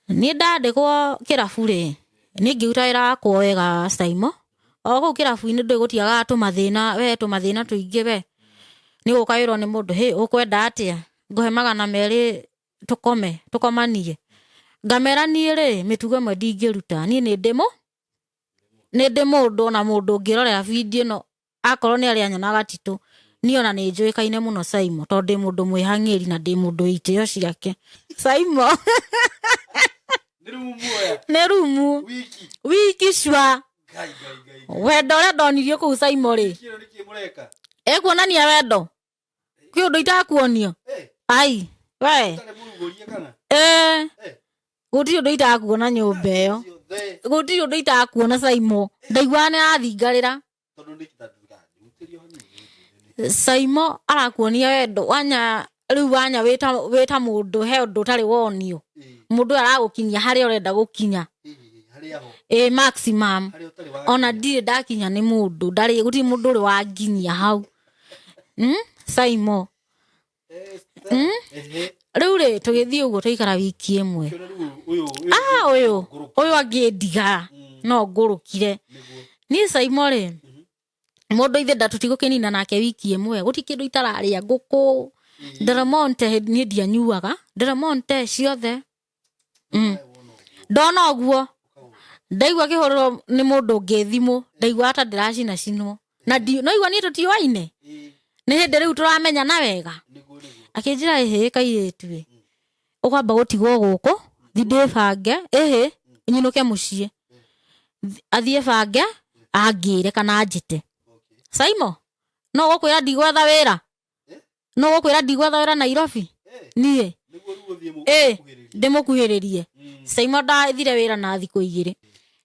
ni ndandikwo kirabu ri ni ngiutaira kuoega Saimo ogo kirabu ni ndigutiaga tumathina tuingi we ni gukairwo ni mundu he ukwenda atia nguhe 200 tukomanie ngamera ni ri mitugo mwe ndingiruta ni ndimo na mundu ngirorera video no akorwo ni ari anyona gatitu ni ona ni njuikaine muno Saimo tondu mundu mwihangiri na ndi mundu itio ciake Saimo Nerumu wiki shwa wendo re donirio ku Saimo ri ekuonania wendo ki undu itakuonio ai we guti undu itakuona nyumba iyo guti undu itakuona Saimo ndaigua ni athingarira Saimo arakuonia wendo wanya riu wanya weta mundu he undu tari wonio mundu aragukinyia hari urenda gukinya maximum ona ndire ndakinya ni mundu ndari guti mundu uri wanginyia hau Saimo riu ri tugithii uguo tuikara wiki imwe uyu angidiga no ngurukire ni Saimo ri mundu ithe ndatutigukinina nake wiki imwe guti kindu itararia nguku Delamonte ni ndianyuaga Delamonte ciothe ndona oguo ndaigua kihororo ni mundu ngithimu ndaigua ata ndiracina cinwo na no igua ni tutiwaine ni hindi riu turamenya na wega akinjira ehe kairetu ukwamba gutigwo guku thinde bange ehe nyinuke mucie athie bange angire kana anjite Saimo no gukwira ndigwetha wira Nairobi nie ndimukuhiririe Saimo ndathire wira na thiku 2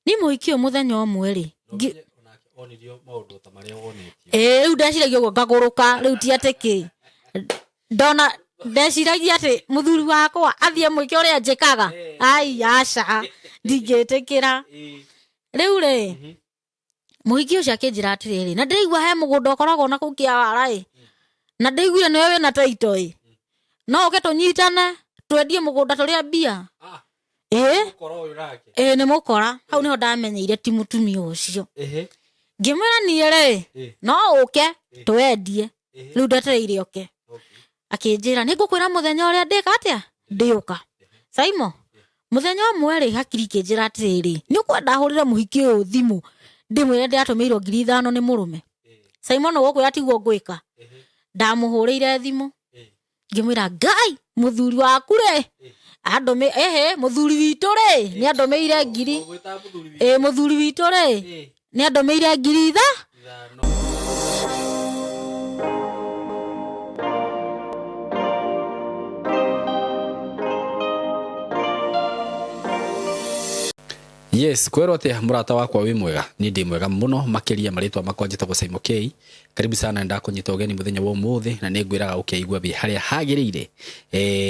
ni muikio muthenya umwe ri onirio maundu ta maria wonetie riu ndeciragia uguo ngaguruka riu ti atiki ndona ndeciragia ati muthuri wakwa athie mwike uria njikaga ai aca ndingitikira riu ri muikio cia kinjira atiriri na ndeigua he mugunda ukoragwo na kukia warai na ndeiguire niwe wina taito no uke tunyitane twendie mugunda turia mbia ni mukora hau niho ndamenyeire ti mutumia ucio ngimwira ni ri no uke twendie riu ndatereire oke akinjira ni ngukwira muthenya uria ndika atia ndiuka Saimo muthenya umwe ri hakiri kinjira atiriri ni ukwenda hurire muhiki uyu thimu ndimwire ndatumirwo 5,000 ni murume Saimo no gukwira tiguo ngwika ndamuhurire thimu ngimwira ngai muthuri waku ri andome muthuri witu ri ni andomeire 1,000 muthuri witu ri ni andomeire 5,000 Yes, kwero ate murata wakwa wi mwega ni ndi mwega muno makiria maritwa makwa njitagwo Saimo K. Karibu sana ndakunyita ugeni muthenya wa umuthi na ningwiraga ukiigua bi haria hagirire.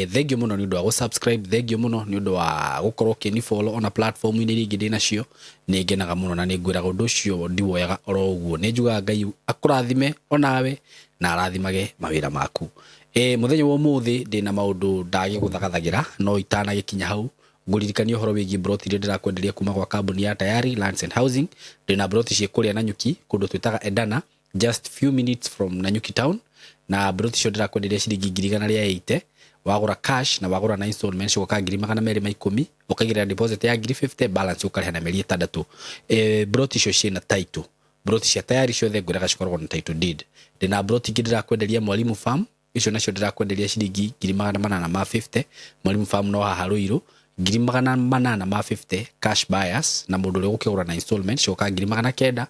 Thank you muno ni undu wa subscribe, thank you muno ni undu wa gukorwo kini follow on a platform ini ringi ndina cio. Ni ngenaga muno na ningwiraga undu ucio ndiwoyaga oro uguo. Ni njuga Ngai akurathime onawe na arathimage mawira maku. Muthenya wa umuthi ndina maundu ndagiguthagathagĩra no itana gikinya hau. Nguririkania horo wigi broti ri ndirakwenderia kuma kwa kambuni ya Tayari Lands and Housing. Ndina broti cie kuria Nanyuki kundu twitaga Edana, just few minutes from Nanyuki town. Na broti cio ndirakwenderia ciringi 180 wagura cash na wagura na installment cio ka 210 ukagira deposit ya 50 balance ukariha na meri 3. Broti cio ciena title. Broti cia Tayari cio the nguraga cikoragwo na title deed. Ndina broti ndirakwenderia Mwalimu Farm icio nacio ndirakwenderia ciringi 850 Mwalimu Farm no haha Ruiru 850 cash buyers na mundu uri gukigura na installment coka 900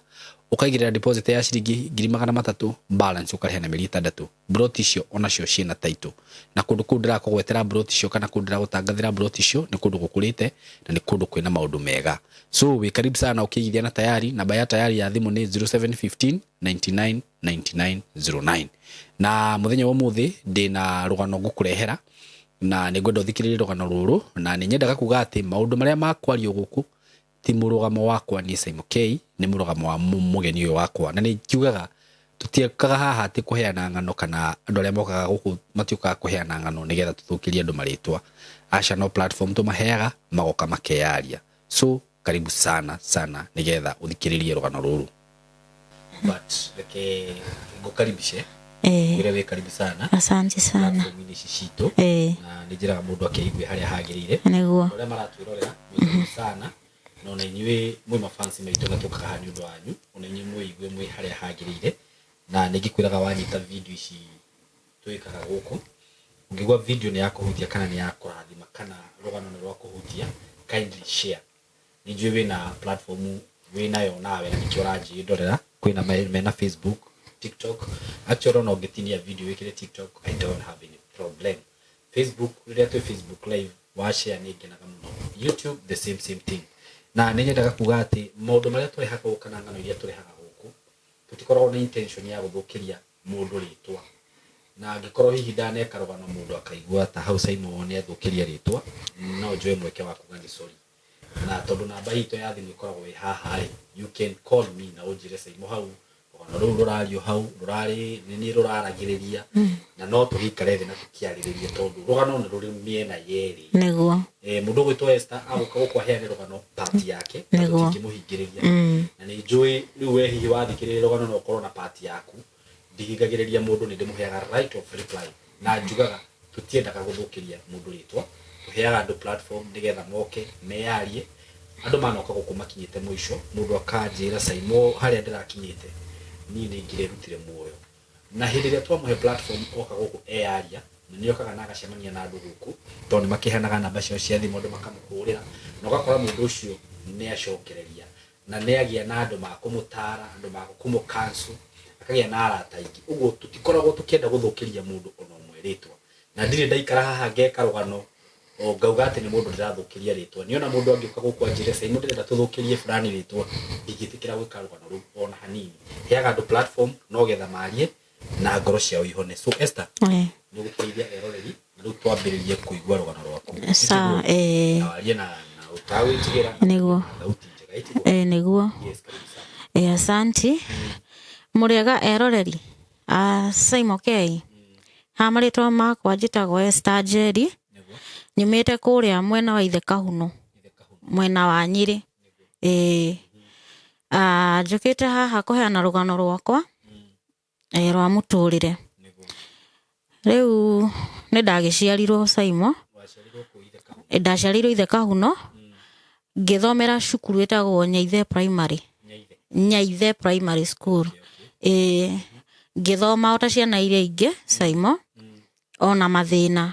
ukagirira deposit ya ciringi 300 balance ukariha na meri 3. Broti cio onacio ciena title na kundu kundira kugwetera broti cio kana kundira gutangathira broti cio ni kundu gukurite na ni kundu kwina maundu mega. So we karibu sana ukigithia na Tayari. Namba ya Tayari ya thimu ni 0715 99 99 09. Na muthenya wa muthi ndina rugano ngukurehera na ningwenda uthikiririe rugano ruru na ninyendaga kuga ati maundu maria makwario guku ti murugamo wakwa ni Saimo K, ni murugamo wa mugeni uyu wakwa na ni kiugaga tutiekaga haha ati kuheana ng'ano kana andu aria mokaga guku matiukaga kuheana ng'ano nigetha tuthukirie andu maritwa. Aca no platform tumaheaga magoka makeyaria. So karibu sana sana nigetha uthikiririe rugano ruru. But ngukaribishe we karibu sana. Asante sana. Platform ici citu na nijiraga mundu akeigwe haria hagirire niguo uria maratwirorera mwega sana no na inyuĩ mwĩ mafansi maitũ na tũkaga hanyu ũndũ wanyu ona inyuĩ mwĩigue mwĩ haria hagirire na nĩngĩkwĩraga wanyita video ici twĩkaga gũkũ ũngĩgwa video nĩ ya kũhutia kana nĩ ya kũrathima kana rũgano nĩ rwa kũhutia kindly share. Nĩnjũĩ wĩna platform wĩnayo nawe na nĩkĩo ũranjĩ ndorera kwĩna mena Facebook, TikTok. Actually no ngĩtinia video wĩkĩre TikTok, I don't have any problem. Facebook rĩrĩa twĩ Facebook live wa share nĩ ngenaga mũno. YouTube the same thing. Na nĩnyendaga kuga atĩ maũndũ marĩa tũrehaga gũkũ kana ng'ano iria tũrehaga gũkũ tũtikoragwo na intention ya gũthũkĩria mũndũ rĩtwa. Na angĩkorwo hihi ndaneka rũgano mũndũ akaigua ta hau Simon nĩ athũkĩria rĩtwa no njoe mweke wa kuga nĩ sorry. Na tondũ namba itũ ya thimũ ĩkoragwo ĩ haha you can call me na ũnjĩre Simon hau rũgano rũu rũrario hau rũrarĩ nĩ rũraragĩrĩria na no tũgĩikare thĩ na tũkĩarĩrĩria tondũ rũgano nĩ rũrĩ mĩena yerĩ. Nĩguo Mũndũ gwĩtwo Esther agũka gũkũ aheane rũgano part yake tũtingĩmũhingĩrĩria na nĩ njũĩ rĩu we hihi wathikĩrĩria rũgano no ũkorwo na part yaku ndihingagĩrĩria mũndũ nĩ ndĩmũheaga right of reply na njugaga tũtiendaga gũthũkĩria mũndũ rĩtwa tũheaga andũ platform nĩgetha moke meyarie andũ manoka gũkũ makinyĩte mũico mũndũ akanjĩra Simon harĩa ndĩrakinyĩte niĩ nĩ ngĩrerutire muoyo na hĩndĩ ĩrĩa twamũhe platform oka gũkũ eyaria nĩ okaga na agacemania na andũ gũkũ tondũ nĩ makĩheanaga namba ciao cia thimũ andũ makamũhũrĩra na ũgakora mũndũ ũcio nĩ acokereria na nĩ agĩa na andũ makũmũtara andũ makũmũcancel akagĩa na arata aingĩ. Ũguo tũtikoragwo tũkĩenda gũthũkĩria mũndũ ona ũmwe rĩtwa na ndirĩ ndaikara haha ngeka rũgano o ngauga atĩ nĩ mũndũ ndĩrathũkĩria rĩtwa. Niona mũndũ angĩũka gũkũ anjĩre Simon ndĩrenda tũthũkĩrie fulani rĩtwa ndingĩtĩkĩra gwĩka rũgano rũu ona hanini. Heaga andũ platform no getha marie na ngoro ciao ihone. So Esther nĩ gũteithia eroreri rĩu twambĩrĩrie kũigua rũgano rwaku. Awarie na ũtawĩtigĩra nĩguo nĩguo asante mũrĩega eroreri Simon K. Ha marĩtwa makwa njĩtagwo Esther Njeri nyumĩte kũrĩa mwena wa Ithe Kahuno mwena wa Nyĩrĩ. Njũkĩte haha kũheana rũgano rwakwa rwa mũtũrĩre. Rĩu nĩ ndagĩciarirwo Simon ndaciarirwo Ithe Kahuno ngĩthomera cukuru ĩtagwo Nyaithe Primary School. Ngĩthoma ota ciana iria ingĩ Simon ona mathĩna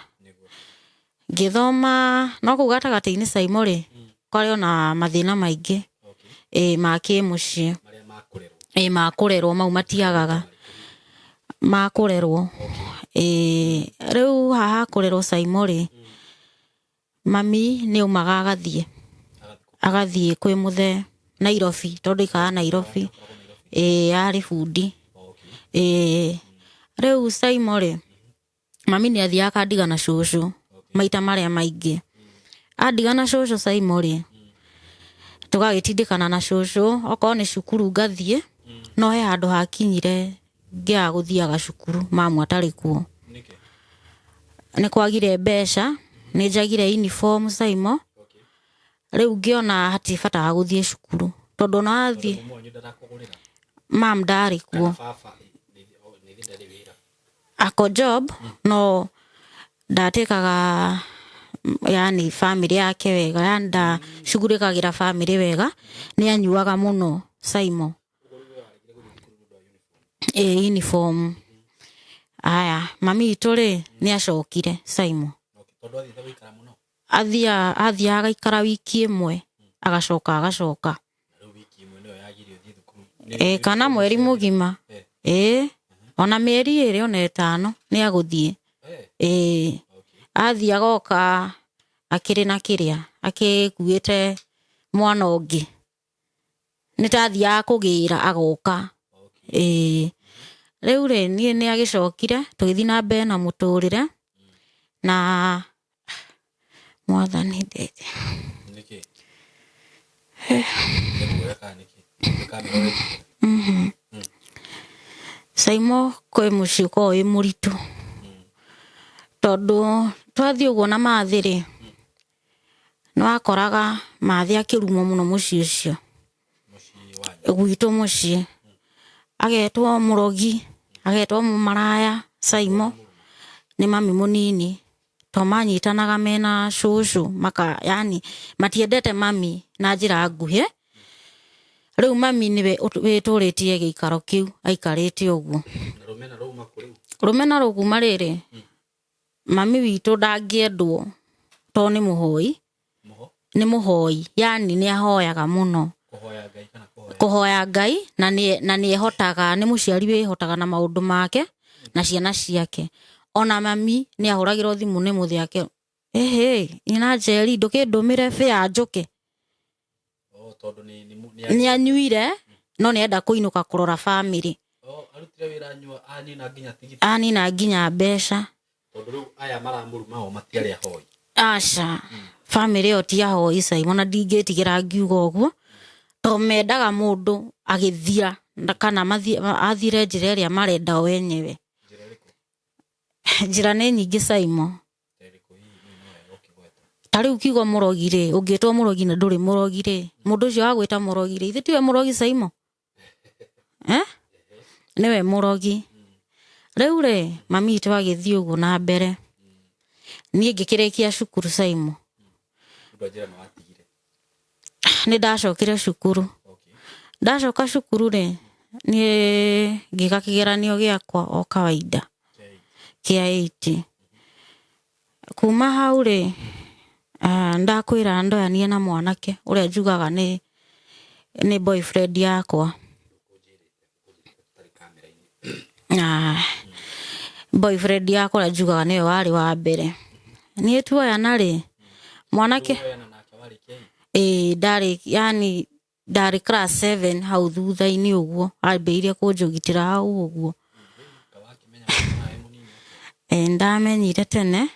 ngĩthoma no kũu gatagatĩ-inĩ Simon rĩ kwarĩ ona mathĩna maingĩ ma kĩmũciĩ makũrerwo mau matiagaga makũrerwo. Rĩu haha kũrerwo Simon rĩ mami nĩ umaga agathiĩ kwĩ mũthe Nairobi tondũ ikaga Nairobi arĩ bundi. Rĩu Simon rĩ mami nĩ athiaga akandiga na cũcũ maita marĩa maingĩ. Andiga na cũcũ Simon rĩ tũgagĩtindĩkana na cũcũ okorwo nĩ cukuru ngathiĩ no he handũ hakinyire ngĩaga gũthiaga cukuru mamu atarĩ kuo. Nĩ kwagire mbeca nĩ njagire uniform Simon. Rĩu ngĩona hatirĩ bata wa gũthiĩ cukuru tondũ no athiĩ mam ndarĩ kuo ako job no ndatĩkaga yani family yake wega yani ndacugurĩkagĩra family wega nĩ anyuaga mũno Simon uniform. Aya mami itũ rĩ nĩ acokire Simon athiaga agaikara wiki ĩmwe agacoka kana mweri mũgima ona mĩeri 2 ona 5 nĩ agũthiĩ. Athiĩ agoka akĩrĩ na kĩrĩa akĩkuĩte mwana ũngĩ nĩ tathiaga kũgĩra agoka. Rĩu rĩ niĩ nĩ agĩcokire tũgĩthiĩ na mbere na mũtũrĩre na mwathani ndete Saimo kwe muciĩ ko ĩ mũritũ tondũ twathie ũguo na mathĩ-rĩ nĩwakoraga mathĩ akĩrumwo mũno mũciĩ ũcio gwitũ mũciĩ, agetwo mũrogi, agetwo mũmaraya. Saimo nĩ mami mũnini to manyitanaga mena cũcũ yani matiendete mami na njĩra nguhĩ. Rĩu mami nĩwe wĩtũrĩtie gĩikaro kĩu aikarĩte ũguo. Rũmena rũu kuma rĩrĩ mami witũ ndangĩendwo to nĩ mũhoi, nĩ mũhoi yani nĩahoyaga mũno kũhoya Ngai na nĩehotaga, nĩ mũciari wĩhotaga na maũndũ make na ciana ciake. Ona mami nĩahũragĩrwo thimũ nĩ mũthĩ wake, ina Njeri ndũkĩndũmĩre fare njũke. Nĩanyuire no nĩenda kũinũka kũrora family, anina nginya mbeca. Aca family ĩyo ti ahoi Saimo, na ndingĩtigĩra ngiuga ũguo to mendaga mũndũ agĩthia kana athire njĩra ĩrĩa marenda o wenyewe. Njĩra nĩ nyingĩ Saimo. Ta rĩu kiugo mũrogi-rĩ, ũngĩtwo mũrogi na ndũrĩ mũrogi-rĩ, mũndũ ũcio wagwĩta mũrogi-rĩ, ithe tiwe mũrogi Saimo? Nĩwe mũrogi. Rĩu-rĩ mami witũ agĩthiĩ ũguo na mbere, niĩ ngĩkĩrĩkia cukuru Saimo. Nĩndacokire cukuru. Ndacoka cukuru-rĩ niĩ ngĩka kĩgeranio gĩakwa o kawaida kĩa 8. Kuma hau-rĩ ndakwĩra ndoyanie na mwanake ũrĩa njugaga nĩ boyfriend yakwa. Boyfriend yakwa ũrĩa njugaga nĩwe warĩ wa mbere. Niĩ tuoyana-rĩ mwanake ndarĩ class 7 hau thutha-inĩ ũguo, ambĩrĩirie kũnjũgitĩra hau ũguo. Ndamenyire tene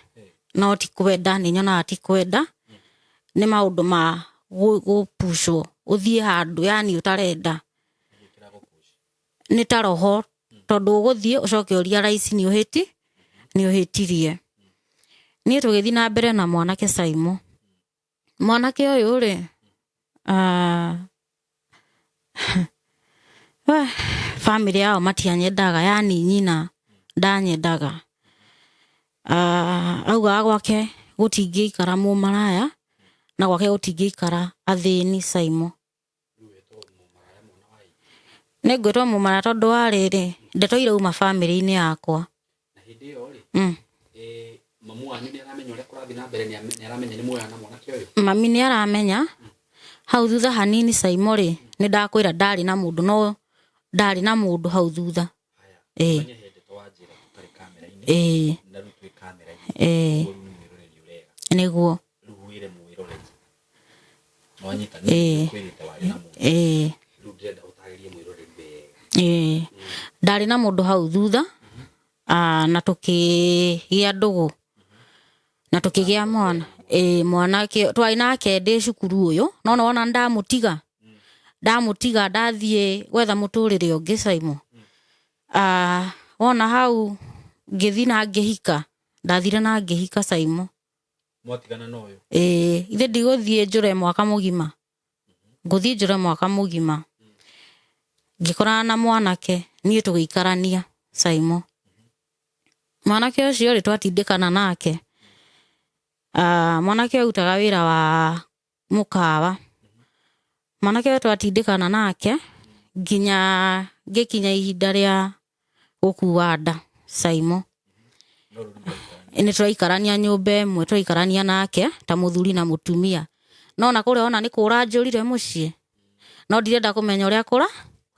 no ti kwenda, nĩnyonaga ti kwenda, nĩ maũndũ ma gũpushwo ũthiĩ handũ yani ũtarenda, nĩ ta roho tondũ ũgũthiĩ ũcoke ũrealize nĩũhĩtirie. Niĩ tũgĩthiĩ na mbere na mwanake Saimo. Mwanake ũyũ-rĩ family yao matianyendaga, yani nyina ndanyendaga. Augaga gwake gũtingĩikara mũmaraya na gwake gũtingĩikara athĩni Saimo. Nĩngwĩtwo mũmaraya tondũ wa rĩrĩ ndeto irauma family-inĩ yakwa. Mami nĩaramenya hau thutha hanini Saimo-rĩ, nĩndakwĩra ndarĩ na mũndũ, no ndarĩ na mũndũ hau thutha. Nĩguo ndarĩ na mũndũ hau thutha. Na tũkĩgĩa ndũgũ na tũkĩgĩa mwana. Mwanake twarĩ nake ndĩ cukuru ũyũ, no nĩwona ndamũtiga ndathiĩ gwetha mũtũrĩre ũngĩ Saimo. Wona hau ngĩthiĩ na ngĩhika, ndathire na ngĩhika Saimo. Mwatigana na ũyũ? Ithe ndigũthiĩ njũre mwaka mũgima, ngũthiĩ njũre mwaka mũgima. Ngĩkorana na mwanake, niĩ tũgĩikarania Saimo. Mwanake ũcio-rĩ twatindĩkana nake. Mwanake arutaga wĩra wa mũkawa. Mwanake ũyũ twatindĩkana nake nginya ngĩkinya ihinda rĩa gũkua nda Saimo. Nĩtwaikarania nyũmba ĩmwe, twaikarania nake ta mũthuri na mũtumia. No na kũrĩa ona nĩ kũranjũrire mũciĩ, no ndirenda kũmenya ũrĩa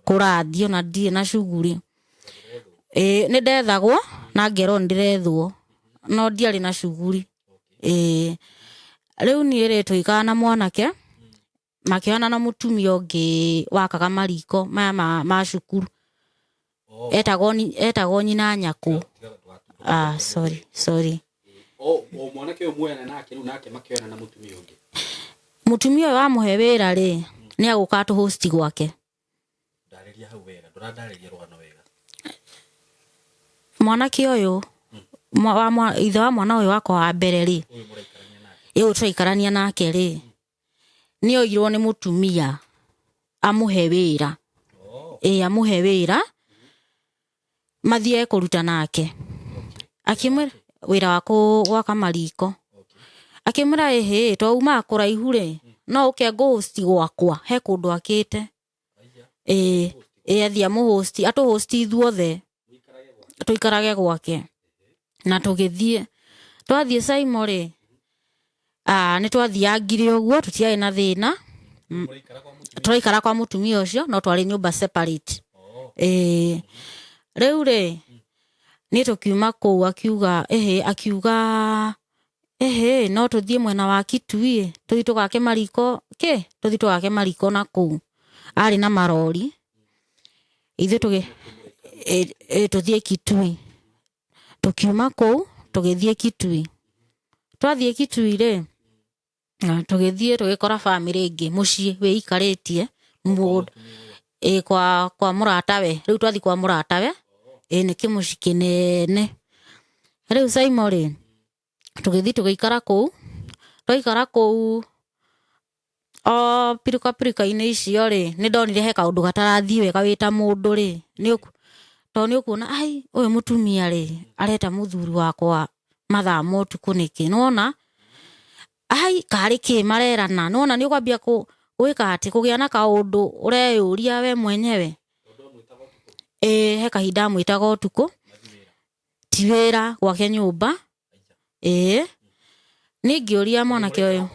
kũrathio na ndirĩ na shughuli. Nĩndethagwo na ngerwo nĩndĩrethwo no ndiarĩ na shughuli. Rĩu niĩ tũikara na mwanake makĩona na mũtumia ũngĩ wakaga mariko maya ma cukuru, etagwo nyina Nyakũ. Sorry. Mwanake ũyũ muoyana nake rĩu nake makĩona na mũtumia ũngĩ. Mũtumia ũyũ wamũhe wĩra-rĩ nĩagũka tũ host gwake. Ndarĩria hau wega, ndũrandarĩria rũgano wega. mwanake uyu ithe wa mwana uyu wakwa wa mbere ri uyu turaikarania nake ri ni oirwo ni mutumia amuhe wira amuhe wira mathie kuruta nake akimwira wira wa gwaka mariko akimwira twauma kuraihu ri no uke ghost gwakwa he kundu akite athia muhosti atu hosti ithuothe tuikarage gwake na tugithie twathie Saimo ri ni twathiangire uguo tutiae na thina turaikara kwa mutumia ucio no twari nyumba separate riu ri ni tukiuma ku akiuga no tuthie mwena wa Kitui tuthi tugake mariko tuthi tugake mariko na ku ari na marori ithe tuthie Kitui tukiuma ku tugithie Kitui twathie Kitui ri tugithie tugikora family ingi mucii wiikaritie kwa muratawe riu twathi kwa muratawe ni kimuci kinene riu Saimo ri tugithi tugiikara ku twaikara ku pirika ine icio ri ni ndonire he kaundu gatarathii wega wita mundu ri ni ukuona ai uyu mutumia ri areta muthuri wakwa mathaa motuku niki nona ai kari ki marerana nona ni ukwambia gwika ati kugia na kaundu ureyuria we mwenyewe he kahinda mwitaga utuku ti wira gwake nyumba ningiuria mwanake uyu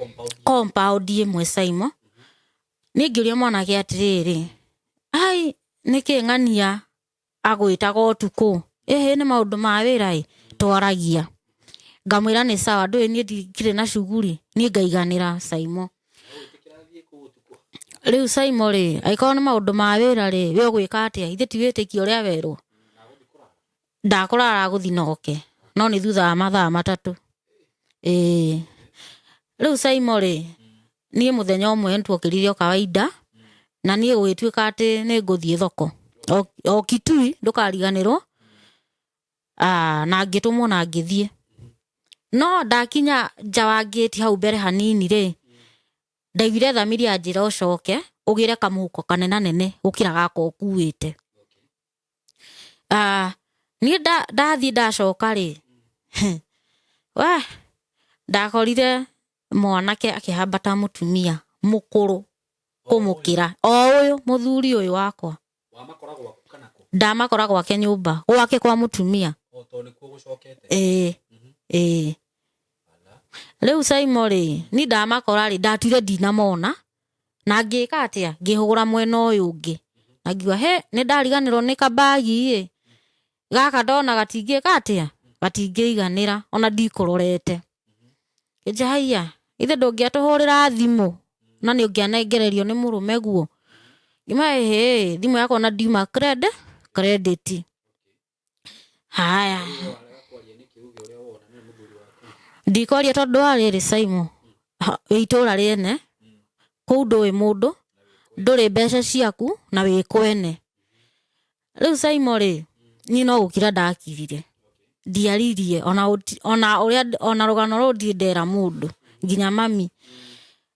compound imwe Saimo ningiuria mwanake atiriri ai niki ng'ania agwitaga utuku ni maundu ma wira twaragia ngamwira ni sawa ndui ni ndikire na shughuli ni ngaiganira Saimo riu Saimo ri aikorwo ni maundu ma wira ri we gwika atia ithe ti witiki uria werwo ndakurara guthi noke no ni thutha wa mathaa matatu riu Saimo ri ni muthenya umwe ntwokiririo kawaida na ni gwituika ati ni nguthie thoko o Kitui ndukariganirwo na ngitumwo na ngithie no ndakinya nja wa gate hau mbere hanini ri ndaigire thamiria njira ucoke ugire kamuhuko kanene gukira gaka ukuite ni ndathi ndacoka ri we ndakorire mwanake akihambata mutumia mukuru kumukira uyu muthuri uyu wakwa ndamakora gwake nyumba gwake kwa mutumia riu Saimo ri ni ndamakora ri ndatire ndinamona na ngika atia ngihugura mwena uyu ungi na ngiwa ni ndariganirwo ni kabagi gaka ndona gatingika atia gatingiiganira ona ndikurorete haya ithe ndungiatuhurira thimu na ni ungianengererio ni murume guo ima thimu yako na ndiuma credit haya ndikoria tondu ariri Saimo witura riene kuu ndui mundu nduri mbeca ciaku na wikwene riu Saimo ri ni no gukira ndakirire ndiaririe ona rugano rudi ndera mundu nginya mami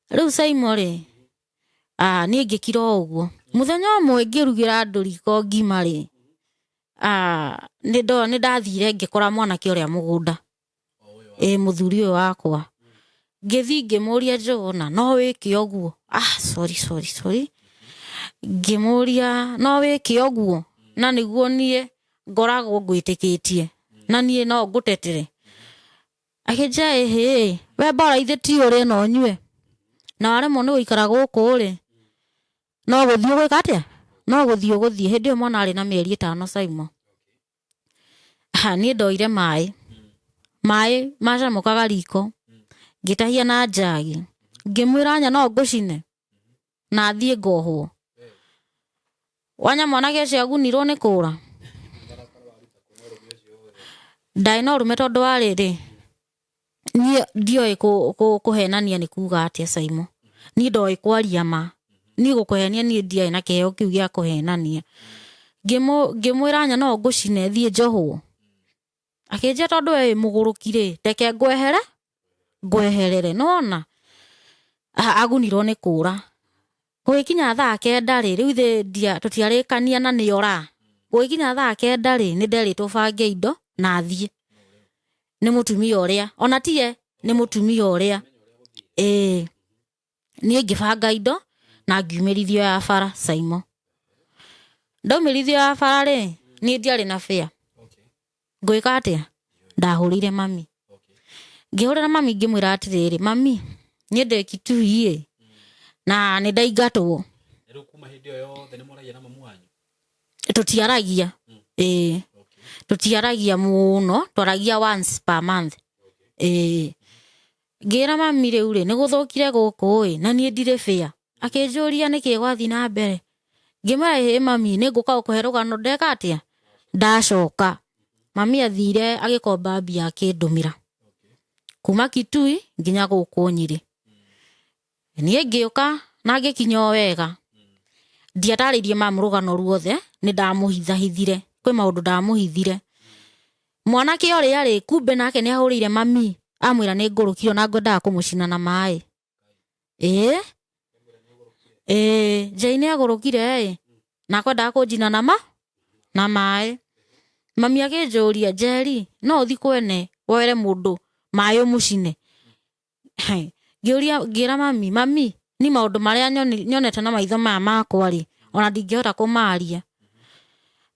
riu Saimo ri ni ngikira uguo muthenya umwe ngirugira andu riko ngima ri ni ndathire ngikora mwanake uria mugunda muthuri uyu wakwa ngithi ngimuria njona no wiki oguo sorry ngimuria no wiki oguo na niguo nie ngoragwo ngwitikitie na nie no ngutetire akija we bora ithe ti uri no nyue na wale mo ni uikara guku ri no guthio gwika atia no guthie hindi mwana ari na mieri 5 Saimo ni ndoire mai macamukaga riko ngitahia na njagi ngimwira nya no ngucine na thie ngohwo wanya mwanake cio agunirwo ni kura ndai no rume tondu wa riri ni ndioi kuhenania ni kuga atia Saimo ni ndoi kwaria ma ni gukuhenia ni ndiai na kiheo kiu gia kuhenania ngimwira nya no ngucine thie njohwo akinjia tondu mugurukire teke ngweherere nona agunirwo ni kura gwikinya thaa 9 riu ithe tutiarikania na niora gwikinya thaa 9 ni nderitwo bange indo na thie ni mutumia uria ona tie ni mutumia uria ni ngibanga indo na ngiumirithio ya bara Saimo ndaumirithio ya bara ri ni ndiari na fare ngwika atia ndahurire mami ngihurira mami ngimwira atiriri mami ni ndekitui na ni ndaigatwo riu kuma hindi yo yothe ni moragia na mamu wanyu tutiaragia tutiaragia muno twaragia once per month ngira mami riu ri ni guthukire guku na ni ndire fare akinjuria niki gwathi na mbere ngimara mami ni nguka gukuhe rugano ndeka atia ndacoka mami athire agikomba mbia akindumira kuma Kitui nginya guku Nyeri ni ngiuka na ngikinya wega ndiataririe mamu rugano ruothe ni ndamuhithahithire kwi maundu ndamuhithire mwanake uria ri kumbe nake ni ahurire mami amwira ni ngurukiro na ngwendaga kumucina na mai Jaini agurukire na kwendaga kunjina na mai mami akinjuria Jerry no uthi kwene were mundu mai umucine ngira mami ni maundu maria nyonete na maitho maya makwa ri ona ndingihota kumaria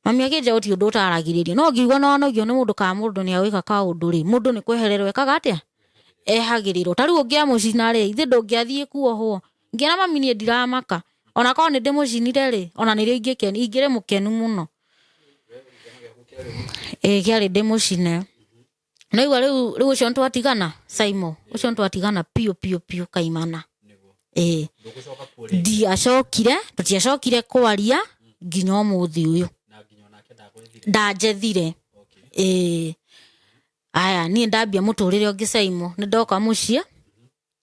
mami akinja uti undu utaragiriria no ngiuga no nogio ni mundu ka mundu ni awika ka undu ri mundu ni kwehererwo ekaga atia ehagirirwo tari ungiamucina ri ithe ndungiathie kuohwo ngira mami ni ndiramaka ona ko ni ndimucinire ri ona ni ri ingire mukenu muno kiari ndimucine no igwa riu ucio ntwatigana Saimo ucio ntwatigana pio kaimana ndiacokire tutiacokire kwaria nginya umuthi uyu ndajethire aya ni ndambia muturire ungi Saimo ni ndoka mucie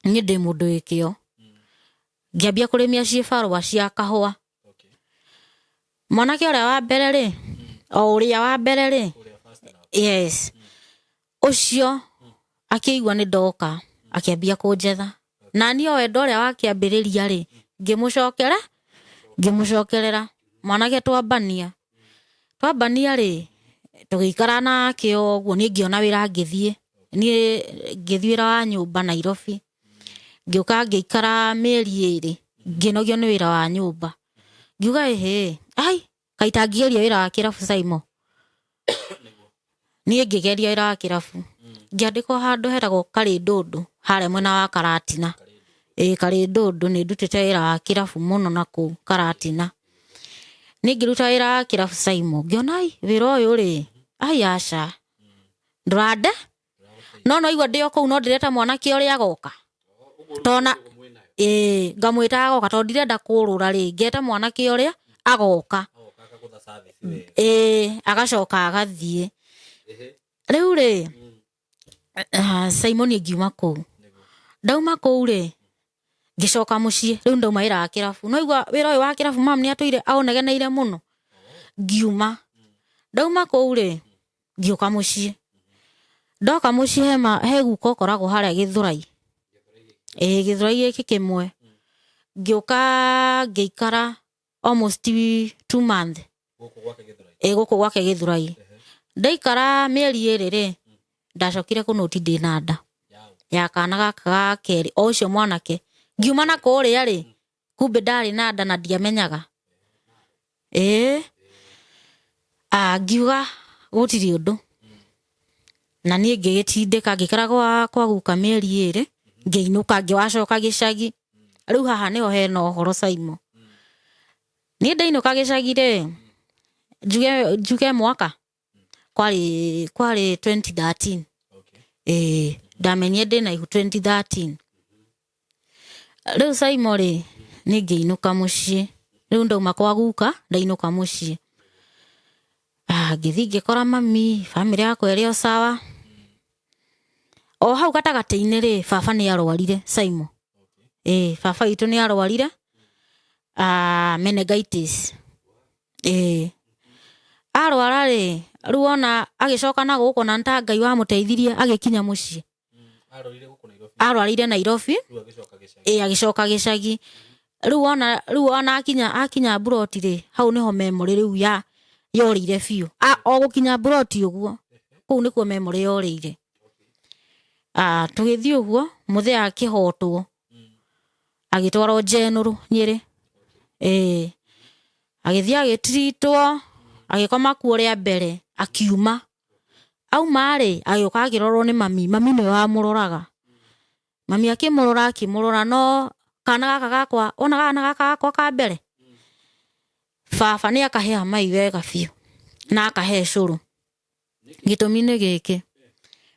ni ndi mundu wikio ngiambia kurimia cibarua cia kahua mwanake uria wa mbere ri o uria wa mbere ri yes ucio akiigua ni ndoka akiambia kunjetha na ni o wendo uria wakiambiriria ri ngimucokerera mwanake twambania ri tugikara nake oguo ni ngiona wira ngithie ni ngithiira wa nyumba Nairobi ngiuka ngikara mieri 2 nginogio ni wira wa nyumba ngiuga ai kaita ngigeria wira wa kirabu Saimo ni ngigeria wira wa kirabu ngiandikwo handu hetagwo Kalindundu hare mwena wa Karatina Kalindundu ni ndutite wira wa kirabu muno na ku Karatina ni ngiruta wira wa kirabu Saimo ngiona wira uyu ri ai aca ndurande no igwa ndio kuu no ndireta mwanake uria agoka tona ngamwita agoka to ndirenda kurura ri ngeta mwanake uria agoka agacoka agathie riu ri Saimo ni ngiuma kuu ndauma kuu ri ngicoka mucie riu ndauma wira wa kirabu no igwa wira uyu wa kirabu mam ni atuire aunegeneire muno ngiuma ndauma kuu ri ngiuka mucie ndoka mucie he guko koragwo haria Githurai Githurai giki kimwe ngiuka ngiikara almost 2 months guku gwake Githurai ndaikara mieri 2 ri ndacokire kunoti ndina nda ya kana gaka ga keri o ucio mwanake ngiuma na kuria ri kumbe ndari na nda na ndiamenyaga ngiuga gutiri undu na ni ngigitindika ngikara kwa guka mieri 2 ngiinuka ngiwacoka gicagi riu haha niho hena uhoro Saimo ni ndainuka gicagi ri njuge mwaka kwari 2013 ndamenye ndina ihu 2013 riu Saimo ri ni ngiinuka mucie riu ndauma kwa guka ndainuka mucie ngithi ngikora mami family yakwa iri o sawa o hau gatagati-ini ri baba ni arwarire Saimo baba itu ni arwarire meningitis arwara ri riu ona agicoka na guko na Ngai wa muteithirie agikinya mucii arwarire Nairobi agicoka gicagi riu ona akinya broti ri hau niho memory riu yorire biu o gukinya broti uguo kuu nikuo memory yorire tugithii uguo muthee akihotwo agitwarwo General Nyeri agithii agitritwo agikoma kuo ria mbere akiuma auma ri agioka agirorwo ni mami niwe wamuroraga mami akimurora no kana gaka gakwa ka mbere baba ni akahea mai wega biu na akahe curu gitumi ni giki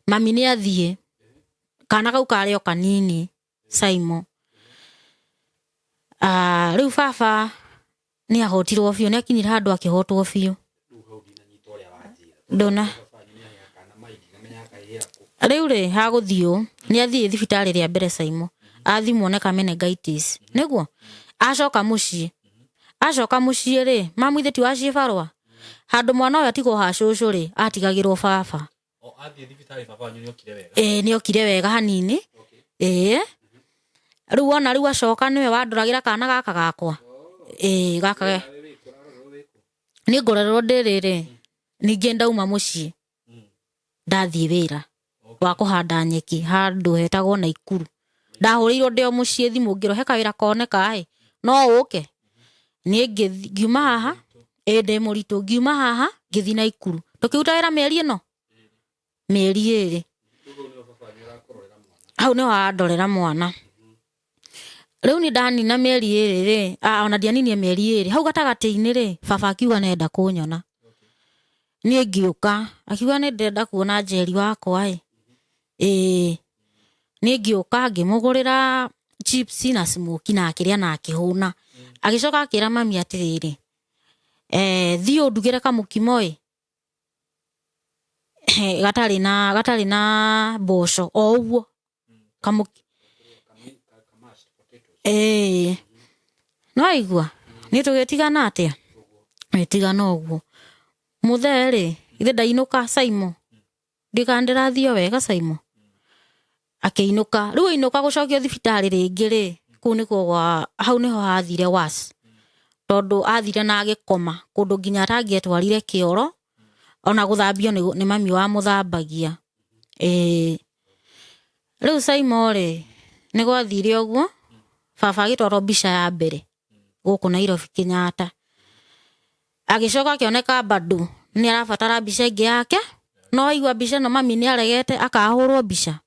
mami ni athie kana kau kari o kanini Simon riu baba ni ahotirwo biu ni akinyire handu akihotwo biu ndona riu ri haguthio ni athie thibitari ria mbere Simon athimwo ne meningitis niguo acoka mucii ri mamu ithe ti wacie barwa handu mwana uyu atigwo ha cucu ri atigagirwo baba athie thibitari baba wanyu ni okire wega ni okire wega hanini riu ona riu acoka niwe wandoragira kana gaka gakwa gaka ni ngorerwo ndiriri ningi ndauma mucii ndathie wira wa kuhanda nyeki handu hetagwo Naikuru ndahurirwo ndio mucii thimu ngiro heka wira koneka no uke ni ngiuma haha ndi muritu ngiuma haha ngithi Naikuru tukiuta wira mieri ino mieri iri hau ni wandorera mwana riu ni ndanina mieri iri ri ona ndianinie mieri iri hau gatagati-ini ri baba akiuga nenda kunyona ni ngiuka akiuga ni ndenda kuona Njeri wakwa ni ngiuka ngimugurira chips na smoky na akiria na akihuna agicoka akira mami atiriri thii ndugire kamukimo gatari na mboco o uguo kamuki no igua ni tugitigana atia metigana uguo muthee ri ithe ndainuka Simon ndikandirathio wega Simon akiinuka riu inuka gucokio thibitari ringi ri kuu nikuo hau niho hathire was tondu athire na agikoma kundu nginya atangietwarire kioro ona guthambio ni mami wa muthambagia riu Simon ri ni gwathire uguo baba agitwarwo mbica ya mbere guku Nairobi Kenyatta agicoka akioneka bado ni arabatara mbica ingi yake no aigua mbica no mami ni aregete akahurwo mbica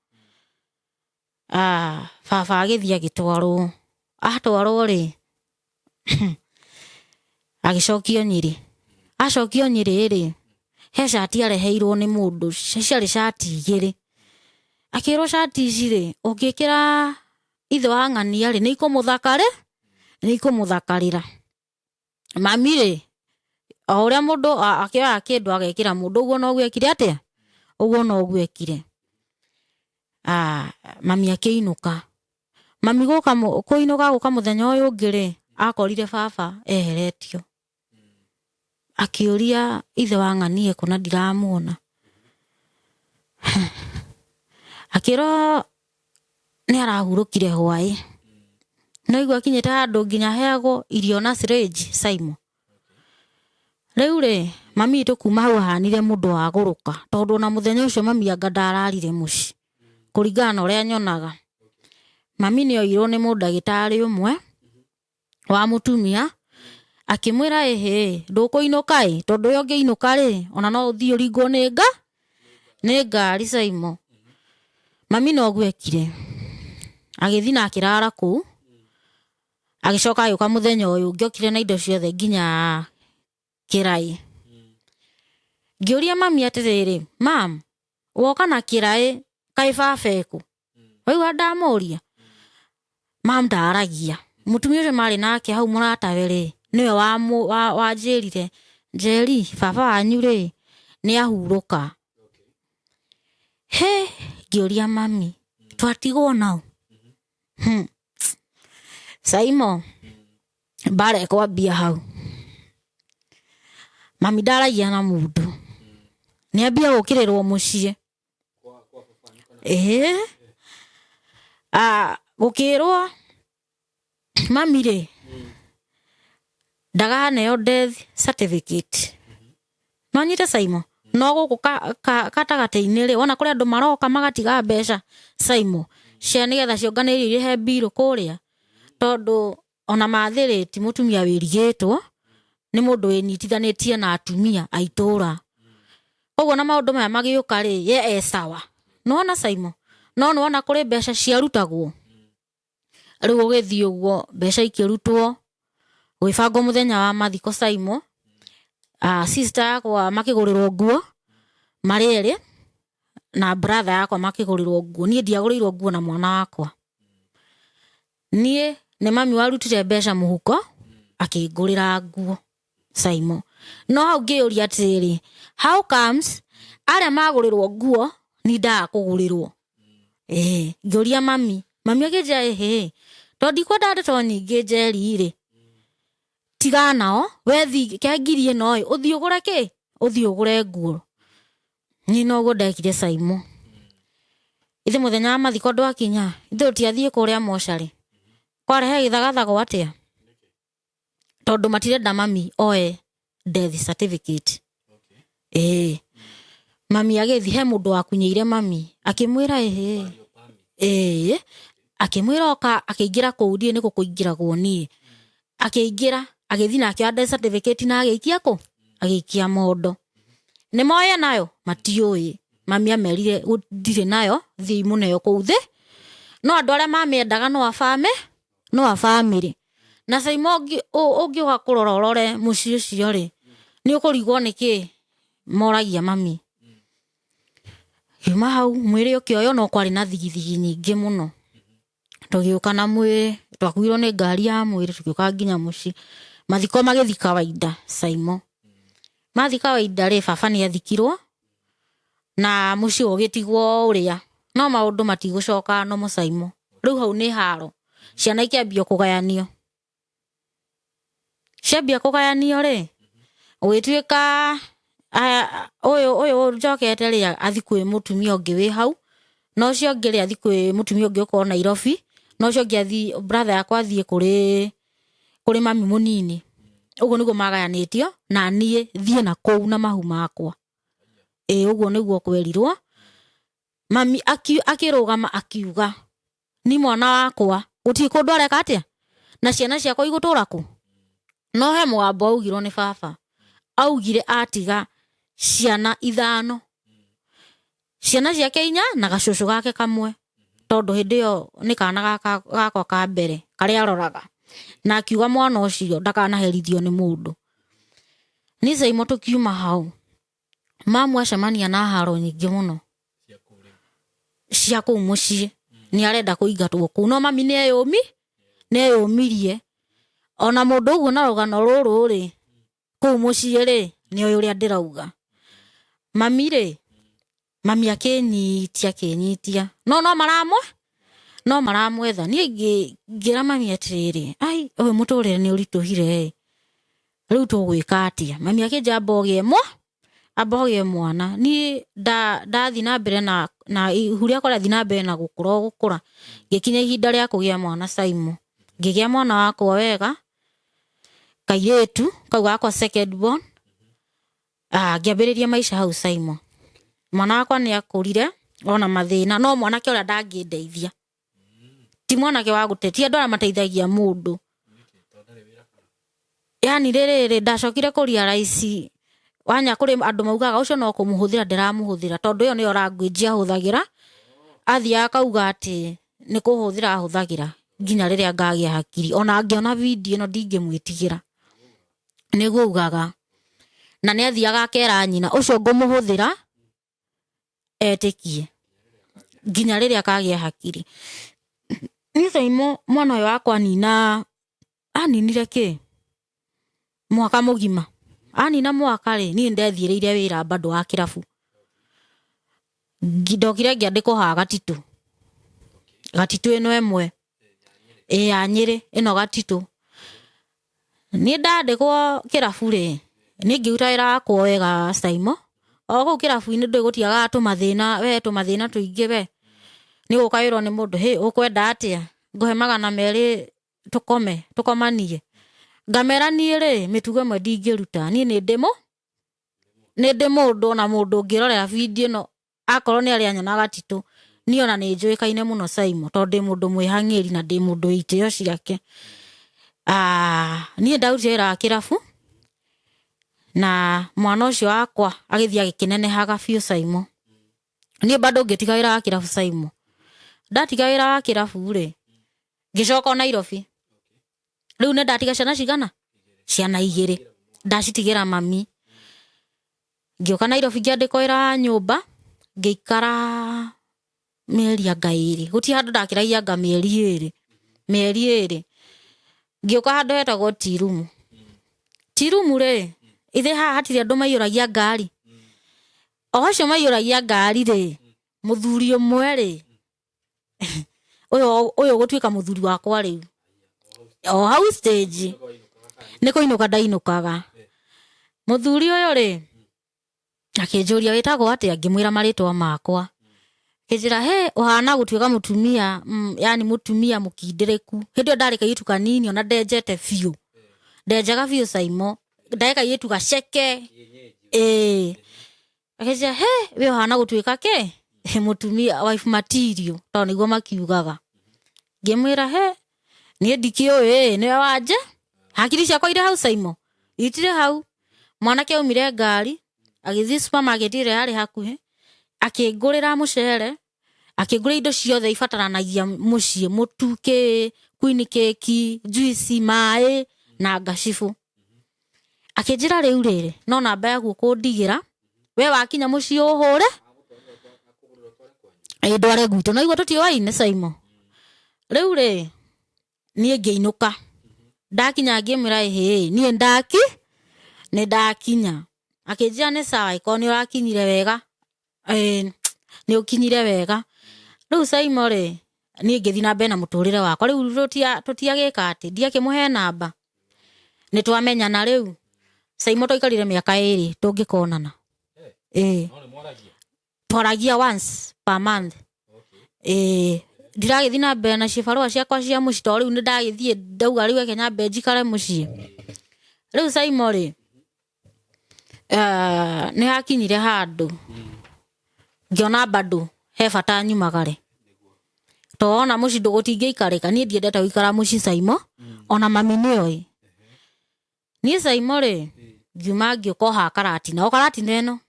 baba agithii agitwarwo ri agicokio Nyeri acokio Nyeri ri he shati areheirwo ni mundu ciari shati igiri akirwo shati ici ri ungikira ithe wa ng'ania ri ni ikumuthakarira mami ri o uria mundu akioya kindu agekira mundu uguo no gwekire atia uguo no gwekire mami akiinuka mami kuinuka guka muthenya uyu ungi ri akorire baba eheretio akiuria ithe wa ng'ania kuna ndiramuona akiro ni arahurukire hwai no igua kinyete handu nginya heagwo irio na syringe Simon riu ri mami itu kuma hau hanire mundu wa guruka tondu na muthenya ucio mami anga ndararire muci kuringana uria nyonaga mami ni oirwo ni mudagitari umwe wa mutumia akimwira ndukuinuka tondu yo ngiinuka ri ona no uthii uringwo ni ngari Simon mami no gwekire agithi na akirara ku agicoka agiuka muthenya uyu ngiokire na indo ciothe nginya kirai ngiuria mami atiriri mam woka na kirai kai baba waiwa ndamuria mam ndaragia mutumia ucio mari nake hau muratawe ri niwe wanjirire Njeri baba wanyu ri ni ahuruka ngiuria mami twatigwo nao Simon bare kwambia hau mami ndaragia na mundu ni ambia gukirirwo mucie gukirwo mami ri ndagane death certificate manyite Saimo no guku katagate-ini ri wona kuri andu maroka magatiga mbeca Saimo cia nigetha cionganirie he bill kuria tondu ona mathiriti mutumia wirigitwo ni mundu winyitithanitie na atumia aitura koguo na maundu maya magiuka ri ye sawa nona Saimo no nona kuri mbeca ciarutagwo riu ugithii uguo mbeca ikirutwo gwibangwo muthenya wa mathiko Saimo sister yakwa makigurirwo nguo marieri na brother yakwa makigurirwo nguo nie ndiagurirwo nguo na mwana wakwa nie ne mami warutire mbeca muhuko akingurira nguo Saimo no hau ngiuria atiri how comes aria magurirwo nguo ni ndakugurirwo ngiuria mami akinjia to ndikwenda ndeto nyingi njeri ri tiga nao wethi kengirie no uthii ugure ki uthii ugure nguo ni no go ndekire Saimo ithe muthenya wa mathiko ndwakinya ithe utiathie kuria moshari kwarehe githagathago atia tondu matirenda mami oe death certificate mami agithi he mundu wakunyeire mami akimwira akimwira oka akiingira kuudie ni gukuingiragwo nie akiingira agithi na akioa death certificate na agiikia ku agiikia mondo ni moya nayo matiui mami amerire ndire nayo thii muneyo kuuthe no andu aria mamendaga no a family na Saimo ungi wa kurororore muci ucio ri ni ukurigwo niki moragia mami hima hau mwiri ukioyo no kwari na thigithigi nyingi muno tugiuka na mwiri twakuirwo ni ngari ya mwiri tugiuka nginya muci mathiko magithika kawaida Saimo mathika kawaida ri baba ni athikirwo na muci ugitigwo uria no maundu matigucoka no mu Saimo riu hau ni haro ciana ikiambia kugayanio ciambia kugayanio ri ugituika uyu njokete ri athi kwi mutumia ungi wi hau no cio ungi ri athi kwi mutumia ungi uko Nairobi no cio ungi athi brother yakwa athie kuri mami munini uguo niguo magayanitio na nie thie na kou na mahu makwa uguo niguo kwerirwo mami akirugama akiuga ni mwana wakwa uti kundu areka atia na ciana ciakwa igutura ku no he mwambo augirwo ni baba augire atiga ciana 5 ciana ciake 4 na gacucu gake kamwe tondu hindi yo ni kana gakwa ka mbere karia aroraga na akiuga mwana ucio ndakanaherithio ni mundu ni Saimo tukiuma hau mamu acemania na haro nyingi muno cia kuu mucii ni arenda kuingatwo kuu no mami neyumirie ona mundu uguo na rugano ruru ri kuu mucii ri ni uria ndirauga mami akinyitia no maramwetha ni ngira mami atiriri ai uyu muturire ni urituhire riu tugwika atia mami akinja abogie mwana ni ndathi na mbere na ihuria kora thi na mbere na gukura gikinya ihinda ria kugia mwana Saimo ngigia mwana wakwa wega kairetu kau gakwa second born ngiambiriria maisha hau Saimo mwana wakwa ni akurire ona mathina no mwana ke ora ndangindeithia ti mwana ke wa gutetia ndora mateithagia mundu yani riri ndacokire kuria raisi wanya kuri andu maugaga ucio no kumuhuthira ndiramuhuthira tondu yo ni orangwijia huthagira athia akauga ati ni kuhuthira huthagira nginya riria ngagia hakiri ona angiona video no ndingimwitigira niguo ugaga na ni athiaga akera nyina ucio ngumuhuthira etikie nginya riria kagia hakiri ni Saimo mwana uyu wakwa aninire ki mwaka mugima anina mwaka ri ni ndethiriire wira bado wa kirabu ndokire ngiandikwo ha gatitu ino emwe anyiri ino gatitu ni ndandikwo kirabu ri ni ngiuta wira wakwa wega Saimo ogo kirabu-ini ndigutiaga tumathina we tumathina tuingi we ni gukairwo ni mundu he ukwenda atia nguhe 200 tukomanie ngamera nie ri mitugo mwe ndingiruta nie ni ndi mundu na mundu ngirorera video no akorwo ni ari anyona gatitu ni ona ni njuikaine muno Saimo tondu mundu mwihangiri na ndi mundu itio ciake nie ndautira kirabu na mwana ucio wakwa agithia gikinenehaga biu Saimo nie bado ngitigaira kirabu Saimo ndatigaira wa kirabu ri ngicoka Nairobi riu ne ndatiga ciana ciana 2 ndacitigira mami ngioka Nairobi ngiandikoira nyumba ngiikara mieri anga 2 guti handu ndakiragia anga mieri 2 ngioka handu hetagwo tirumu ri ithe haha hatire andu maiyuragia ngari ocio maiyuragia ngari ri muthuri umwe ri uyo gutuika muthuri wakwa riu hau stage niko inuka ndainukaga muthuri uyo ri akinjuria witagwo atia ngimwira maritwa makwa kijira he uhana gutuika mutumia yani mutumia mukindireku hindio ndarika yitu kanini ona ndenjete fiu ndenjaga fiu Saimo ndaika yitu gaceke akijira he we uhana gutuika ke mutumia wife material to niguo makiugaga ngimwira he nie ndikio niwe wanje hakiri ciakwa ire hau Saimo itire hau mwanake umire ngari agithi supermarket ire hari hakuhe akingurira mucere akingura indo ciothe ibataranagia mucii mutuke queen cake juice mai na gashifu akinjira riu riri no namba yaku kundigira we wakinya mucii uhure ndware gwito no igwa tutiwaine Saimo riu ri nie ngeinuka ndakinya ngimira nie ni ndakinya akinjira ni sawa iko ni urakinyire wega ni ukinyire wega riu Saimo ri nie ngithi na mbere na muturire wakwa riu tutiagika ati ndiakimuhe namba ni twamenyana riu Saimo toikarire miaka 2 tungikonana twaragia once per month ndiragithi na mbere na cibarua ciakwa cia mucii to riu ni ndagithie ndauga riu Kenya njikare mucii riu Saimo ri ni hakinyire handu ngiona bado he bata nyumagare to ona mucii ndugutingiikarika nie ndiendete guikara mucii Saimo ona mami nioi nie Saimo ri ngiuma ngioka ha karati na karati neno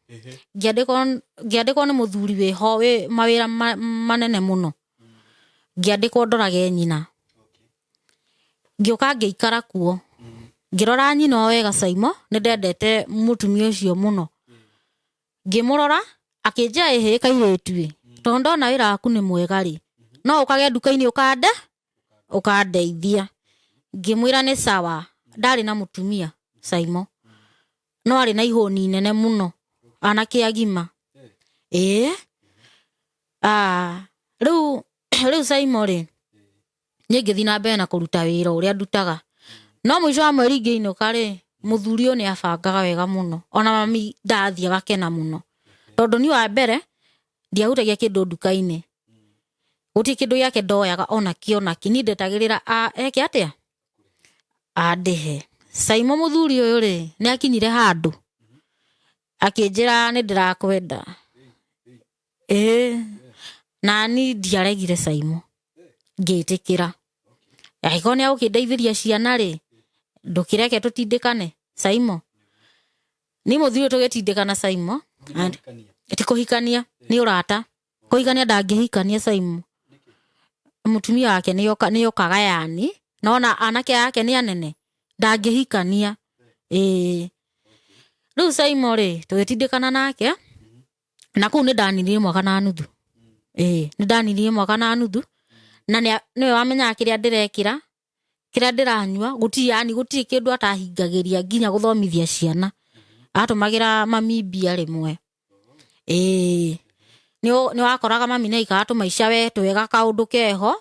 ngiandikwo ni muthuri wiho wi mawira manene muno ngiandikwo ndorage nyina ngioka ngiikara kuo ngirora nyina wega Saimo ni ndendete mutumia ucio muno ngimurora akinja ehe kairetu to ndona wira waku ni mwega ri no ukage nduka-ini ukandeithia ngimwira ni sawa ndari na mutumia Saimo no ari na ihoni nene muno anake agima riu Saimo ri nie ngithi na mbere na kuruta wira uria ndutaga no mwisho wa mweri ngiinuka ri muthuri uyu ni abangaga wega muno ona mami ndathia gakena muno tondu ni wa mbere ndiahutagia kindu nduka-ini guti kindu yake ndoyaga ona kionaki ni ndetagirira eke atia andihe Saimo muthuri uyu ri ni akinyire handu akinjira ni ndirakwenda na ni ndiaregire Saimo ngitikira aiko ni ukindeithiria ciana ri ndukireke tutindikane Saimo ni muthuri tugitindikana Saimo ati kuhikania ni urata kuhikania ndangihikania Saimo mutumia wake ni yokaga yani nona anake yake ni anene ndangihikania riu Saimo ri tugitindikana nake na kuu ni ndaninirie mwaka na nuthu ni ndaninirie mwaka na nuthu na niwe wamenya kiria ndirekira kiria ndiranyua guti kindu atahingagiria nginya guthomithia ciana atumagira mami mbia rimwe ni wakoraga mami na ikatu maisha we twega kaundu keho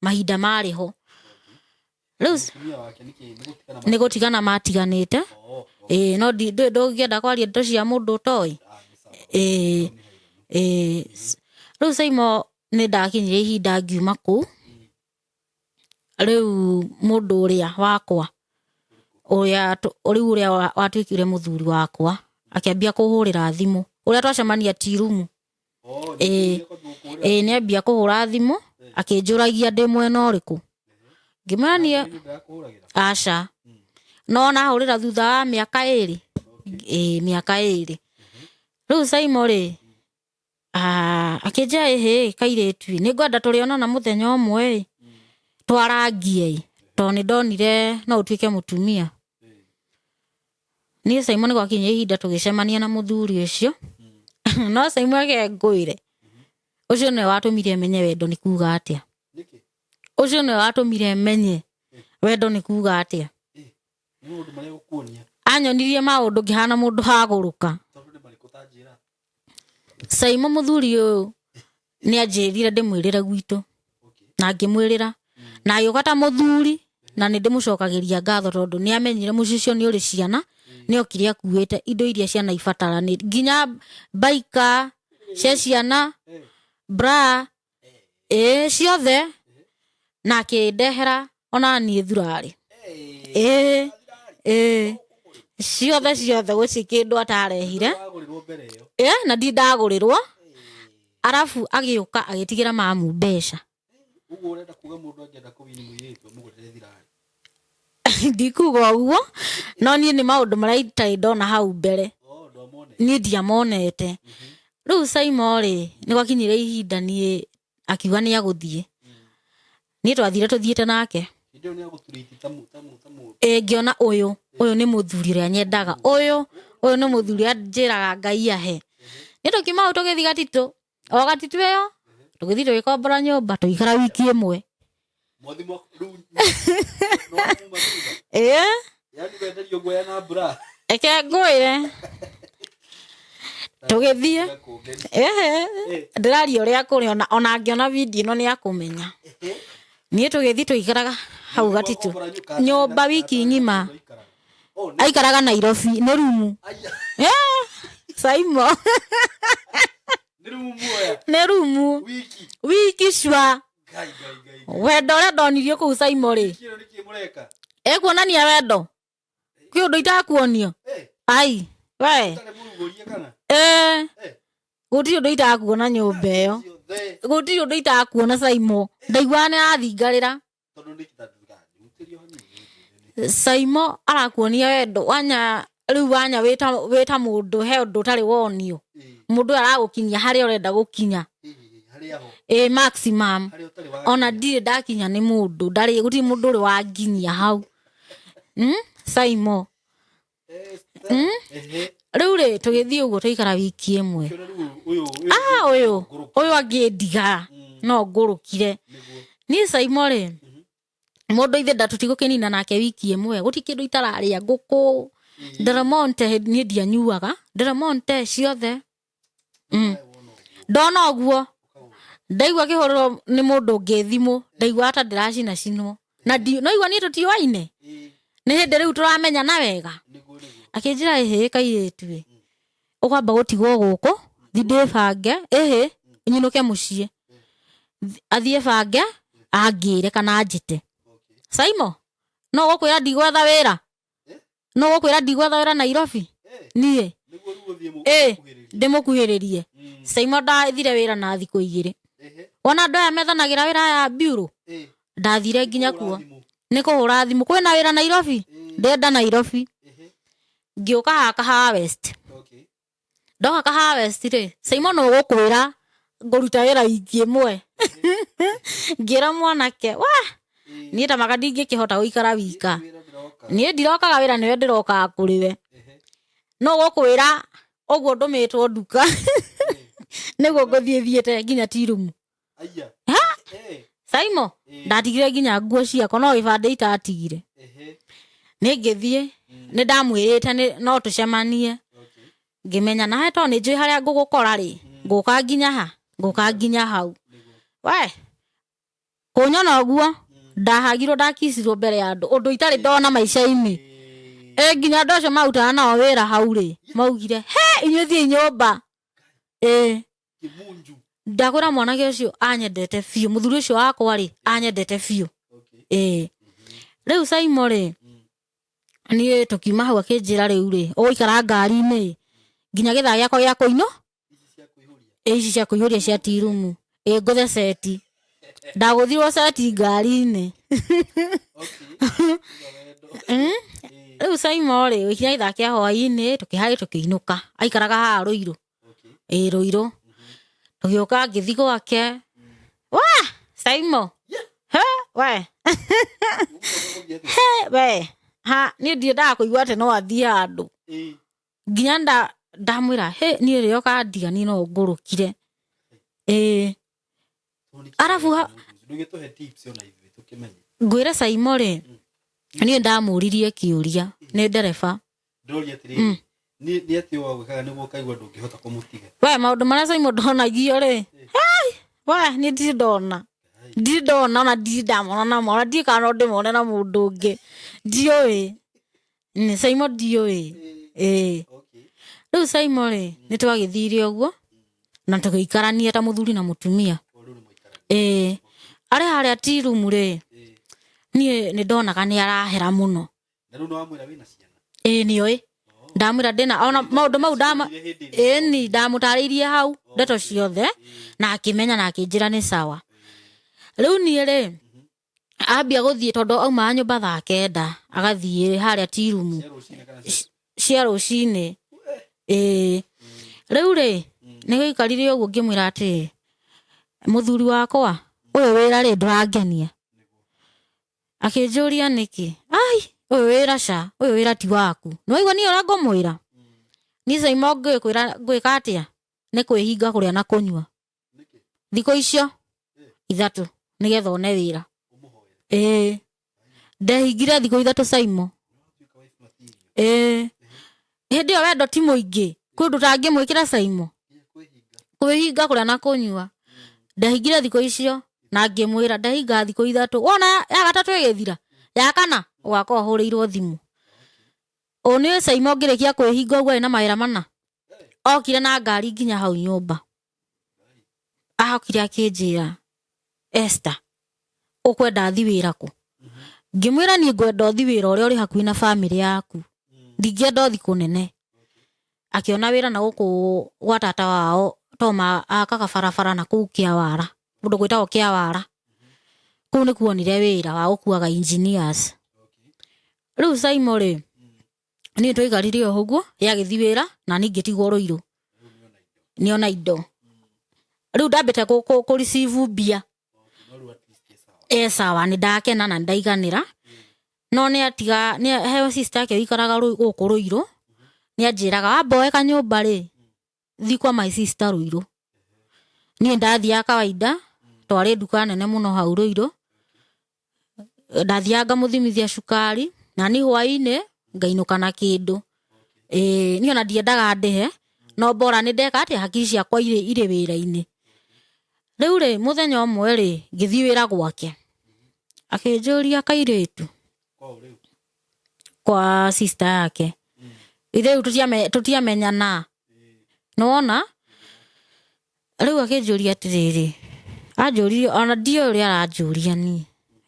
mahinda mariho riu ni gutigana matiganite no ndungienda kwaria ndo cia mundu toi Riu Saimo ni ndakinyire ihinda ngiuma kuu. Riu mundu uria wakwa uria watuikire muthuri wakwa akiambia kuhurira thimu uria twacemania tirumu. Ni ambia kuhura thimu akinjuragia ndi mwena uriku. Ngimania aca no na hurira thutha wa miaka 2 miaka 2. Riu Saimo ri akinja kairetu ni ngwenda turiona na muthenya umwe twarangie to ni ndonire no utuike mutumia. Ni Saimo ni gwakinya ihinda tugicemania na muthuri ucio no Saimo agengwire ucio ni watumire menye wendo ni kuga atia. Ucio ni watumire menye wendo ni kuga atia. Anyonirie maundu ngihana mundu haguruka. Saimo muthuri uyu ni anjirire ndimwirire gwitu na ngimwirira na agukata muthuri na ni ndimucokagiria ngatho tondu ni amenyire mucicio ni uri ciana ni okire akuite indo iria ciana ibatarani nginya baika cia ciana bra ciothe na akindehera ona ni thurari ciothe guci kindu atarehire na ndindagurirwo arafu agiuka agitigira mamu mbeca. Ugo urenda kuga mundu angenda kuwini mwiritu mugurire thirari. Ndikuga uguo no ni maundu maraita ndona hau mbere. Ni ndiamonete. Riu Saimo ri ni gwakinyire ihinda ni akiuga ni aguthie. Ni twathire tuthiete nake. Ndio ni aguturiti tamu. Ngiona uyu ni muthuri ria nyendaga. Uyu ni muthuri anjiraga Ngai ahe. Ni tukimau tugithi Gatitu. O Gatitu yo tugithi twikombora nyumba tuikara wiki imwe. Mothimo ru. Yani wenderio goya na bra. Eke ngoire. Tugithie. Ndirari uria kuri ona ngiona video ino ni akumenya. Ni tugithi tuikaraga hau Gatitu. Nyumba wiki ngima. Aikaraga Nairobi ni rumu. Saimo. Ni rumu. Wiki shwa. Wendo uria ndonirio kuu Saimo ri. Kuonania wendo. Kwi undu itakuonio. Ai, we. Guti undu itakuona nyumba iyo. Guti undu itakuona Saimo. Ndaigua ni athingarira. Saimo arakuonia wendo wanya riu wanya weta mundu he undu tari wonio. Mundu aragukinyia hari urenda gukinya. Maximum. Ona ndire ndakinya ni mundu ndari guti mundu uri wanginyia hau. Saimo. Riu ri tugithie uguo tuikara wiki imwe. Uyu angindiga no ngurukire. Ni Saimo ri mundu ithe ndatutigukinina nake wiki imwe guti kindu itararia nguku Delamonte ni ndianyuaga Delamonte ciothe. Ndona uguo ndaigua kihororo ni mundu ngithimu ndaigua ata ndiracina cinwo na no igua ni tutiwaine ni hindi riu turamenya na wega akinjira kairetu ukwamba gutigwo guku thi ndibange nyinuke mucii athie bange angire kana njite. Saimo no gukwira ndigwetha wira no gukwira ndigwetha wira Nairobi nie ndimukuhiririe. Saimo ndathire wira na thiku 2 wona ndo ya methanagira wira ya bureau ndathire nginya kuo ni kuhura thimu kwina wira Nairobi ndenda Nairobi ngiuka haka West. Ndoka ka West ri Saimo no gukwira nguruta wira wiki imwe ngira mwanake wa ni ta makadingi kihota guikara wika ni ndirokaga wira niwe ndiroka kuriwe no gukwira oguo ndumitwo nduka niguo nguthiethiete nginya tirumu. Saimo ndatigire nginya nguo ciakwa no ibande itatigire. Ni ngithie ni ndamwirite no tucemanie ngimenya na heto ni njui haria ngugukora ri nguka nginya hau. We kunyona uguo ndahagirwo ndakicirwo mbere ya andu undu itari ndona maica-ini nginya ndoco mautaga nao wira hau ri maugire inyuĩ thie nyumba Kimunju. Ndakwira mwanake ucio anyendete biũ, mũthuri ucio wakwa ri anyendete biũ. Riu Saimo ri ni tukiuma hau akinjira riu ri ũgũikara ngari-inĩ nginya gĩthaa gĩakwa gĩa kũinũ ici cia kũihũria cia tirumu ngũthe seti ndagũthirwo seti ngari-inĩ. Riu Saimo ri gũkinya gĩthaa kĩa hwaĩ-inĩ tukĩharĩ tukĩinũka aikaraga haha Rũirũ. Rũirũ tũgĩũka ngĩthi gwake. Saimo we we ha niĩ ndiendaga kũigua atĩ no athiĩ handũ nginya ndamwĩra niĩ rĩo kandia niĩ no ngũrũkire. Arabu ngwĩre Saimo rĩ niĩ ndamũririe kĩũria nĩ ndereba we maũndũ marĩa Saimo ndonagio rĩ we niĩ ndirĩ ndona ona ndirĩ ndamona namo ona ndirĩ kana no ndĩmone na mũndũ ũngĩ ndiũĩ. Saimo ndiũĩ. Riu Saimo rĩ nĩ twagĩthire ũguo na tũgĩikarania ta mũthuri na mũtumia. Arĩ harĩa tirumu rĩ niĩ nĩ ndonaga nĩ arahera mũno. Nĩoĩ ndamwĩra ndĩna ona maũndũ mau ndamũtarĩirie hau ndeto ciothe na akĩmenya na akĩnjĩra nĩ sawa. Riu niĩ rĩ ambia gũthiĩ tondũ auma nyũmba thaa 9 agathiĩ harĩa tirumu cia rũcinĩ. Riu rĩ nĩ gĩikarire ũguo ngĩmwĩra atĩ mũthuri wakwa ũyũ wĩra rĩ ndũrangenia. Akĩnjũria nĩkĩ ũyũ wĩra ca ũyũ wĩra ti waku nĩwaigua niĩ ũrĩa ngũmwĩra niĩ Saimo ngwĩka atĩa nĩ kwĩhinga kũrĩa na kũnyua thikũ icio 3 nĩgetha one wĩra. Ndehingire thikũ 3 Saimo. Hĩndĩ ĩyo wendo ti mũingĩ kwĩ ũndũ ũtangĩmwĩkĩra Saimo kwĩhinga kũrĩa na kũnyua. Ndehingire thikũ icio na ngĩmwĩra ndehinga thikũ 3 wona ya gatatũ ĩgĩthira ya kana ũgakorwo ũhũrĩirwo thimũ. Nĩ Saimo ngĩrĩkia kwĩhinga ũguo na mawĩra mana okire na ngari nginya hau nyũmba. Ahokire akĩnjĩra Esther ũkwenda thi wĩra kũ? Ngĩmwĩra niĩ ngwenda thi wĩra ũrĩa ũrĩ hakuhĩ na family yaku ndingĩenda ũthi kũnene. Akĩona wĩra na gũkũ gwa tata wao toma akaga barabara na kũu Kĩawara mũndũ gwĩtagwo Kĩawara. Kũu nĩ kuonire wĩra wa gũkuaga engineers. Riu Saimo rĩ niĩ tũikarire o ũguo yagĩthi wĩra na niĩ ngĩtigwo Rũirũ nĩona indo. Riu ndambĩte kũ receive mbia sawa nĩ ndakena na ndaiganĩra no nĩ atiga nĩ heo sister yake wikaraga gũkũ Rũirũ nĩ anjĩraga wamboe kanyũmba rĩ thi kwa my sister Rũirũ. Niĩ ndathiaga kawaida twarĩ nduka nene mũno hau Rũirũ. Ndathiaga mũthimithia cukari na ni hwaĩ-inĩ ngainũka na kĩndũ. Niĩ ona ndiendaga ndĩhe no bora nĩ ndeka atĩ hakiri ciakwa irĩ wĩra-inĩ. Riu rĩ mũthenya ũmwe rĩ ngĩthi wĩra gwake akĩnjũria kairĩtu kwa sister yake ithe tutiamenyana nĩwona. Riu akĩnjũria atĩrĩrĩ anjũririe ona ndiũĩ ũrĩa aranjũria niĩ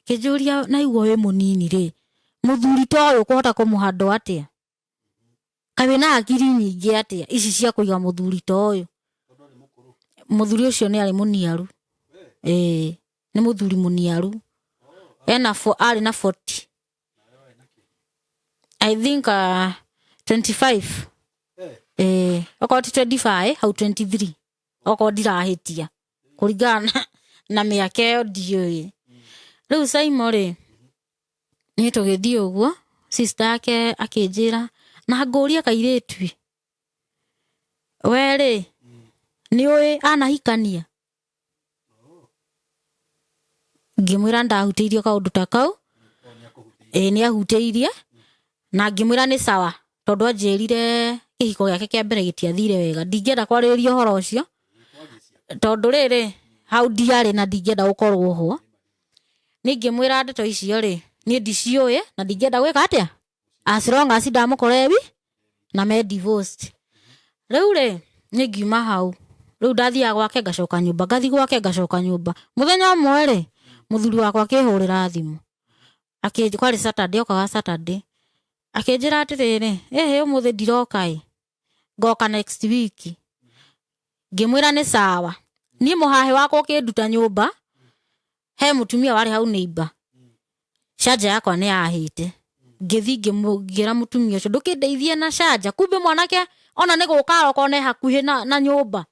akĩnjũria naigua wĩ mũnini rĩ mũthuri ta ũyũ ũkũhota kũmũhandwo atĩa kaĩ wĩna hakiri nyingĩ atĩa ici cia kũiga mũthuri ta ũyũ. Mũthuri ũcio nĩ arĩ mũniaru. Nĩ mũthuri mũniaru arĩ na 40 I think 25 okorwo ti 25 hau 23 okorwo ndirahĩtia kũringana na mĩaka ĩyo ndiũĩ. Riu Saimo rĩ niĩ tũgĩthiĩ ũguo sister yake akĩnjĩra na ngũria kairĩtu we rĩ nĩũĩ anahikania? Ngĩmwĩra ndahutĩirio kaũndũ ta kau. Nĩ ahutĩirie na ngĩmwĩra nĩ sawa tondũ anjĩrire kĩhiko gĩake kĩa mbere gĩtiathire wega ndingĩenda kwarĩrĩria ũhoro ũcio tondũ rĩrĩ hau ndiarĩ na ndingĩenda gũkorwo ho. Ningĩmwĩra ndeto icio rĩ niĩ ndiciũĩ na ndingĩenda gwĩka atĩa as long as ndamũkora ebi na me divorced. Riu rĩ nĩ ngiuma hau riu ndathia gwake ngacoka nyumba ngathi gwake ngacoka nyumba muthenya umwe ri muthuri wakwa akihurira thimu kwari Saturday okaga Saturday akinjira atiriri umuthi ndiroka ngoka next week ngimwira ni sawa ni muhahe wakwa ukinduta nyumba he mutumia wari hau neighbor shaja yakwa ni ahite ngithi ngira mutumia ucio ndukindeithie na shaja kumbe mwanake ona ni guka roko ne hakuhi na nyumba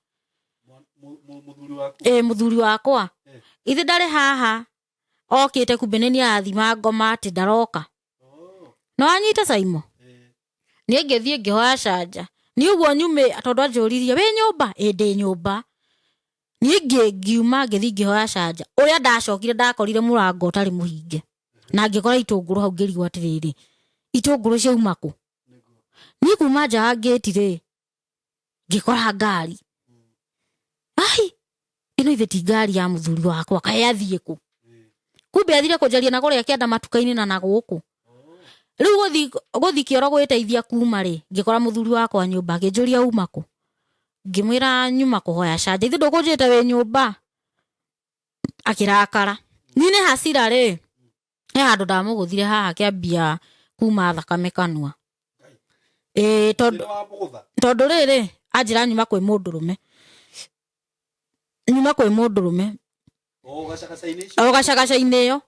muthuri wakwa ithi ndari haha okite kumbe ni athima ngoma ati ndaroka no anyite Saimo ni ngithie ngihoya shaja ni uguo nyume tondu anjuririe we nyumba ndi nyumba ni ngiuma ngithi ngihoya shaja uria ndacokire ndakorire murango utari muhinge na ngikora itunguru hau ngirigwo atiriri itunguru ciauma ku ni kuma nja gate ri ngikora ngari ai ino ithe ti ngari ya muthuri wakwa kae athie ku kumbe athire kujaria na kuria kienda matukaini na guku riu guthi kioro gwiteithia kuma ri ngikora muthuri wakwa nyumba ngijuria uma ku ngimwira nyuma kuhoya shaja ithe ndukujite we nyumba akirakara ni hasira ri handu ndamuguthire haha kiambia kuma thakame kanua tondu riri anjira nyuma kwi mundurume gacagaca-ini iyo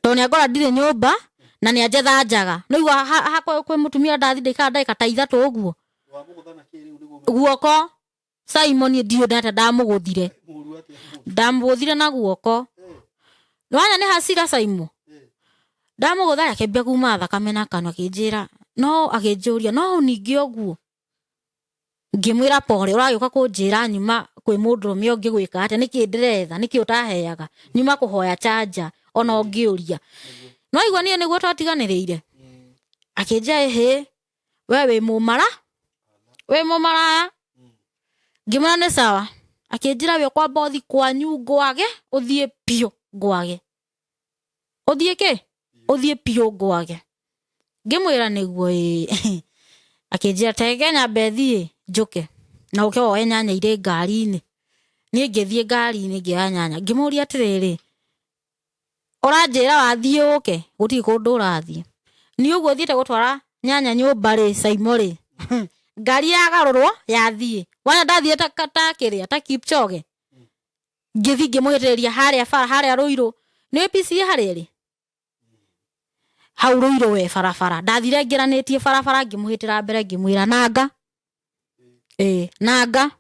tondu niangora ndire nyumba na ni anjetha njaga no igua hakwa kwi mutumia ndathindika ndaika ta 3 uguo guoko Simon ndio ndata ndamuguthire na guoko Nwana ni hasira Saimo ndamugutha akibia kuma thakame na kanwa kinjira no akinjuria no ningi oguo ngimwira pore uragiuka kunjira nyuma kwi mundurume ungi gwika ate niki ndiretha niki utaheaga nyuma kuhoya charger ona ungiuria no igwa nie niguo twatiganiriire akinja we mumara ngimwira ni sawa akinjira we kwa bothi kwanyu ngwage uthie pio ngwage uthie pio ngwage ngimwira niguo akinjira tege nyambe thie njuke na uke woe nyanya ire ngari-ini ni ngithie ngari-ini ngia nyanya ngimuria atiriri uranjira wathie uke guti kundu urathie ni uguo thiete gutwara nyanya nyumba ri Saimo ri ngari yagarurwo yathie wanya ndathie ta kiria ta Kipchoge ngithi ngimuhitiriria haria Ruiru ni PC haria ri hau Ruiru we farafara ndathire ngiranitie farafara ngimuhitira mbere ngimwira nanga nanga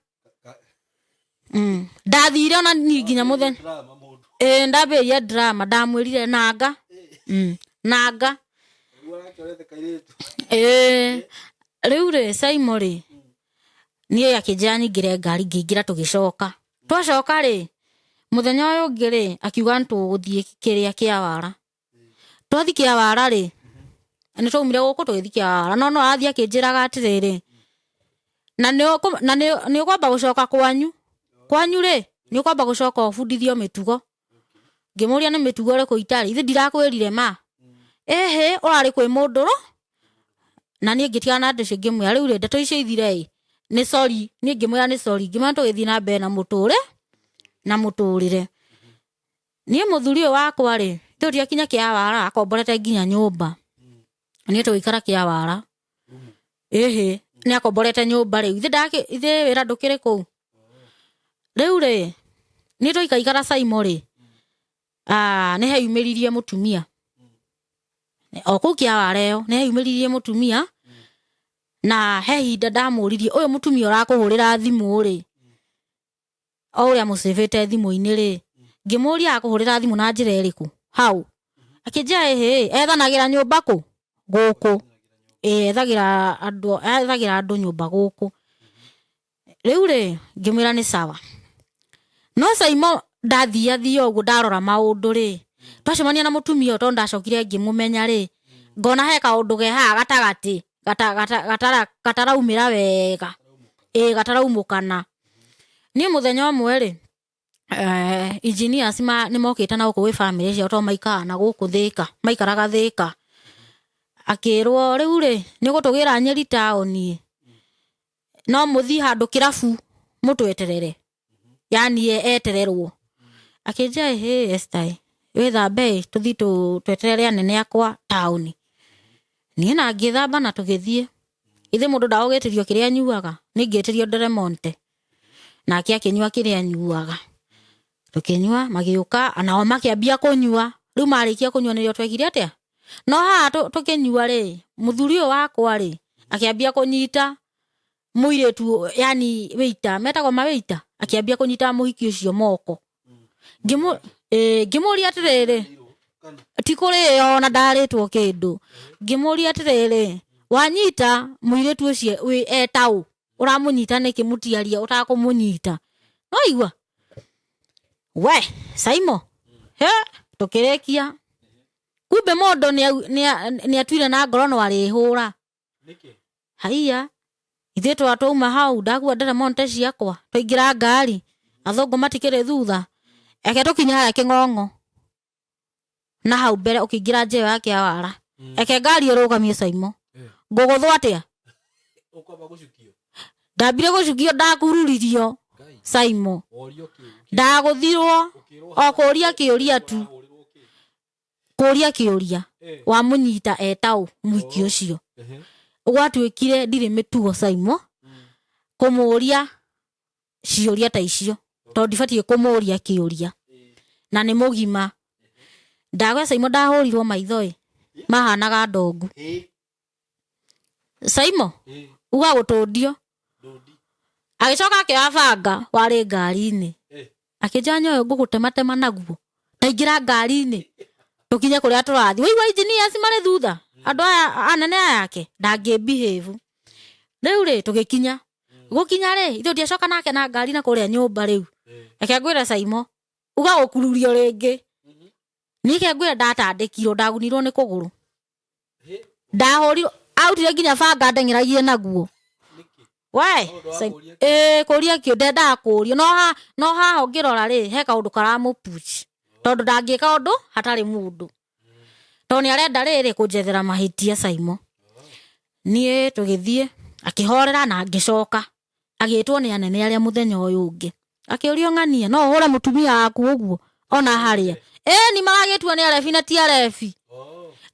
ndathire ona ni nginya muthenya ndabiria drama ndamwirire nanga nanga riu ri Saimo ri ni akinjira nyingire ngari ngingira tugicoka twacoka ri muthenya uyu ngiri akiuga ntuguthie kiria kiawara twathi kiawara ri ni twaumire guku tugithi kiawara no athia akinjiraga atiriri na ni ukwamba gucoka kwanyu ri ni ukwamba gucoka ubundithio mitugo ngimuria ni mitugo ri kuitari ithi ndirakwirire ma urari kwi munduru na ni ngitigana ndu ngimwira riu ri ndeto icio ithire ni sorry ni ngimwira ni sorry ngima tugithii na mbere na muturire ni muthuri wakwa ri turia kinya kiawara akomborete nginya nyumba ni tuikara kiawara ni akomborete nyumba riu ithi wira ndukire ku riu ri ni tuikaikara Saimo ri ni heyumiririe mutumia oku kiawara iyo ni heyumiririe mutumia na he hinda ndamuririe uyu mutumia urakuhurira thimu ri uria musivete thimu-ini ri ngimuria akuhurira thimu na njira iriku hau akinjia ethanagira nyumba ku guku ethagira andu nyumba guku riu ri ngimwira ni sawa no Saimo ndathia uguo ndarora maundu ri twacemania na mutumia tondu ndacokire ngimumenya ri ngona he kaundu ge haha gatagati gataraumira wega gataraumukana ni muthenya umwe ri engineers ni mokite na guku wi family cio to maikara na guku Thika maikaraga Thika akirwo riu ri ni gutugira Nyeri town no muthi handu kirabu mutu eterere yani etererwo akinja he Esther we thambe tuthi tweterere anene akwa town ni na ngithamba na tugithie ithe mundu ndagugetirio kiria nyuaga ningetirio Deremonte nake akinyua kiria nyuaga tukinyua magiuka anao makiambia kunyua riu marikia kunyua nirio twekire atia no ha tukinyua ri muthuri wakwa ri akiambia kunyita muiretu yani weita metagwo maweita akiambia kunyita muhiki ucio moko ngimuri atiriri tikuri ona ndaritwo kindu ngimuri atiriri wanyita muiretu ucio we etau uramunyita niki mutiaria utakumunyita no igwa we Saimo he tukirekia kumbe mondo ni atwire na ngoro no arihura niki haiya ithe twatuma hau ndagua Deremonte ciakwa twaingira ngari athongo matikire thutha eke tukinya haya King'ong'o na hau mbere ukiingira njeo yake awara eke ngari irugamie Saimo nguguthwa atia ukwamba gucukio ndambire gucukio ndakururirio Saimo ndaguthirwo okuria kiuria tu kuria kiuria wa munyita etau mwiki ucio gwatwikire ndire mitugo Saimo kumuria ciuria ta icio to ndibatie kumuria kiuria na ni mugima ndagwa Saimo ndahurirwo maithoi mahanaga ndongu Saimo uga gutundio agicoka akiabanga wari ngari-ini akijanya yo ngugutema naguo taingira ngari-ini tukinye kuria turathi wei wa engineers mari thutha andu aya anene yake ndangibehave riu ri tugikinya gukinya ri ithu ndiacoka nake na ngari na kuria nyumba riu eke ngwira Saimo uga gukururio ringi nike ngwira ndatandikirwo ndagunirwo ni kuguru ndahorirwo autire nginya banga ndengeragie naguo we kuria kio ndenda kurio no ha ngirora ri he kaundu karamupush tondu ndangika undu hatari mundu to ni arenda riri kunjethera mahitia Saimo nie tugithie akihorera na ngicoka agitwo ni anene aria muthenya uyu ungi akiurio ng'ania no hure mutumia aku uguo ona haria ni maragitwo ni arefi na ti arefi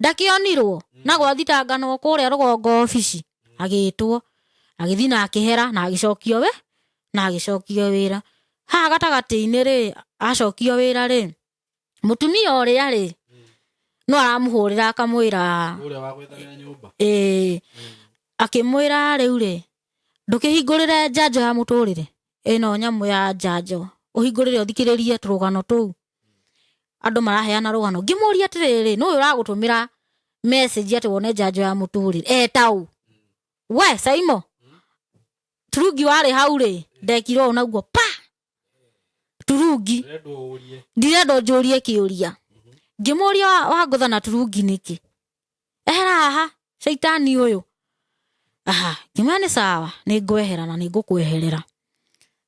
ndakionirwo na gwathitangano kuria rugongo ofisi agitwo agithi na akihera na agicokio we na agicokio wira ha gatagati-ini ri acokio wira ri mutumia uria ri no aramuhurira akamwira uria wa gwethanira nyumba akimwira riu ri ndukihingurire njanjo ya muturire ino nyamu ya njanjo uhingurire uthikiririe turugano tuu andu maraheana rugano ngimuria atiriri no uragutumira message ati wone njanjo ya muturire tau we Saimo turungi wari hau ri ndekirwo naguo pa turungi ndirendo njurie kiuria ngimuria wangutha na turungi niki ehera haha shaitani uyu ngimani sawa ni ngwehera na ni ngukweherera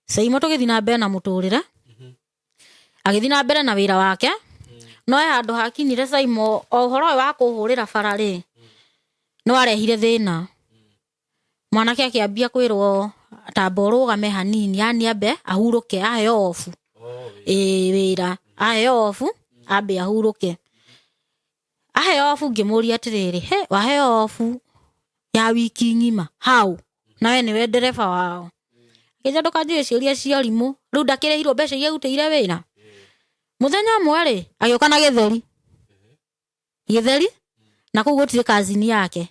Saimo tugithi na mbere na muturire agithi na mbere na wira wake no handu hakinyire Saimo o horo wa kuhurira barari no arehire thina mwanake akiambia kwirwo tamba urugame hanini yani ambe ahuruke aheo ofu wira aheo ofu ambe ahuruke aheo ofu ngimuria atiriri he waheo ofu ya wiki ngima hau nawe niwe ndereba wao kija ndukanjie ciuria cia rimu riu ndakirehirwo mbeca iria gutire wira muthenya mweri agioka na githeri na kuu gutire kazini yake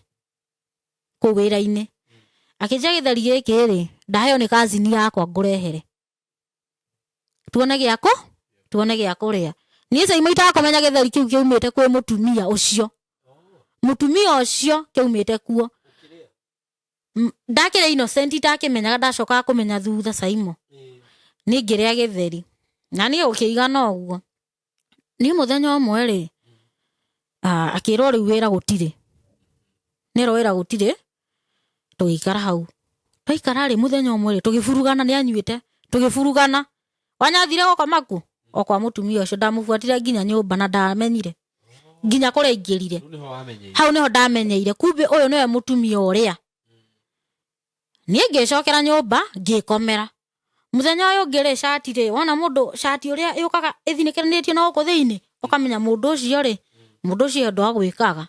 kuu wira-ini akija githeri giki ri ndaheo ni kazini yakwa ngurehere tuone giako ria ni Saimo itakomenya githeri kiu kiumite kwi mutumia ucio kiumite kuo ndakire innocent itakimenya ndacoka kumenya thutha Saimo ni ngiria githeri na ni ukigana uguo ni muthenya umwe ri akirwo riu wira gutire ni wira gutire tugikara hau twaikara ri muthenya umwe ri tugifurugana ni anyuite tugifurugana wanyathire gokomaku okwa mutumia ucio ndamufuatire nginya nyumba na ndamenyire nginya kuria ingirire hau niho ndamenyeire kumbe uyu niwe mutumia uria ni ngicokera nyumba ngikomera muthenya uyu ngire shati ri wona mundu shati uria yukaga ithinikanitie no ko thiini ukamenya mundu ucio ri mundu ucio ndo agwikaga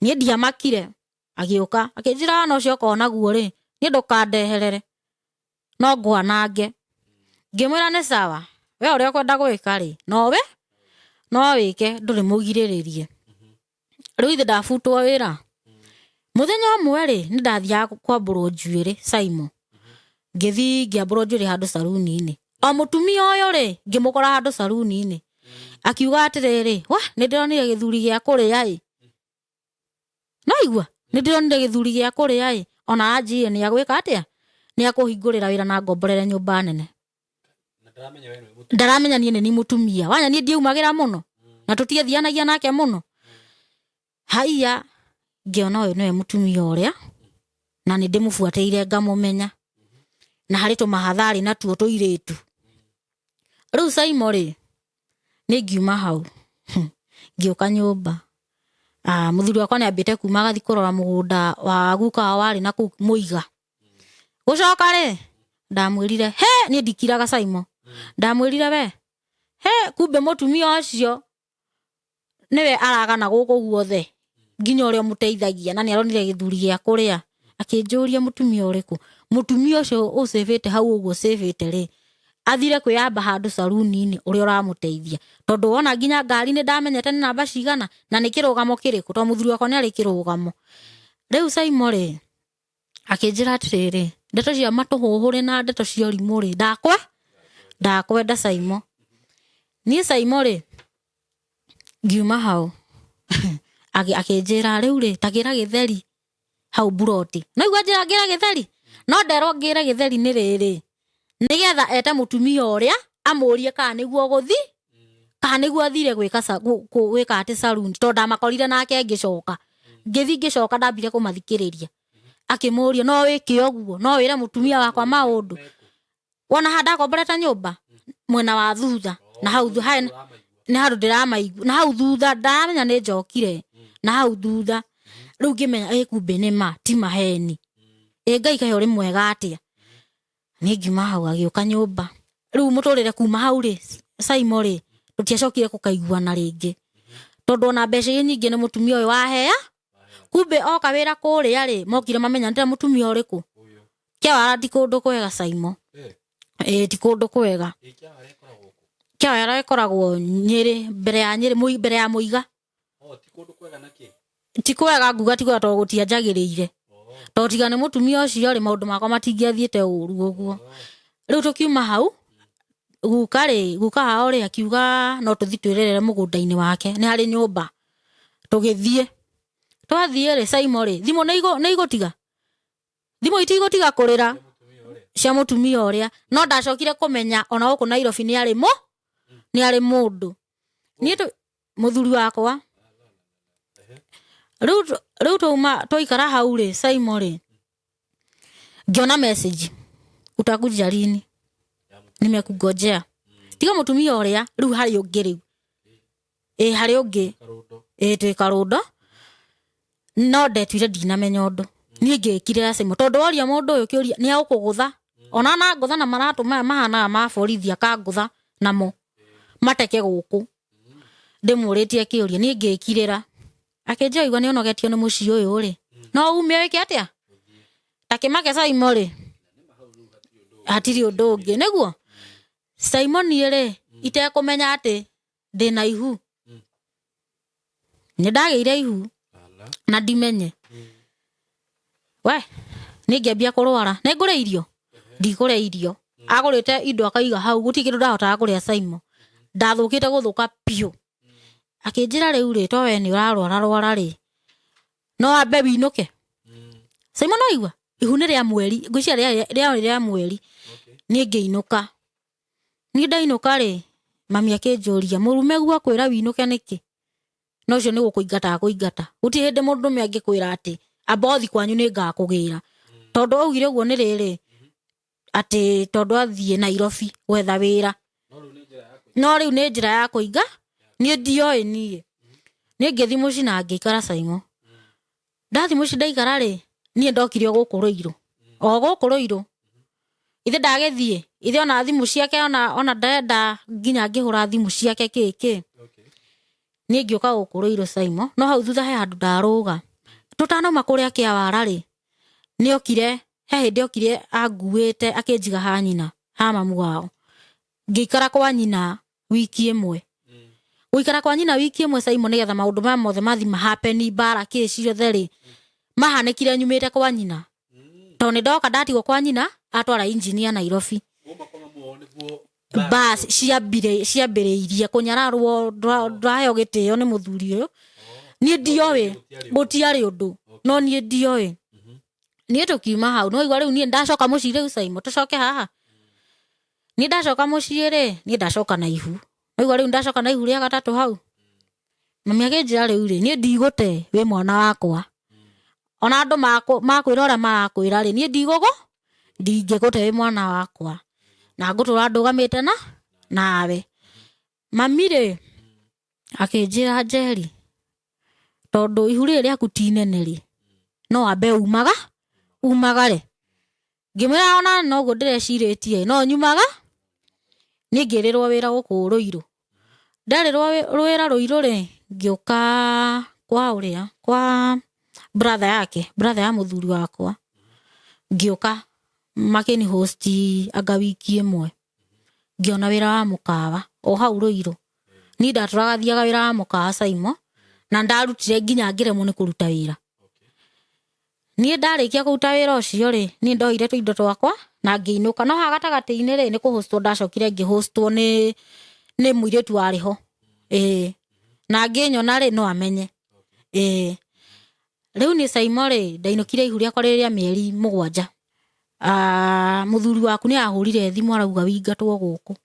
nie ndia makire agiuka akinjira no cio kona guo ri nie ndukandeherere no ngwanange ngimwira ne sawa we uria kwenda gwika ri no wike nduri mugiriririe riu ithe ndafutwo wira muthenya umwe ri ni ndathia kwamburwo njuiri Saimo ngithi ngiamburwo njuiri handu saluni-ini o mutumia uyu ri ngimukora handu saluni-ini akiuga atiriri wa ni ndironire githuri gia kuria i no igua ni ndironire githuri gia kuria i ona anjie ni agwika atia ni akuhingurira wira na ngomborere nyumba nene ndaramenya nie ni mutumia wanya nie ndiumagira muno na tutiethianagia nake muno haiya ngiona uyu niwe mutumia uria na ni ndimufuateire ngamumenya na hari tumahathari na tuo tuiritu riu Saimo ri ni ngiuma hau ngiuka nyumba muthuri wakwa ni ambite kuma gathi kurora mugunda wa guka wari na ku muiga gucoka ri ndamwirire he ni ndikiraga Saimo ndamwirire we he kumbe mutumia ucio niwe aragana guku guothe nginya uria muteithagia na ni aronire githuri gia kuria akinjuria mutumia uriku mutumia ucio usevete hau uguo sevete ri athire kwiyamba handu saluni-ini uria uramuteithia tondu wona nginya ngari ni ndamenyete ni namba cigana na ni kirugamo kiriku to muthuri wakwa ni ari kirugamo riu Saimo ri akinjira atiriri ndeto cia matuhuhure na ndeto cia rimu ri ndakwenda Saimo ni Saimo ri ngiuma hau akinjira riu ri tagira githeri hau buroti no igwa njira ngira githeri no nderwo ngira githeri ni riri nigetha ete mutumia uria amurie kana niguo guthi kana niguo athire gwika ati saluni to ndamakorire nake ngicoka ngicoka ndambire kumathikiriria akimuria no wiki oguo no wire mutumia wakwa maundu wona handa komboreta nyumba mwena wa thutha na hau ni handu ndiramaigua na hau thutha ndamenya ni njokire na hau thutha riu ngimenya kumbe ni ma ti maheni Ngai kahe uri mwega atia ni ngiuma hau agiuka nyumba riu muturire kuma hau ri Saimo ri tutiacokire kukaiguana ringi tondu ona mbeca nyingi ni mutumia uyu wahea kumbe oka wira kuria ri mokire mamenya ndira mutumia uriku kiawara ti kundu kwega Saimo ti kundu kwega kiawara ikoragwo Nyeri mbere ya Nyeri mbere ya Muiga ti kundu kwega naki ti kwega nguga ti kwega to gutianjagiriire to tigane mutumia ucio ri maundu makwa matingiathiete uru uguo riu tukiuma hau guka hao ri akiuga no tuthi twirerere mugunda-ini wake ni hari nyumba tugithie twathie ri Saimo ri thimu ni igutiga thimu itigutiga kurira cia mutumia uria no ndacokire kumenya ona guku Nairobi ni ari mundu ni muthuri wakwa riu tuma toikara hau ri Saimo ri ngiona message utakuja lini nimekungojea tiga mutumia uria riu hari ungi riu hari ungi twi karundo no ndetwire ndinamenya undu ni ngikire Saimo tondu oria mundu uyu kiuria ni agukugutha ona na ngutha na maratu maya mahana ma borithi akangutha namo mateke guku ndimuritie kiuria ni ngikirira akinjia igwa ni onogetio ni muci uyu ri no ume wiki atia takimake Saimo ri atiri undu ungi niguo Saimo ni ri itekumenya ati ndina ihu ni ndageire ihu na ndimenye we ni ngiambia kurwara ni ngure irio ndigure irio agurite indo akaiga hau gutikindu ndahotaga kuria Saimo ndathukite guthuka piu akinjira riu ri to we ni urarwara ri no ambe winuke Saimo no igwa ihu ni ria mweri ngwiciria ria mweri ni ngiinuka ni ndainuka ri mami akinjuria murume gwa kwira winuke niki no cio ni gukuingata uti hindi mundu me angikwira ati abothi kwanyu ni ngakugira tondu augire guo ni riri ati tondu athie Nairobi gwetha wira no riu ni njira ya kuinga ni ndioi nie ni ngithi muci na ngikara Saimo ndathi muci ndaikara ri nie ndokire guku Ruiru o guku Ruiru ithe ndagethie ithe ona thimu ciake ona ndenda nginya ngihura thimu ciake kiki ni ngioka gukuruiro Saimo no hau thutha he handu ndaruga tutanauma kuria kia warari ni okire he hindi okire anguite akinjiga ha nyina ha mamu wao ngikara kwa nyina wiki imwe guikara kwa nyina wiki imwe Saimo nigetha maundu ma mothe mathi mahapeni bara kici theri mahanekire nyumite kwa nyina toni ndoka ndatigwo kwa nyina atwara engineer Nairobi bas ciambiriirie kunyararwo ndayo gitio ni muthuri uyu ni ndiowe gutiari undu no ni ndiowe ni tukiuma hau no igwa riu ni ndacoka mucii riu Saimo tucoke haha ni ndacoka mucii ri ni ndacoka na ihu no igwa riu ndacoka na ihu ria gatatu hau mami akinjira riu ri ni ndigute we mwana wakwa ona andu makwira ora marakwira ri ni ndigugo ndingigute we mwana wakwa na ngutura ndugamite nawe mami ri akinjira Njeri tondu ihu ri riaku ti nene ri no ambe umaga ri ngimwira ona no go ndireciretie no nyumaga ni ngirirwo wira guku Ruiru ndarirwo wira Ruiru ri ngioka kwa uria kwa brother ya muthuri wakwa ngioka makini host anga wiki imwe ngiona wira wa mukawa o hau Ruiru ni ndaturaga thiaga wira wa mukawa Saimo na ndarutire nginya ngiremwo ni kuruta wira ni ndarikia kuruta wira ucio ri ni ndoire tuindo twakwa na ngiinuka no hagatagati-ini ri ni kuhostwo ndacokire ngihostwo ni muiretu wariho na nginyona ri no amenye riu ni Saimo ri ndainukire ihu riakwa riria mieri 7 muthuri waku ni ahurire thimu arauga wingatwo guku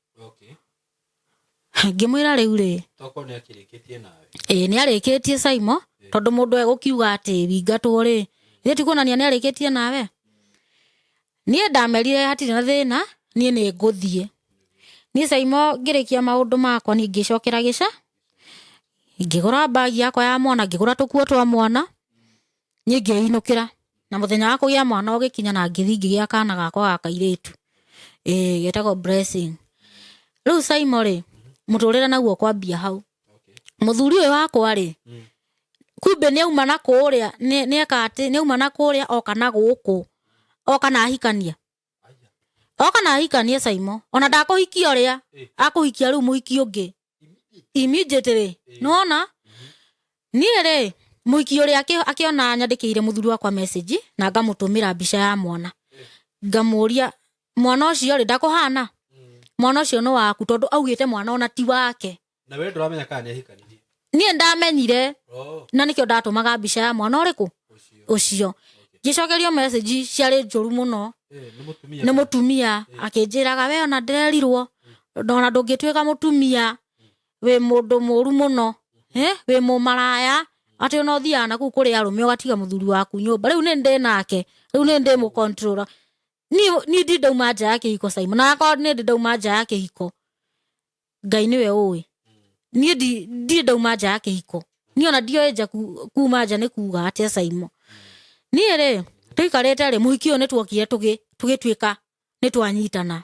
ngimwira riu ri toko ni akirikitie nawe ni arikitie Saimo tondu mundu egukiuga ati wingatwo ri ithe tikuonania ni arikitie nawe ni ndamerire hatire na thina ni nguthie ni Saimo ngirikia maundu makwa ni ngicokera gica ngigura bagi yakwa ya mwana ngigura tukuo twa mwana ni ngiinukira na muthenya wa kugia mwana ugikinya na ngithi ngigia kana gakwa gakairitu getagwo Blessing riu Saimo ri muturira naguo kwambia hau muthuri uyu wakwa ri kumbe ni auma na kuria ni akati ni auma na kuria oka na guku oka na ahikania Saimo ona ndakuhikia uria akuhikia riu muhiki ungi immediately nona ni ri muhiki uria akiona nyandikire muthuri wakwa message na ngamutumira mbica ya mwana ngamuria mwana ucio ri ndakuhana mwana ucio no waku tondu augite mwana ona ti wake na we nduramenya kana ni ahikanirie ni ndamenyire na nikio ndatumaga mbica ya mwana uriku ucio gicokerio message ciari njuru muno ni mutumia akinjiraga we ona ndirerirwo ndona ndungitwika mutumia we mundu muru muno we mumaraya ati ona thia na ku kuri arume ugatiga muthuri waku nyumba riu ni ndi nake riu ni ndi mu controller ni ndi ndauma nja yake hiko Saimo na akwa ni ndi ndauma nja yake hiko Ngai niwe uwi ni ndi ndauma nja yake hiko ni ona ndioeja kuma nja ni kuga ati Saimo ni ri tuikarete ri muhiki uyu ni twokire tugitwika ni twanyitana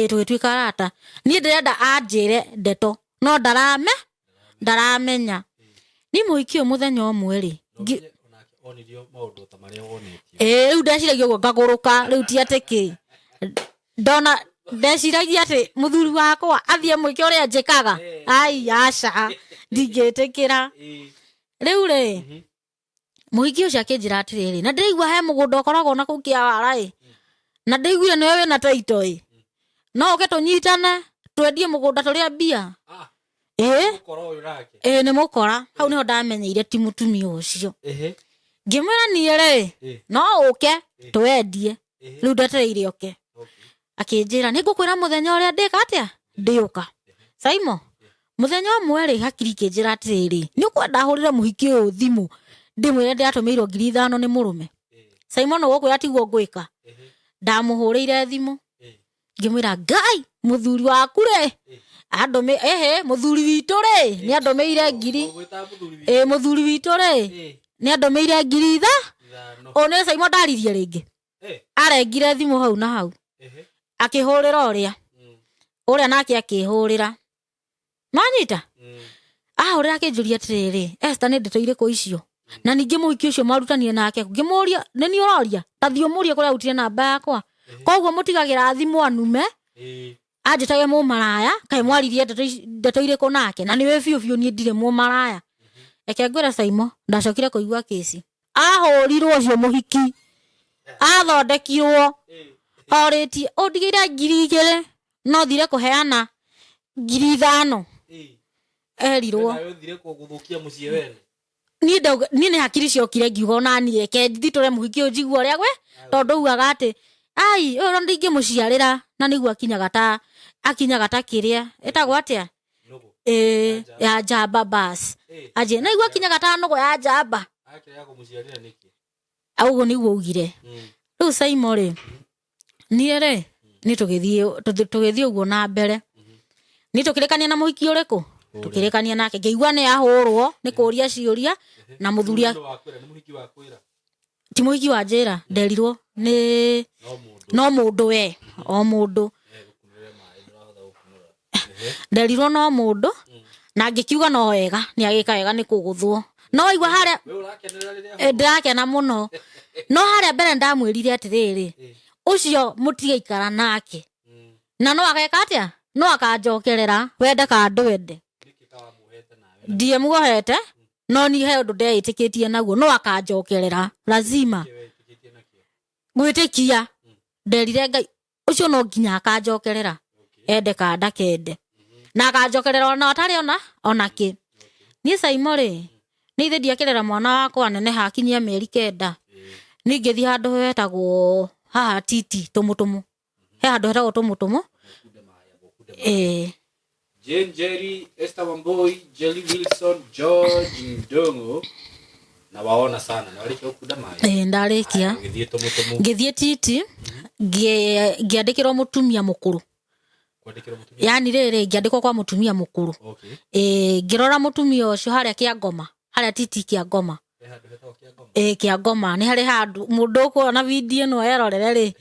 tugitwika arata ni ndirenda anjire ndeto no ndaramenya ni muhiki uyu muthenya umwe ri onirio maundu ta maria wonetio riu ndeciragia uguo ngaguruka riu ti atiki ndona ndeciragia ati muthuri wakwa athie mwike uria njikaga ai aca ndingitikira riu ri muhiki ucio akinjira atiriri na ndirigua he mugunda ukoragwo na kukia wara na ndigwire niwe wina taito no uke tunyitane twendie mugunda turia mbia ni mukora hau niho ndamenyeire ti mutumia ucio ngimwira nie ri no uke twendie riu ndetereire oke akinjira ni ngukwira muthenya uria ndika atia ndiuka Saimo muthenya umwe ri hakiri kinjira atiriri ni ukwenda hurire muhiki uyu thimu ndimwire ndiatumirwo 5,000 ni murume Saimo no gukwira tiguo ngwika ndamuhurire thimu ngimwira Ngai muthuri waku ri andome muthuri witu ri ni andomeire 1,000 muthuri witu ri ni andomeire 5,000 one Saimo ndaririe ringi arengire thimu hau na hau akihurira uria nake akihurira manyita ahurira akinjuria atiriri Esther ni ndeto iriku icio na ningi muhiki ucio marutanie nake ngimuria ni uroria tathio murie kuria utire namba yakwa koguo mutigagira thimu anume anjitage mu maraya kai mwaririe ndeto iriku nake na niwe biu ni ndire mu maraya eke ngwira Saimo ndacokire kuigua kesi ahurirwo ucio muhiki athondekirwo oriti ondigire 2,000 no thire kuheana 5,000 erirwo ni ne hakiri ciokire ngiugo na ni reke nditore muhiki unjigua ria gwe tondu ugaga ati ai oro ndingi muciarira na niguo akinyaga ta kiria etagwo atia ya jamba bas aje na igua kinyaga ta nugo ya jamba akira kumuciarira niki augo niguo ugire riu Saimo ri ni ni tugithie uguo na mbere ni tukirekania na muhiki uriku tukirekania nake ngeigua ni ahurwo ni kuria ciuria na muthuria ti muhiki wa njira nderirwo ni no mundu we o mundu nderirwo no mundu na ngikiuga no wega ni agika wega ni kuguthwo no igwa haria ndirakena muno no haria mbere ndamwirire atiriri ucio mutige ikara nake na no ageka atia no akanjokerera wende ka ndwende ndie mugohete no ni he undu ndeitikitie naguo no akanjokerera lazima gwitikia nderire Ngai ucio no nginya akanjokerera ende ka ndakende na akanjokerera ona atari ona ki ni Saimo ri ni ithe ndiakerera mwana wakwa nene hakinyia mieri 9 ni ngithi handu hetagwo haha titi tumutumu he handu hetagwo tumutumu Jane Jerry, Esther Wamboi, Jelly Wilson, George Ndongo na waona sana na walicho kuda mai ndarikia ngithie titi ngiandikirwo mutumia mukuru yani riri ngiandikwo kwa mutumia mukuru ngirora mutumia ucio haria kia ngoma haria titi kia ngoma kia ngoma ni hari handu mundu kuona video no erorere ri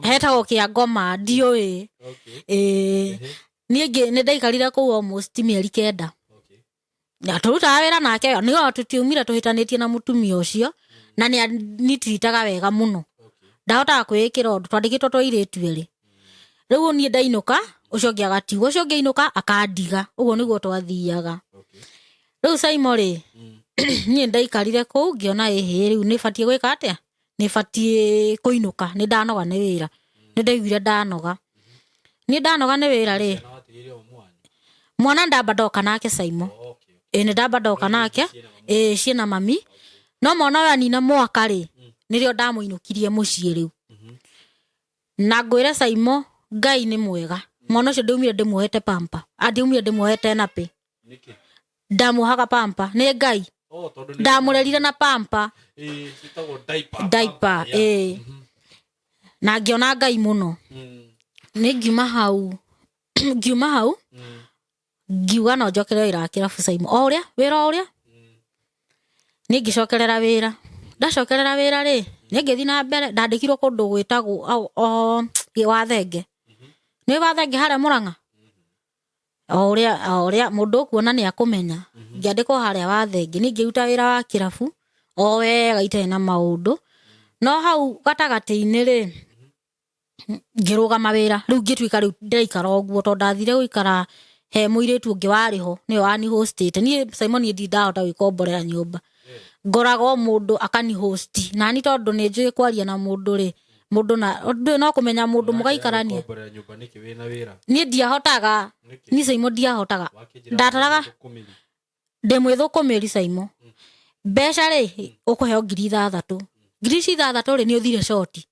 hetagwo kia ngoma ndioi niĩ nĩ ndaikarire kũu almost mieri 9 na tũrutaga wĩra nake nĩo tutiumire tũhĩtanĩtie na mutumia ũcio na nĩ twitaga wega mũno ndahotaga kwĩĩkĩra ũndũ twandĩkĩtwo twairĩtu erĩ rĩu niĩ ndainũka ũcio ũngĩ agatigwo ũcio ũngĩ ainũka akandiga ũguo nĩguo twathiaga rĩu Saimo rĩ niĩ ndaikarire kũu ngĩona rĩu nĩ batiĩ gwĩka atĩa nĩ batiĩ kũinũka nĩ ndanoga nĩ wĩra nĩ ndaiguire ndanoga nĩ wĩra rĩ mwana ndamba ndoka nake Saimo nĩ ndamba ndoka nake ciena mami no mwana wa nina mwaka rĩ nĩrĩo ndamũinũkirie mũciĩ rĩu na ngwĩre Saimo Ngai nĩ mwega mwana ũcio ndaumire ndĩmuohete pampa andiumire ndĩmuohete napi ndamuohaga pampa nĩ Ngai ndamũrerire na pampa diaper na ngĩona Ngai mũno nĩ ngiuma hau ngiuga no njokere wĩra wa kĩrabu Saimo o ũrĩa wĩra ũrĩa nĩ ngĩcokerera wĩra ndacokerera wĩra rĩ nĩ ngĩthi na mbere ndandĩkirwo kũndũ gwĩtagwo Wathenge nĩ Wathenge harĩa Mũrang'a o ũrĩa mũndũ kuona nĩ akũmenya ngĩandĩkwo harĩa Wathenge nĩ ngĩruta wĩra wa kĩrabu o wega itarĩ na maũndũ no hau gatagatĩ-inĩ rĩ ngĩrũgama wĩra rĩu ngĩtuĩka rĩu ndĩraikara ũguo tondũ ndathire gũikara he mũirĩtu ũngĩ warĩ ho nĩwe wani hostete niĩ Saimo niĩ ndindahota gwĩkomborera nyũmba ngoraga o mũndũ akani host na ni tondũ nĩ njũĩ kwaria na mũndũ rĩ mũndũ no kũmenya mũndũ mũgaikarania niĩ ndiahotaga niĩ Saimo ndiahotaga ndataraga ndĩmwĩthũkũmĩri Saimo mbeca rĩ ũkũheo 6,000 rĩ nĩ ũthire shoti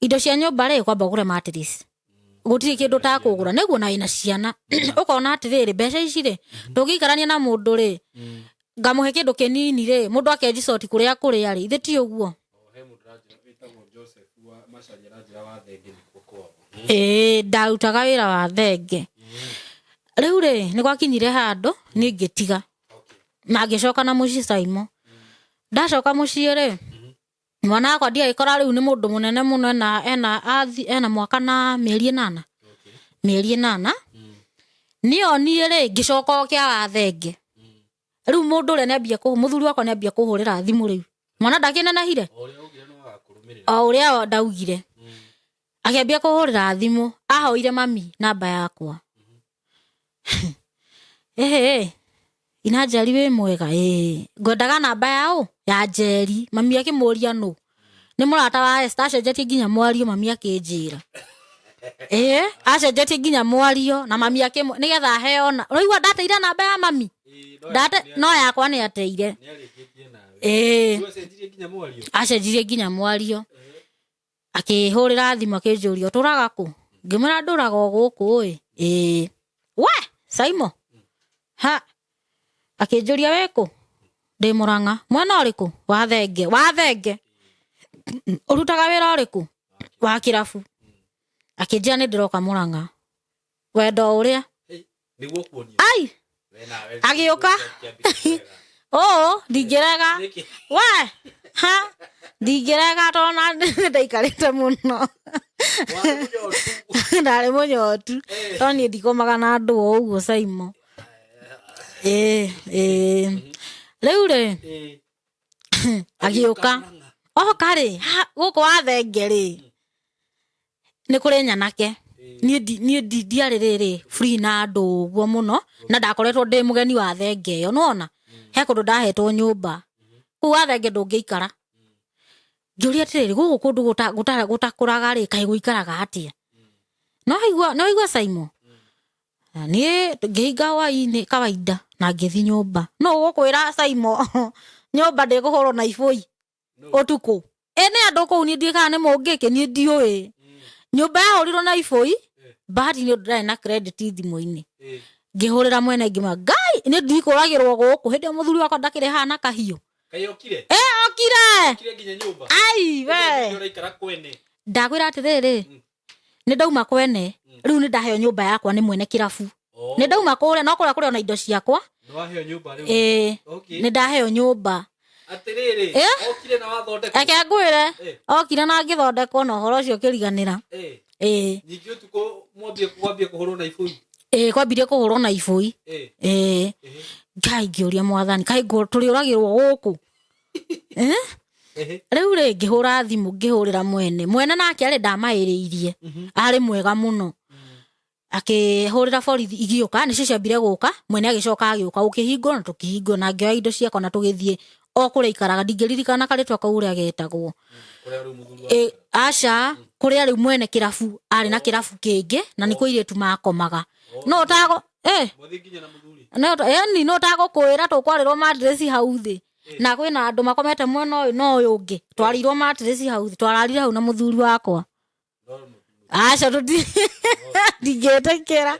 indo cia nyũmba rĩ kwamba ũgũre mattress gũtirĩ kĩndũ ta kũgũra nĩguo na wĩna ciana ũkona atĩrĩrĩ mbeca ici rĩ ndũngĩikarania na mũndũ rĩ ngamũhe kĩndũ kĩnini rĩ mũndũ akenji shoti kũrĩa rĩ ithe ti ũguo ndarutaga wĩra wa thenge rĩu rĩ nĩ gwakinyire handũ nĩ ngĩtiga na ngĩcoka na mũciĩ Saimo ndacoka mũciĩ rĩ mwana wakwa ndiagikora riu ni mundu munene muno ena mwaka na mieri 8 mieri 8 nio nie ri ngicoka kia wathenge riu mundu ule niambia muthuri wakwa niambia kuhurira thimu riu mwana ndakinenehire o uria ndaugire akiambia kuhurira thimu ahoire mami namba yakwa ina Njeri we mwega ngwendaga namba yao ya Njeri mami akimuria no ni murata wa Esther acenjetie nginya mwario mami akinjira acenjetie nginya mwario na mami nigetha heo na roigwa ndateire namba ya mami no yakwa ni ateire acenjirie nginya mwario akihurira thimu akinjuria turaga ku ngimura nduraga guku we Saimo ha akinjuria weku ndi Murang'a mwena uriku wathenge urutaga wira uriku wa kirafu akinjia ni ndiroka Murang'a wendo uria niguo kuonia ai agiuka ndingirega we ha ndingirega tona ndaikarite muno ndari munyotu toni ndikomaga na andu uguo Saimo riu ri agiuka kari guku wathenge ri ni kuri nyanake nie ndiari riri free na andu uguo muno na ndakoretwo ndi mugeni wa thenge yo nona he kundu ndahetwo nyumba ku wathenge ndungiikara ngiuria atiriri guku kundu gutakuraga ri kai guikaraga atia no igua Saimo nie ngiinga waini kawaida na ngithi nyumba no gukwira Saimo nyumba ndikuhurwo na ibui utuku ene andu kuu ni ndikana ni mungiki ni ndiui nyumba yahurirwo na ibui bahati ni ndrai na credit thimu-ini ngihurira mwene ngima ngai ni ndikuragirwo guku hindi muthuri wakwa ndakire hana kahiu okire okire nginya nyumba ai we ndiraikara kwene ndakwira atiriri ni ndauma kwene riu ni ndaheo nyumba yakwa ni mwene kirafu ni ndauma kuria no kuria ona indo ciakwa no aheo nyumba riu ni ndaheo nyumba atiriri okire na wathondeka eke ngwire okire na ngithondekwo na horo cio kiriganira nyingi utuko mwambie kuhurwo na ibui kwambirie kuhurwo na ibui ngai ngiuria mwathani kai turiuragirwo guku riu ri ngihura thimu ngihurira mwene nake ari ndamairiirie ari mwega muno akihurira borithi igiuka nicio ciambire guka mwene agicoka agiuka ukihingo na tukihingo na ngioya indo ciakwa na tugithie kuria ikaraga ndingiririkana karitwa kau uria getagwo aca kuria riu mwene kirafu ari na kirafu kingi na nikuo iritu makomaga no utago no utago kwira tukwarirwo madiresi hau thi na kwina andu makomete mwena uyu no uyu ungi twarirwo madiresi hau thi twararire hau na muthuri wakwa aca ndingetekera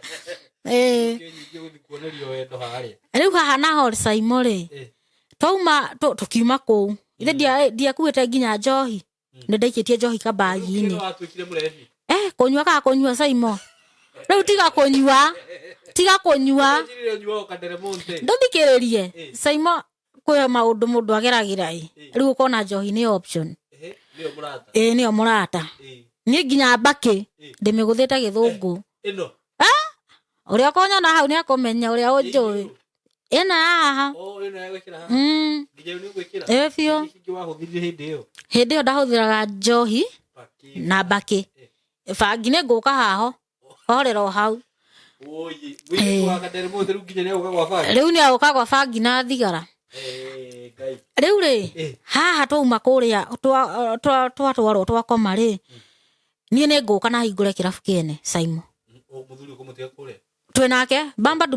riu haha naho Saimo ri twauma tukiuma kuu ithe ndiakuite nginya njohi ni ndaikitie njohi kabagi-ini kunyua Saimo riu tiga kunyua nduthikiririe Saimo kwi maundu mundu ageragira riu ukona njohi ni option nio murata ni nginya mbaki ndimiguthite githungu uria konyona hau ni akumenya uria unjui ena haha biu hindi iyo ndahuthiraga njohi na mbaki bangi ni nguka haho horero hau riu ni aguka gwa bangi na thigara riu ri haha twauma kuria twatwarwo twakoma ri nie ni nguka na hingure kirafu kiene Saimo twinake bamba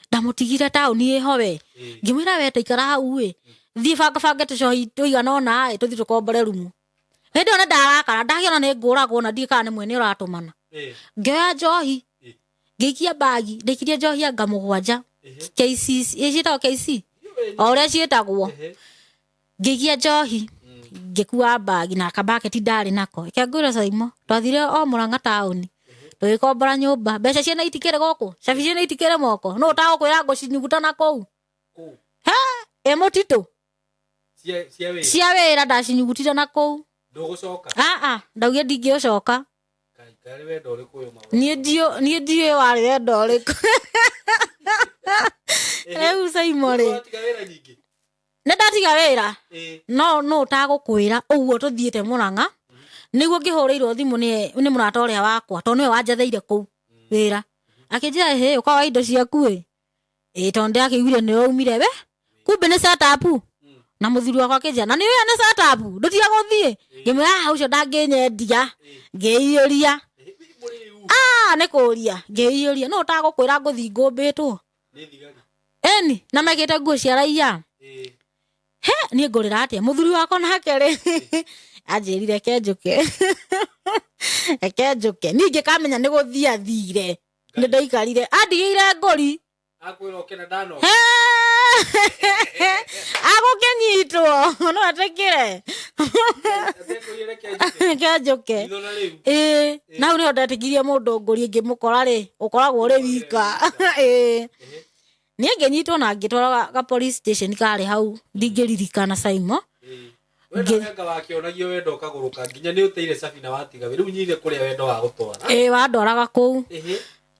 ndamutigire tauni iho we ngimwira we taikara hau we thie banga tucohi tuigana ona tuthi tukombore rumu hindi ona ndarakara ndagiona ni nguragwo na ndikana ni mwene uratumana ngioya njohi ngiikia bagi ndikirie njohi anga 7 KC icitagwo KC o uria ciitagwo ngiikia njohi ngikua bagi na kabaketi ndari nako ikangwira Saimo twathire o Murang'a tauni twikombora nyumba mbeca ciana itikire guku cabi ciana itikire moko no utago kwira ngucinyuguta na kou mutito cia wĩra ndacinyugutire na kũu. Ndũgũcoka? Ndaugire ndingĩũcoka. Niĩ ndiũĩ warĩ wendo ũrĩkũ. Rĩu Simon rĩ, nĩndatiga wĩra no ũtagũkwĩra ũguo tũthiĩte Mũrang'a nĩguo ngĩhũrĩirwo thimũ nĩ mũrata ũrĩa wakwa tondũ nĩwe wanjetheire kũu wĩra. Akĩnjĩra hĩ ũka wa indo ciaku ĩ tondũ ndĩrakĩiguire nĩwaumire we kumbe nĩ setup. Na mũthuri wakwa akĩnjĩra na nĩũĩ nĩ setup ndũtiga gũthiĩ. Ngĩmwĩra ũcio ndangĩnyendia. Ngĩiyũria nĩ kũria ngĩiyũria no ũtagũkwĩra ngũthiĩ ngũmbĩtwo ĩni na mekĩte nguo cia raiya. Niĩ ngũrĩra atĩa mũthuri wakwa nake rĩ anjĩrire reke njũke niĩ ngĩkamenya nĩ gũthiĩ athire nĩ ndaikarire andigĩire ngũri agũkĩnyitwo no atĩkĩre reke njũke. Na rĩu nĩho ndetigirie mũndũ ngũri ngĩmũkora rĩ ũkoragwo ũrĩ wika. Niĩ ngĩnyitwo na ngĩtwarwo ga police station karĩ hau ndingĩririkana Simon. Wandwaraga kũu.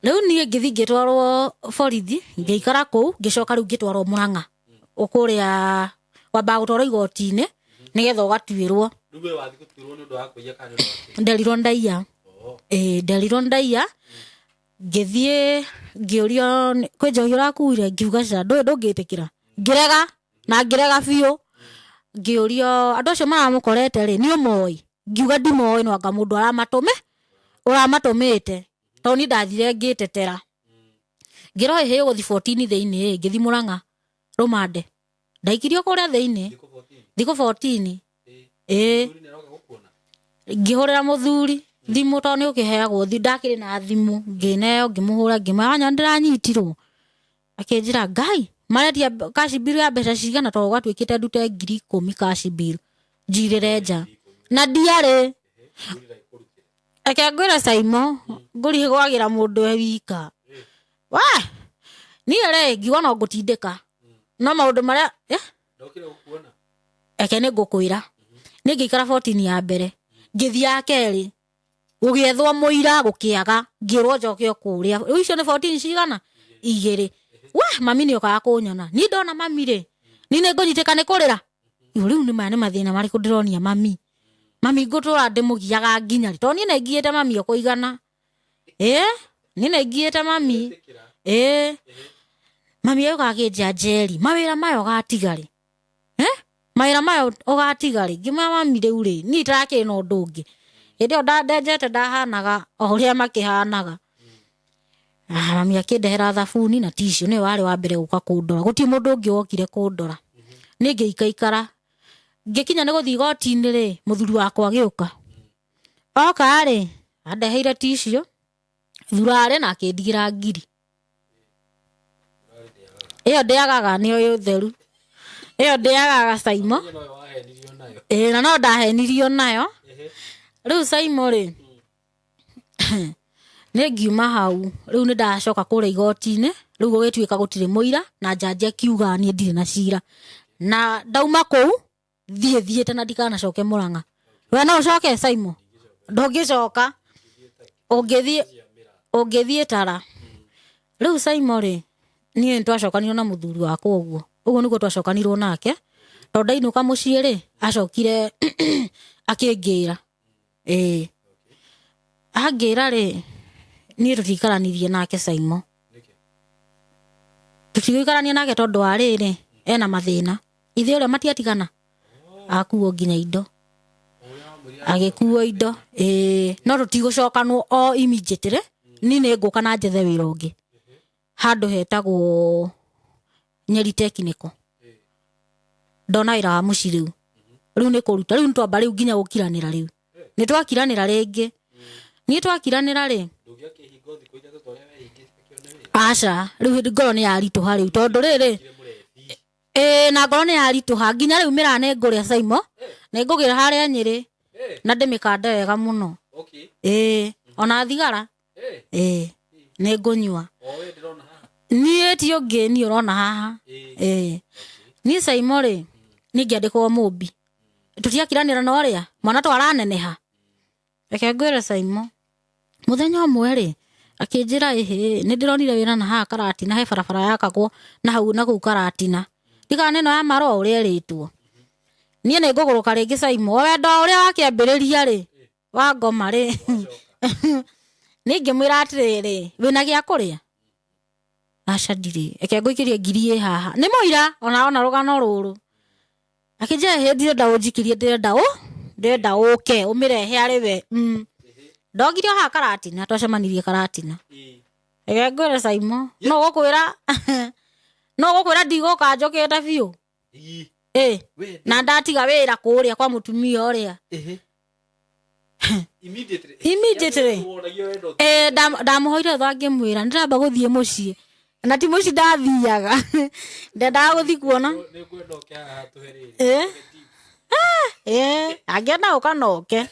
Rĩu niĩ ngĩthi ngĩtwarwo borithi ngĩikara kũu ngĩcoka rĩu ngĩtwarwo Mũrang'a ũkũrĩa wambaga gũtwarwo igoti-inĩ nĩgetha ũgatuĩrwo. Nderirwo ndaiya. Nderirwo ndaiya ngĩthiĩ ngĩũrio kwĩ njohi ũrakuire ngiuga ndũngĩtĩkĩra ngĩrega na ngĩrega biũ. Ngĩũrio andũ acio maramũkorete rĩ nĩ ũmoĩ ngiuga ndimoĩ no anga mũndũ ũramatũmĩte tondũ niĩ ndathire ngĩtetera. Ngĩrwo hĩ ũgũthi 14 thĩinĩ ngĩthi Mũrang'a rũmande ndaikirio kũrĩa thĩinĩ thikũ 14. Ngĩhũrĩra mũthuri thimũ tondũ nĩ ũkĩheagwo ndakĩrĩ na thimũ ngĩneo ngĩmũhũra ngĩmwĩra ndĩranyitirwo. Akĩnjĩra Ngai maretia cash bill ya mbeca cigana tondũ gwatuĩkĩte ndute 10,000 cash bill njirĩre nja na ndiarĩ. Reke ngwĩre Simon ngũri gwagĩra mũndũ wika niĩ rĩ ngiuga no ngũtindĩka no maũndũ marĩa reke nĩ ngũkwĩra nĩ ngĩikara 14 ya mbere ngĩthi ya kerĩ gũgĩethwo mũira gũkĩaga ngĩrwo njoke kũrĩa. Rĩu icio nĩ 14 cigana 2. Mami nĩ okaga kũnyona niĩ ndona mami rĩ niĩ nĩ ngũnyitĩka nĩ kũrĩra. Rĩu nĩ maya nĩ mathĩna marĩkũ ndĩronia mami ngũtũra ndĩmũgiaga nginya rĩ tondũ niĩ nĩ ngiĩte mami ũkũigana. Niĩ nĩ ngiĩte mami. Mami yoka akĩnjia Njeri mawĩra maya ũgatiga rĩ mawĩra maya ũgatiga rĩ. Ngĩmwĩra mami rĩu rĩ niĩ itarakĩrĩ na ũndũ ũngĩ hĩndĩ ĩyo ndenjete ndahanaga o ũrĩa makĩhanaga. Mami akĩndehera thabuni na tissue nĩwe warĩ wa mbere gũka kũndora gũtirĩ mũndũ ũngĩ wokire kũndora. Niĩ ngĩikaikara ngĩkinya nĩ gũthiĩ igoti-inĩ rĩ mũthuri wakwa agĩũka oka rĩ andeheire tissue thurare na akĩndigĩra 1,000. Ĩyo ndĩagaga nĩyo ũtheru ĩyo ndĩagaga Simon. Na no ndahenirio nayo. Rĩu Simon rĩ nĩ ngiuma hau rĩu nĩ ndacoka kũrĩa igoti-inĩ rĩu gũgĩtuĩka gũtirĩ mũira na njanji akiuga niĩ ndirĩ na cira na ndauma kũu thiĩte na ndikanacoke Mũrang'a. We no ũcoke Simon? Ndũngĩcoka ũngĩthiĩ Tara. Rĩu Simon rĩ niĩ nĩtwacokanirwo na mũthuri wakwa ũguo nĩguo twacokanirwo nake tondũ ndainũka mũciĩ rĩ acokire akĩngĩra. Angĩra rĩ niĩ tũtikaranirie nake Simon. Tũtigũikarania nake tondũ wa rĩrĩ ena mathĩna ithe ũrĩa matiatigana akuo nginya indo agĩkuo indo no tũtigũcokanwo o immediately. Niĩ nĩ ngũka na njethe wĩra ũngĩ handũ hetagwo Nyeri Technical ndona wĩra wa mũci rĩu nĩ kũruta rĩu nĩtwamba rĩu nginya gũkiranĩra rĩu nĩtwakiranĩra rĩngĩ niĩ twakiranĩra rĩ aca rĩu ngoro nĩ yaritũha rĩu tondũ rĩrĩ na ngoro nĩ yaritũha nginya rĩu mĩraa nĩ ngũrĩa Simon nĩ ngũgĩra harĩa Nyeri na ndĩmĩkande wega mũno. Ona thigara nĩ ngũnyua niĩ ti ũngĩ niĩ ũrona haha. Niĩ Simon rĩ ningiandikwo mumbi tutiakiranira no ria mwana twaraneneha reke ngwire Saimo muthenya umwe ri akinjira nindironire wira na ha Karatina he barabara yakagwo na hau na ku Karatina ndikane no ya maro uria ritwo nie ne nguguruka ringi Saimo wendo uria wakiambiriria ri wa ngoma ri ningimwira atiriri wina gia kuria aca ndiri reke nguikirie ngiri haha ni muira ona rugano ruru akinjira hindi ndaunjikirie ndenda uke umirehe ari we ndogire ha Karatina twacemanirie Karatina reke ngwire Saimo no gukwira ndiguka njokete biu na ndatiga wira kuria kwa mutumia uria immediately ndamuhoire thangi mwira ndiramba guthie mucii na ti mucii ndathiaga ndenda guthi kuona angienda ukanoke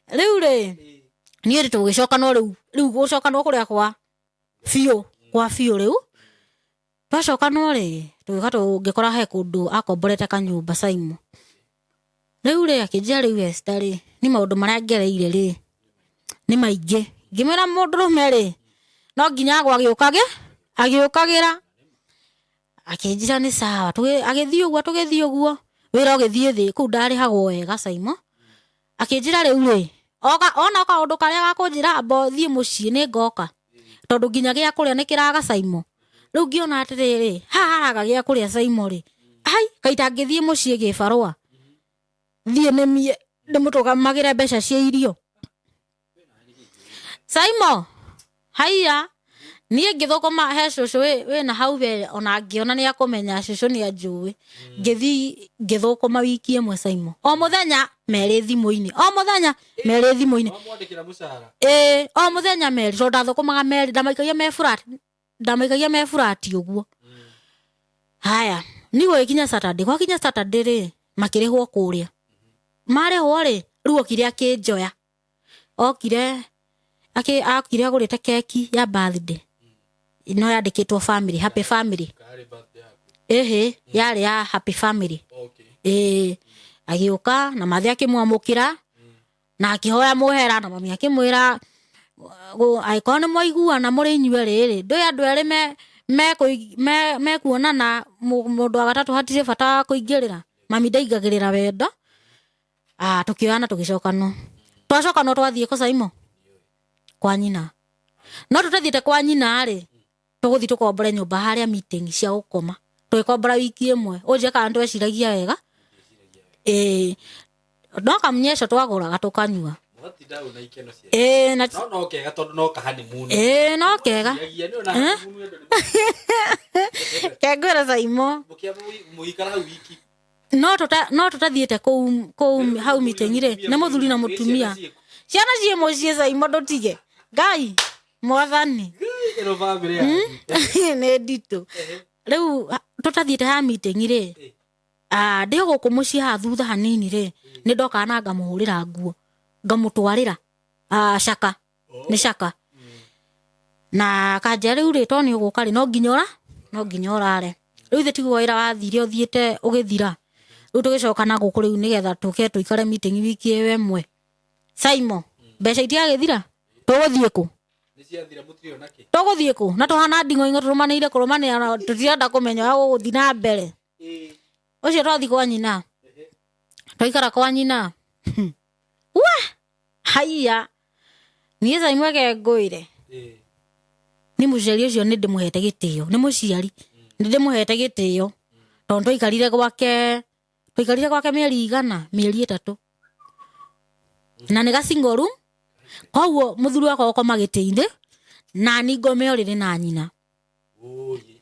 riu ri nie ri tugicoka no riu gucoka no kuria kwa biu riu twacoka no ri tugika tungikora he kundu akomborete kanyumba Saimo riu ri akinjia riu Esther ri ni maundu maria ngereire ri ni maingi ngimera mundurume ri no nginya gwa agiukagira akinjira ni sawa agithii uguo wira ugithii thi ku ndari hagwo wega Saimo akinjira riu ri ona kaundu karia gakunjira abo thii mucii ni ngoka tondu nginya gia kuria nikiraga Saimo riu ngiona atiriri haraga gia kuria Saimo ri ai kaita ngithii mucii gibarua thii nemie ndimutugamagire mbeca cia irio Saimo haiya nie ngithokoma he cucu we na hau we ona ngiona ni akumenya cucu ni anjui ngithi ngithokoma wiki imwe Saimo o muthenya meri thimu-ini mwandikira mucara o muthenya meri ro ndathokomaga meri ndamaikagia me flat uguo haya ni gwikinya Saturday ri makirihwo kuria marihwo ri riu okire akinjoya akire agurite keki ya birthday ino yandikitwo family happy family yari ya happy family agiuka na mathi akimwamukira na akihoya muhera na mami akimwira aikone moiguana muri inyue riri ndui andu eri me kuonana mundu wa gatatu hatire bata kuingirira mami ndaingagirira wendo tukioana tugicoka no twacoka no twathie ko Saimo kwa nyina no tutathiete kwa nyina ri tuguthi tukombore nyumba haria meeting cia gukoma twikombora wiki imwe unje ka andu eciragia wega no kamnyeco twaguraga tukanyua na no kega tondu no kahanimun no kega kegwira Saimo muikara wiki no tutathiete kou hau meeting ri na muthuri na mutumia ciana cie mucie Saimo ndutige ngai mwathani ne ndito riu tutathiete ha meeting ri ndio guku mucie ha thutha hanini ri ni ndoka na ngamuhurira nguo ngamutwarira Shaka ni Shaka na kanja riu ri toni uguka ri no nginya urare riu thi tigwo wira wathire uthiete ugithira riu tugicoka na guku riu nigetha tuke tuikare meeting wiki emwe Saimo mbeca itiagithira tuguthie ku niciathira mutrio naki tuguthie ku na tuhana ndingo ingo turumanire kurumanira tutirenda kumenya ya guthi na mbere ucio twathi kwa nyina twaikara kwa nyina haiya nie Saimo ke ngwire ni muciari ucio ni ndimuhete gitio ni muciari ni ndimuhete gitio tondu twaikarire gwake mieri 3 na ni single room koguo muthuri wakwa ukoma giti-ini na ni ngome oriri na nyina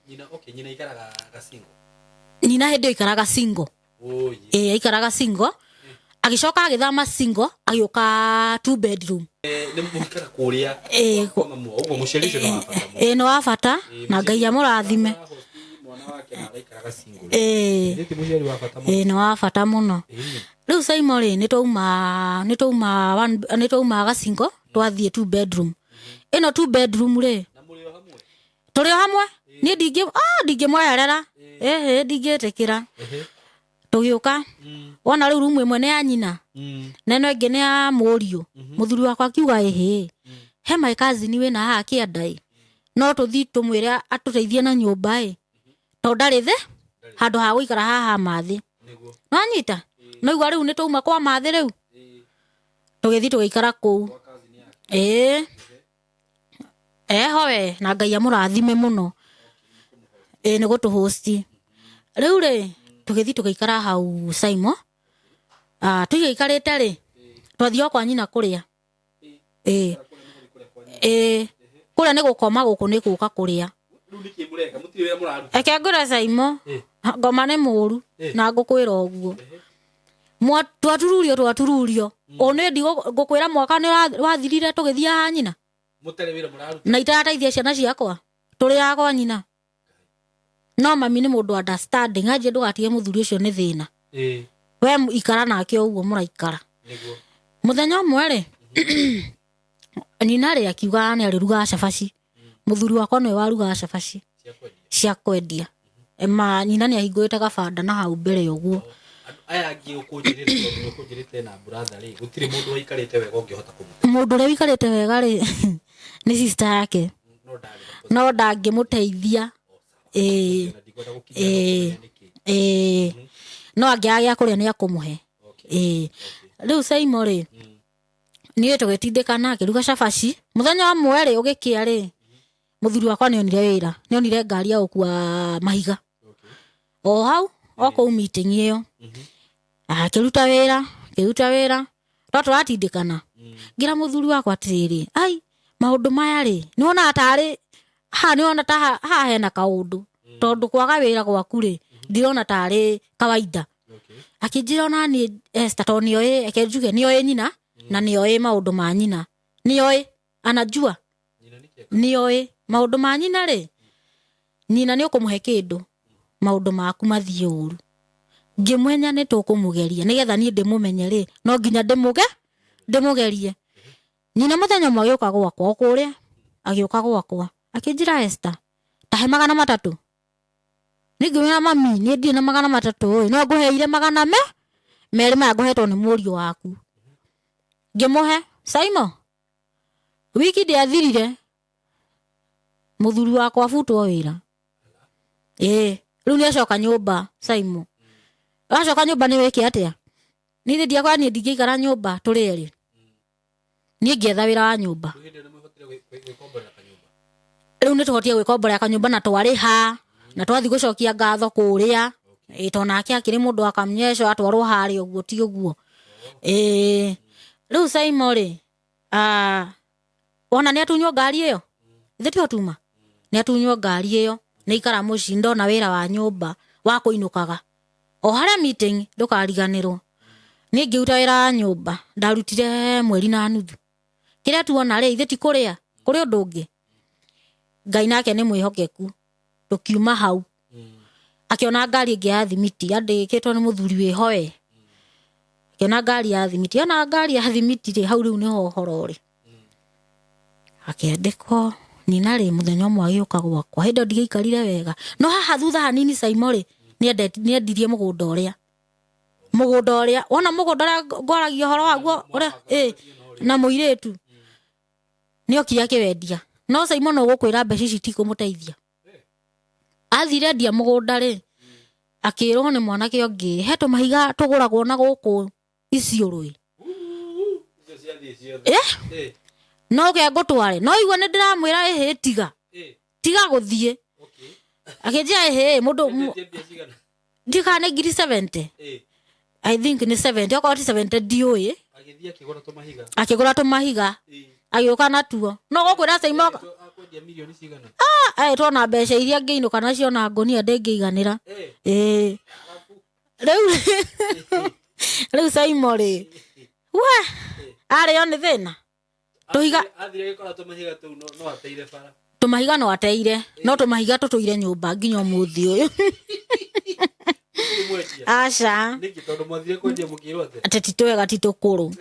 nyina ikaraga single nyina hindi ikaraga single ikaraga single agicoka agithama single agiuka 2 bedroom ni muikara kuria uguo muciari ucio no afata no afata na Ngai amurathime mwana wake na ikaraga single ndi muciari wa afata muno no afata muno riu Saimo ri ni twauma ga single twathie 2 bedroom ino 2 bedroom ri na muri o hamwe turi hamwe ni ndingimwerera ndingitikira tugiuka wona riu rumu imwe ni ya nyina neno ingi ni ya muriu muthuri wakwa akiuga he my cousin wina haha kiandai no tuthi tumwire atuteithie na nyumba to ndari the handu ha guikara haha mathi no anyita no igwa riu ni tuma kwa mathi riu tugithi tugiikara kuu howe na Ngai amurathime muno ni gutuhosti riu ri tugithi tugiikara hau Saimo tugiikarite ri twathio kwa nyina kuria kuria ni gukoma guku ni guka kuria riu niki mureka mutire wira muraruta eke ngura Saimo ngoma ni muru na ngukwira uguo twatururio one ndi ngukwira mwaka ni wathirire tugithia ha nyina mutare wira muraruta na itarateithia ciana ciakwa turi yakwa nyina no mami ni mundu understanding aje ndugatige muthuri ucio ni thina we ikara nake uguo muraikara niguo muthenya umwe ri nina ri akiuga ni ariruga cabaci muthuri wakwa ni waruga cabaci cia kwendia nyina ni ahingurite gabanda na hau mbere uguo aya angi ukujirite na brother ri gutire mundu waikarite wega ungihota kumuta mundu uri wikarite wega ri ni sister yake no ndangimuteithia no angiagia kuria ni akumuhe riu Saimo ri ni tugitindika nake ruga cabaci muthenya umwe ri ugikia ri muthuri wakwa ni onire wira ni onire ngari ya gukua mahiga o hau oko meeting iyo akiruta wira to turatindikana ngira muthuri wakwa atiriri ai maundu maya ri ni wona atari ni wona ta hena kaundu tondu kwaga wira gwaku ri ndirona tari kawaida akijira nani Esther tonio akejuge nio nyina na nio maundu ma nyina nio anajua nio maundu ma nyina ri nyina ni ukumuhe kindu maundu maku mathie uru ngimwenya ni tukumugeria nigetha ni ndimumenye ri no nginya ndimugerie nyina muthenya mwe agioka gwakwa kuria agioka gwakwa akijira Esther tahe 300 ningwira mami ni ndi na 300 no nguheire 200 meri ma nguhetwo ni murio waku ngimuhe Saimo wiki ndi athirire muthuri wakwa afutwo wira riu ni acoka nyumba Saimo acoka nyumba ni wiki atia ni ndi akwa ni ndingikara nyumba turiri ni ngietha wira wa nyumba riu ni tuhotie gwikombora kanyumba na twari ha na twathi gucokia ngatho kuria to nake akiri mundu akamnyesho atwarwo hari uguo ti uguo riu Saimo ri ona ni atunywo ngari iyo itheti otuma ni atunywo ngari iyo ni ikara mucindo na wira wa nyumba wa kuinukaga o haria meeting ndukariganirwo ni ngiuta wira wa nyumba ndarutire mweri na nuthu kiria tuona ri itheti kuria undu ungi Ngai nake ni mwihokeku tukiuma hau akiona ngari ingi ya thimiti andikitwo ni muthuri wi hoe akiona ngari ya thimiti ona ngari ya thimiti ri hau riu niho horo ri akiandikwo nina ri muthenya umwe agioka gwakwa hindo ndigiikarire wega no haha thutha hanini Saimo ri ni endirie mugunda uria wona mugunda uria ngwaragia horo waguo uria na muiretu ni okire akiwendia no Saimo no gukwira mbeca ici ti kumuteithia athire ndia mugunda ri akirwo ni mwanake ongi heto mahiga tuguragwo na guku iciurui no ke ngutware no igwa ni ndiramwira tiga guthie akijia mundu ndika ni ngiri 70 I think ni 70 okoti 70 dioi agithia akigura tumahiga agioka natuo no gukwira Saimo akwendia milioni cigana tona mbeca iria ngeinuka nacio na ngonia ndengeiganira riu Saimo ri we ari oni thina tuhiga athire gikora tumahiga tu no ateire bara tumahiga no ateire no tumahiga tutuire nyumba nginya muthi uyu aca niki tondu mwathire kwendia mukiro ate ateti twega titukuru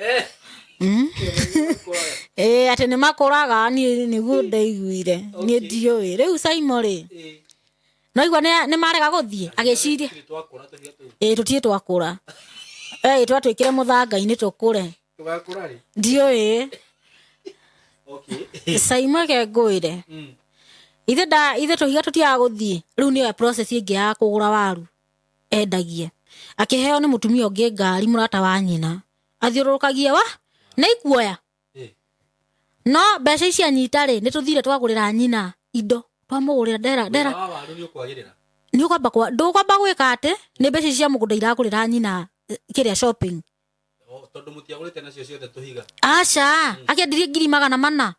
ati nä makåraga niguo ndaiguire nä ndiå rä u Saimo rä no igua nä marega gå thiä agä ciria tå tiä twakå twatwä kä re må thanga-inä tå kå re ndiå Saimo ke ngå ire ithe tå higa tå tiaga gå thiä rä u nä yo process ä ngä ya kå gå ra waru endagie akä heo nä må tumia å ngä ngari må rata wa nyina athiå rå rå kagia wa na ikuoya no mbeca ici anyita rä nä tå thire twagå rä ra nyina indo twamå gå rä ra ndera nä å kwamba ndå kwamba gwä ka atä nä mbeca cia må gå nda iragå rä ra nyina kä rä a shopping tondå må tiagå rä te nacio ciothe tå higa aca akendirie 400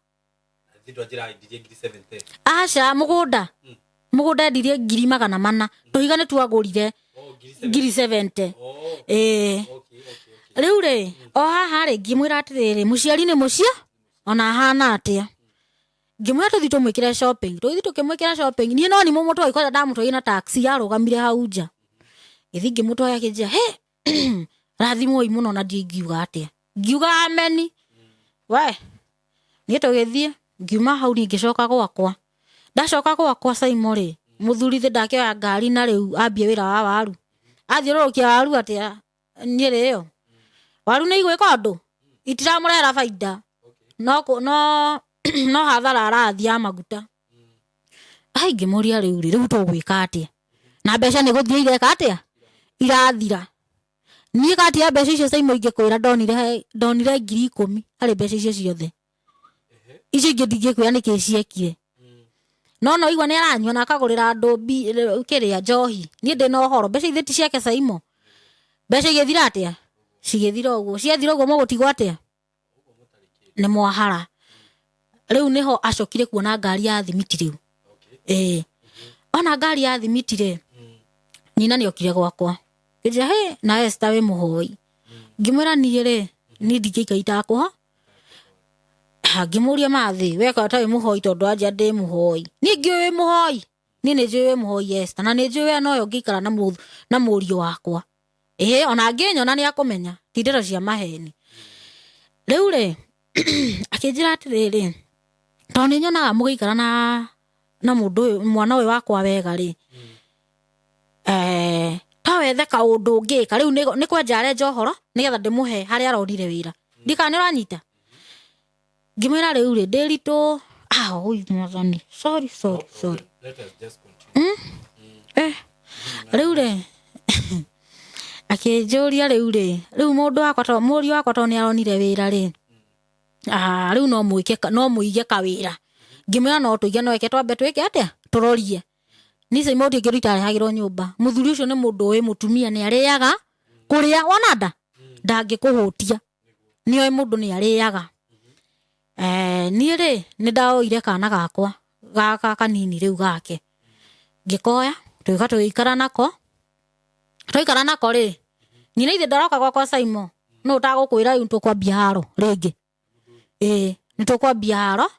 aca må gå nda endirie 400 tå higa nä twagå rire 70 rä u rä o haha rä ngä mwä ra atä rä rä må ciari nä må cio ona hana atä a ngä mwä ra tå thi tå mwä kä re shopping tå thi tå kä mwä kä ra shopping niä no nä må må twaä koja ndamå twaä na taxi yarå gamire hau nja gä thi ngä må twaä akä njia rathimwoi må no na ndingiuga atä a ngiuga ameni we niä tå gä thiä ngiuma hau ningä coka gwakwa ndacoka gwakwa Saimo rä må thuri thä ndakä oya ngari na rä u ambie wä ra wa waru athiå rå rå kia waru atä a niä rä yo waru nä igwä ka å ndå itiramå rehera baida no hathara arathi ya maguta ngä må ria rä u rä u tå gwä ka atä a na mbeca nä gå thiä ireka atä a irathira niä katä ya mbeca icio Saimo ingä kwä ra ndonire 10,000 harä mbeca icio ciothe icio ingä ndingä kwä ra nä kä ciekire no igua nä aranyua na akagå rä ra andå kä rä a njohi niä ndä na å horo mbeca ithä ti ciake Saimo mbeca igä thira atä a cigä thira å guo ciathira å guo må gå tigwo atä a nä mwahara rä u nä ho acokire kuona ngari ya thimiti rä u ona ngari ya thimiti rä nyina nä okire gwakwa kä njia na Esther wä må hoi ngä mwä ra niä rä nä ndingä ikai itakå ha ngä må ria mathä weka ta wä må hoi tondå anja ndä må hoi niä ngä wä må hoi niä nä njå wä må hoi Esther na nä njå wä noyo ngä ikara na må riå wakwa ona ngä nyona nä akå menya ti ndeto cia maheni rä u rä akä njä ra atä rä rä tondå nä nyonaga må gä ikara na må ndå mwana å yå wakwa wega rä ta wethe kaå ndå ngä ka rä u nä kwenja arenja å horo nä getha ndä må he harä aronire wä ra ndika nä å ranyita ngä mwä ra rä u rä ndä ritå mwathani rä u rä akä njå ria rä u rä rä u må riå wakwa to nä aronire wä ra rä rä u no må ige kawä ra ngä mwä ra no tå ige no eke twambe twä ke atä a tå rorie nä Saimo tä ngä rå itarä hagä rwo nyå mba må thuri å cio nä må ndå å må tumia nä arä aga kå rä a wona ndangä kå hå tia nä oä må ndå nä arä aga niä rä nä ndaoire kana gakwa gaka kanini rä u gake ngä koya twä ka twä ikara nako rä nyina ithe ndaroka gwakwa Saimo no tagå kwä ra rä u tå kwambia haro rä ngä nä tå kwambia haro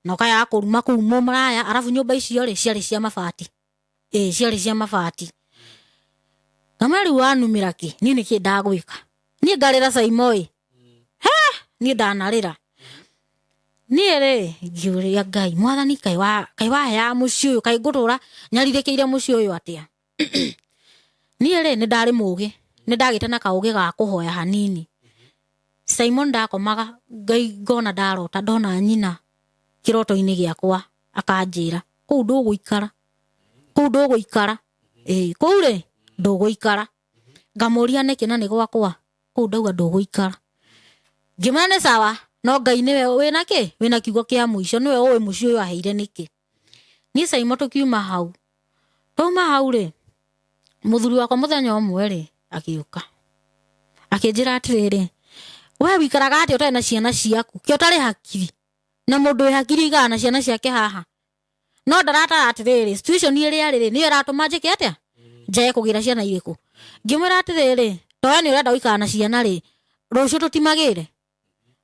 na kaya kå ruma kå u må maraya arabu nyå mba icio rä ciarä cia mabati ciarä cia mabati ngamä rä u wanumä ra kä niä nä kä ndagwä ka niä ngarä ra Saimo niä ndanarä ra niä rä ngiå rä a Ngai mwathani kai waheaga må ciä å yå kai ngå tå ra nyarirä kä ire må ciä å yå atä a niä rä nä ndarä må gä nä ndagä te na kaå gä ga kå hoya hanini Saimo ndakomaga Ngai ngona ndarota ndona nyina kä roto-inä gä akwa akanjä ra kå u ndå gå ikara kå u rä ndå gå ikara ngamå ria nä kä na nä gwakwa kå u ndauga ndå gå ikara ngä mena nä sawa no Ngai nä we wä na kä wä na kiugo kä a må ico nä we å må ciä å yå aheire nä kä niä Saimo tå kiuma hau twauma hau rä må thuri wakwa må thenya å mwe rä agä å ka akä njä ra atä rä rä we wikaraga atä å tarä na ciana ciaku kä å tarä hakiri na må ndå wä hakiri igaga na ciana ciake haha no ndaratara atä rä rä situation ä rä a rä rä nä yo ĩratå ma njä ke atä a njae kå gä ra ciana irä kå ngä mwä ra atä rä rä toya nä å renda gå ikara na ciana rä rå cio tå timagä re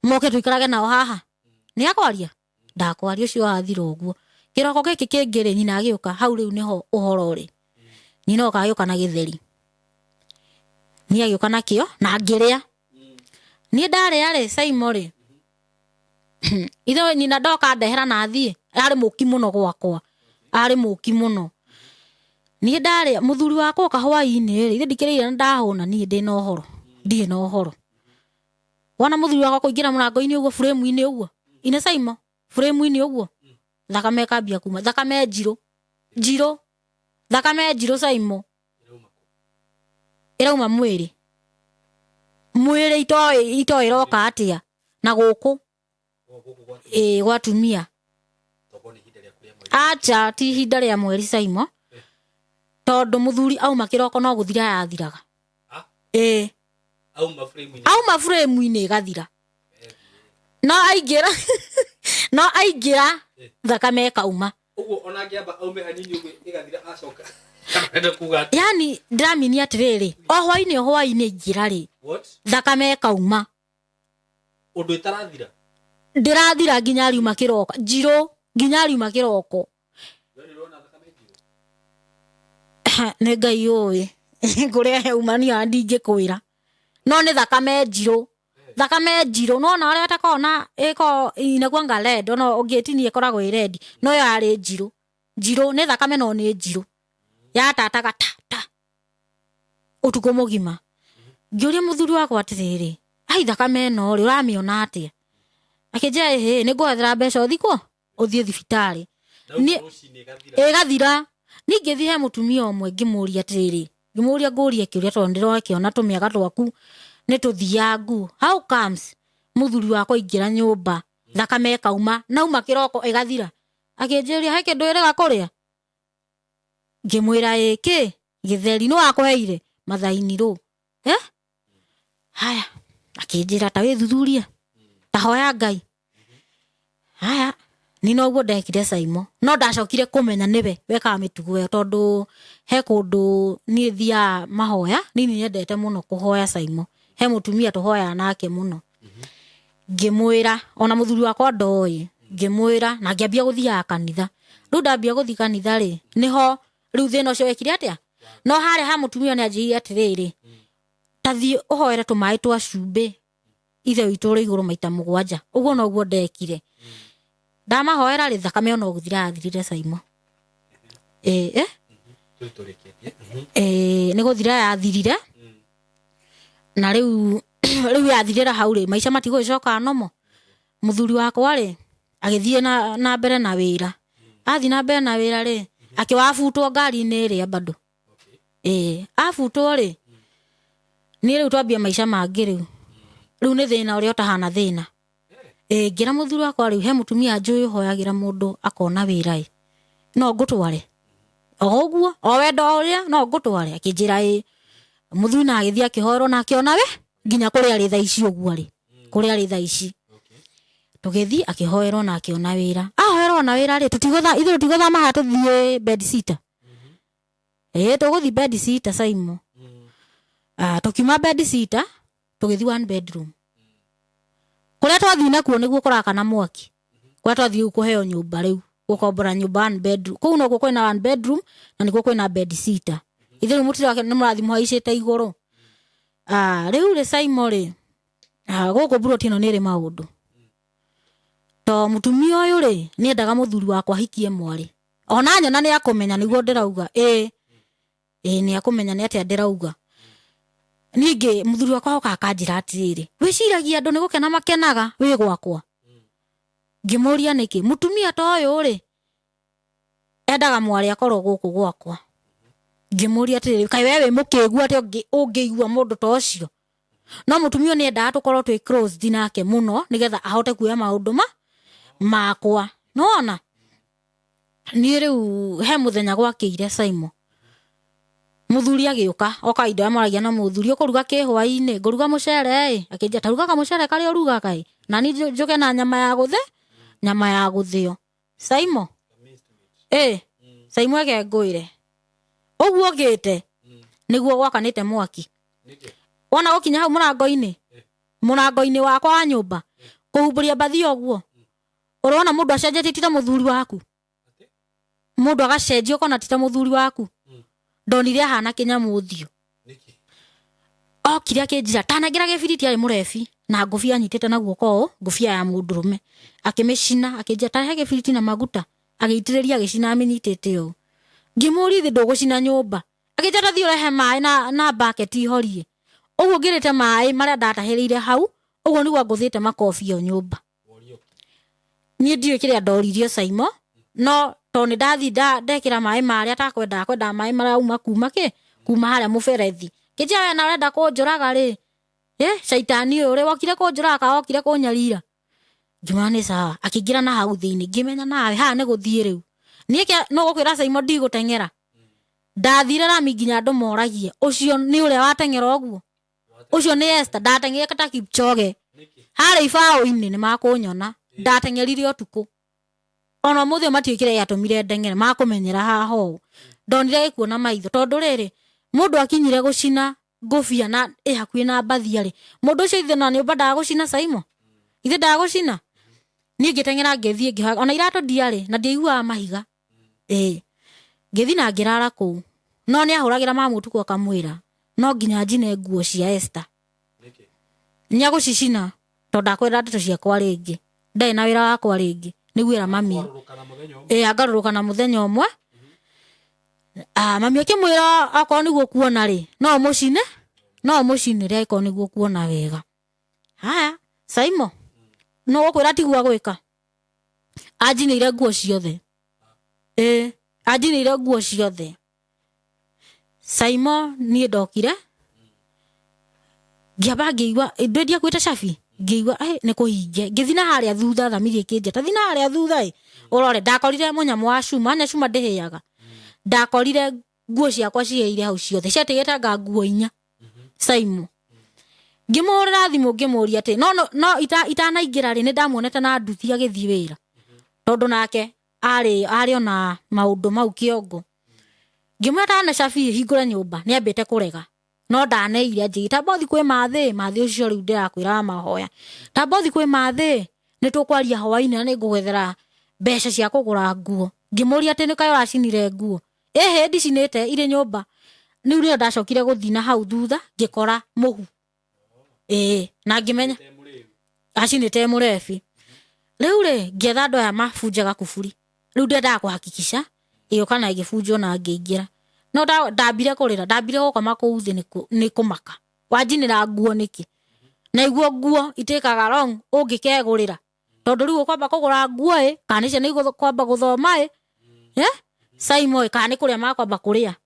moke tå ikarage nao haha nä akwaria ndakwaria å cio wathira å guo kä roko gä kä kä ngä rä nyina agä å ka hau rä u nä ho å horo rä nyina å kagä å ka na gä theri nä agä å ka nakä o na ngä rä a ni ndare ari Saimo ri itho ni na ndoka ndehera na thie ari muki muno gwakwa ari muki muno ni ndare muthuri wakwa kahwaini ri ithe ndikirire ndahuna ni ndi na uhoro ndi na uhoro wana muthuri wakwa kuingira murango-ini uguo frame-ini uguo ine Saimo frame-ini uguo thakame kambia kuma thakame njiro thakame njiro Saimo irauma mwiri ito iroka atia na guku gwatumia acha ti hinda ria mweri Saimo tondu muthuri auma kiroko no guthira yathiraga auma frame-ini gathira no aingira thakame kauma uguo ona ngiamba aume hanini uguo igathira acoka enda kuga yani ndamini atiriri hwaini ingira ri thakame kauma undu itarathira ndirathira nginya riuma kiroko njiro nginya riuma kiroko ne ngai yoe kuria heumania ndingikwira no ni thakame njiro no na aria takona iko inagwanga red no ogetinie ikoragwo i red no yo ari njiro ni thakame no ni njiro ya tataga ta utuko mugima ngiuria muthuri wakwa atiriri ai thakame no ri uramiona atia akije ni ngwathira mbeca uthikwo uthie thibitari ni gathira ningi he mutumia omwe ngimuria atiriri ngimuria nguria kiuria tondu ndiro kiona tumiaga twaku ni tuthiangu how comes muthuri wakwa ingira nyumba thakame kauma nauma kiroko igathira akinjiria he kindu iriga kuria ngimwira iki githeri no akweire mathaini ru haya akinjira ta withuthuria ta hoya ngai haya ni no guo ndekire Saimo no ndacokire kumenya niwe weka mitugo tondu he kundu ni thia mahoya ni nyendete muno kuhoya Saimo he mutumia tuhoya nake muno ngimwira ona muthuri wakwa ndoi ngimwira na ngiambia guthia kanitha ru ndambia guthi kanitha ri niho riu thina ucio wekire atia no hare ha mutumia ni anjiri atiriri tathi uhoere tumai twa cumbi ithe witu ri iguru maita 7 uguo no guo ndekire ndamahoera ri thakame ona guthira thirire Saimo ni guthira yathirire na riu yathirira hau ri maisha matigo icoka nomo muthuri wakwa ri agithie na mbere na wira athi na mbere na wira ri akiwafutwo ngari-ini ri bado afutwo ri ni riu twambia maisha mangi riu ni thina uria utahana thina ngira muthuri wakwa riu he mutumia njui hoyagira mundu akona wira no ngutware oguo o wendo uria no ngutware akinjira muthuri na agithia akihoerwo na akiona we nginya kuria ri thaici uguo ri kuria ri thaici tugithi akihoerwo na akiona wira ahoerwo na wira ri tutigotha maha tuthie bed sitter tuguthi bed sitter Saimo tukima bed sitter tugithi 1 bedroom kuria twathi nakuo niguo kuraka na mwaki kuria twathi kuheo nyumba riu gukombora nyumba 1 bedroom kuu no guko kwina 1 bedroom na niguo kwina bed sitter ithiru mutiri wake ni murathi muhaicite iguru riu ri Saimo ri guko burotino ni ri maundu to mutumia uyu ri ni endaga muthuri wakwa hikie mwari ona nyona ni akumenya niguo ndirauga ni akumenya ni atia ndirauga ningi muthuri wakwa oka akanjira atiriri wiciragia andu ni gukena makenaga wi gwakwa ngimuria niki mutumia to uyu ri endaga mwari akorwo guku gwakwa ngimuria atiriri kai wewe mukigua ati ungiigua mundu to ucio no mutumia ni endaga tukorwo twi closed nake muno nigetha ahote kuya maundu makwa nona ni riu he muthenya gwakire Saimo muthuri agiuka oka indo amaragia na muthuri ukuruga ki hwaini nguruga mucere akinja taruga ka mucere kari uruga kai na ni njuke na nyama ya guthio Saimo Saimo age nguire uguo gite niguo gwakanite mwaki wona ukinya hau murango-ini wakwa wa nyumba kuhumburia bathi oguo urona mundu acenjetie tita muthuri waku mundu agacenjio kona tita muthuri waku ndonire hana kinyamu uthio okire akinjira tanangira gibiriti ari murefi na ngobia anyitete na guoko ngobia ya mundurume akimecina akijia tahe gibiriti na maguta agitiriria agicina amenyitete yo ngimuri thi ndugucina nyumba akijia tathi urehe mai na bucket ihorie uguo ngirite mai maria ndatahirire hau uguo niguo nguthite makofi yo nyumba nie ndiyo kiria ndoririo Saimo no to ni ndathi ndekira mai maria takwenda mai maria uma kuma haria muberethi kijia we na urenda kunjuraga ri shaitani ure wokire kunjuraga wokire kunyarira Jumani sawa akigira na hau thini ngimenya nawe ha ne guthie riu nie no gukwira Saimo ndigutengera ndathire rami nginya andu moragie ucio ni ure watengera oguo ucio ni Esther ndatengera kata Kipchoge hari ibao-ini ni makunyona ndatengerire utuku ona muthio matiikire yatumire ndengere makumenyera haho ndonire gikuona maitho tondu riri mundu akinyire gucina ngobia na hakuhi na mbathi ari mundu ucio ithe na nyumba ndagucina Saimo ithe ndagucina nie ngitengera ngithie ngihaga ona irato ndiari na ndiigua mahiga ngithi na ngirara ku no ni ahuragira mamutuku akamwira no nginya njine nguo cia Esther nya gucicina to ndakwenda ndeto ciakwa ringi ndai na wira wakwa ringi niguira mami agaruruka na muthenya umwe mami akimwira akwa niguo kuona ri no mucine ri akwa niguo kuona wega haya Saimo no gukwira tigwa gwika ajinire nguo ciothe ajinire nguo ciothe Saimo nie ndokire ngiamba ngiigua ndendia kwita cabi ngiigua ni kuhinge ngithina haria thutha thamirie kinje tathina haria thutha urore ndakorire munyamu wa cuma nya cuma ndihiaga ndakorire nguo ciakwa ciheire hau ciothe ciatigetaga nguo 4 Saimo ngimurira thimu ngimuria ati no itanaingira ri ni ndamuonete na nduthi agithii wira tondu nake ari ona maundu mau kiongo ngimweta na cabi hingure nyumba ni ambite kurega no ndaneire nji tabothi kwi mathi ucio riu ndirakwira mahoya tabothi kwi mathi ni tukwaria hwaini na ngugethera mbeca cia kugura nguo ngimuria ati ni kayo racinire nguo ndicinite ire nyumba ni uri ndacokire guthina hau thutha ngikora muhu na ngimenya acinite murefi riu ri ngetha andu aya mabunjaga kuburi riu ndenda kuhakikisha iyo kana igibunjwo na ngiingira no ndambire kurira ndambire gukoma kuu thi ni kumaka wajinira nguo niki na iguo nguo itekaga long ungikegurira tondu riu kwamba kugura nguo kana cia ni kwamba guthoma Saimo kana kuria makwamba kuria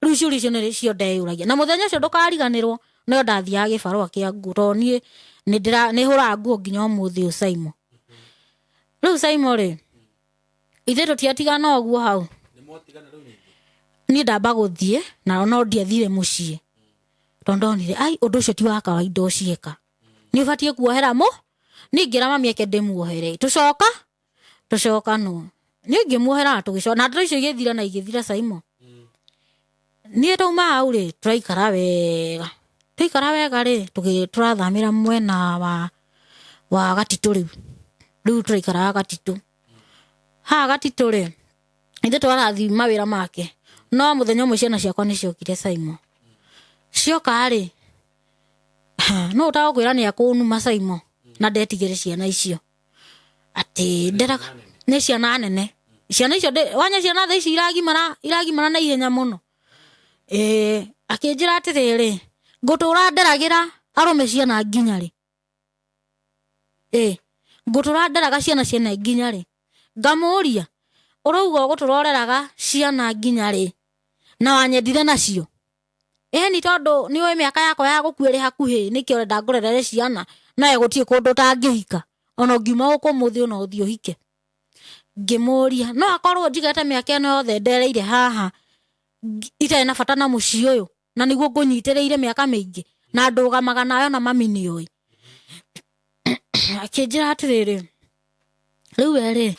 riu ciuri cio ni cio ndeyuragia na muthenya ucio ndukariganirwo no ndathiaga gibarua kia nguo to nie ni hura nguo nginya umuthi u Saimo riu Saimo ri ithe tutiatigana oguo hau ni ndamba guthie na no ndiathire mucie tondonire undu ucio ti wa kawaida ucieka ni ubatie kuohera ni ngira mami ake ndimuohere tucoka no ni ngimuohera tugicoka na ndio icio igithira na igithira Saimo ni tauma hau ri turaikara wega ri turathamira mwena wa Gatitu riu turaikara Gatitu Gatitu ri ithe twarathi mawira make no muthenya umwe ciana ciakwa ni ciokire Saimo cioka ri no utakwira ni akunuma Saimo na ndetigire ciana icio ati nderaga ni ciana nene ciana icio wanya ciana tha ici iragimara na ihenya muno akinjira atiriri ngutura nderagira arume ciana nginya ri ngutura nderaga ciana nginya ri ngamuria urauga guturoreraga ciana nginya ri na wanyendire nacio ni tondu ni we miaka yako ya gukuire hakuhi niki urenda ngurerere ciana na gutie kundu tangihika ona ngiuma ukumuthi ona uthio hike ngimuria no akorwo njigete miaka eno yothe ndereire haha ite na bata na muci uyu na niguo ngunyitireire miaka mingi na ndugamaga nayo na mami ni oi akinjira atiriri riu eri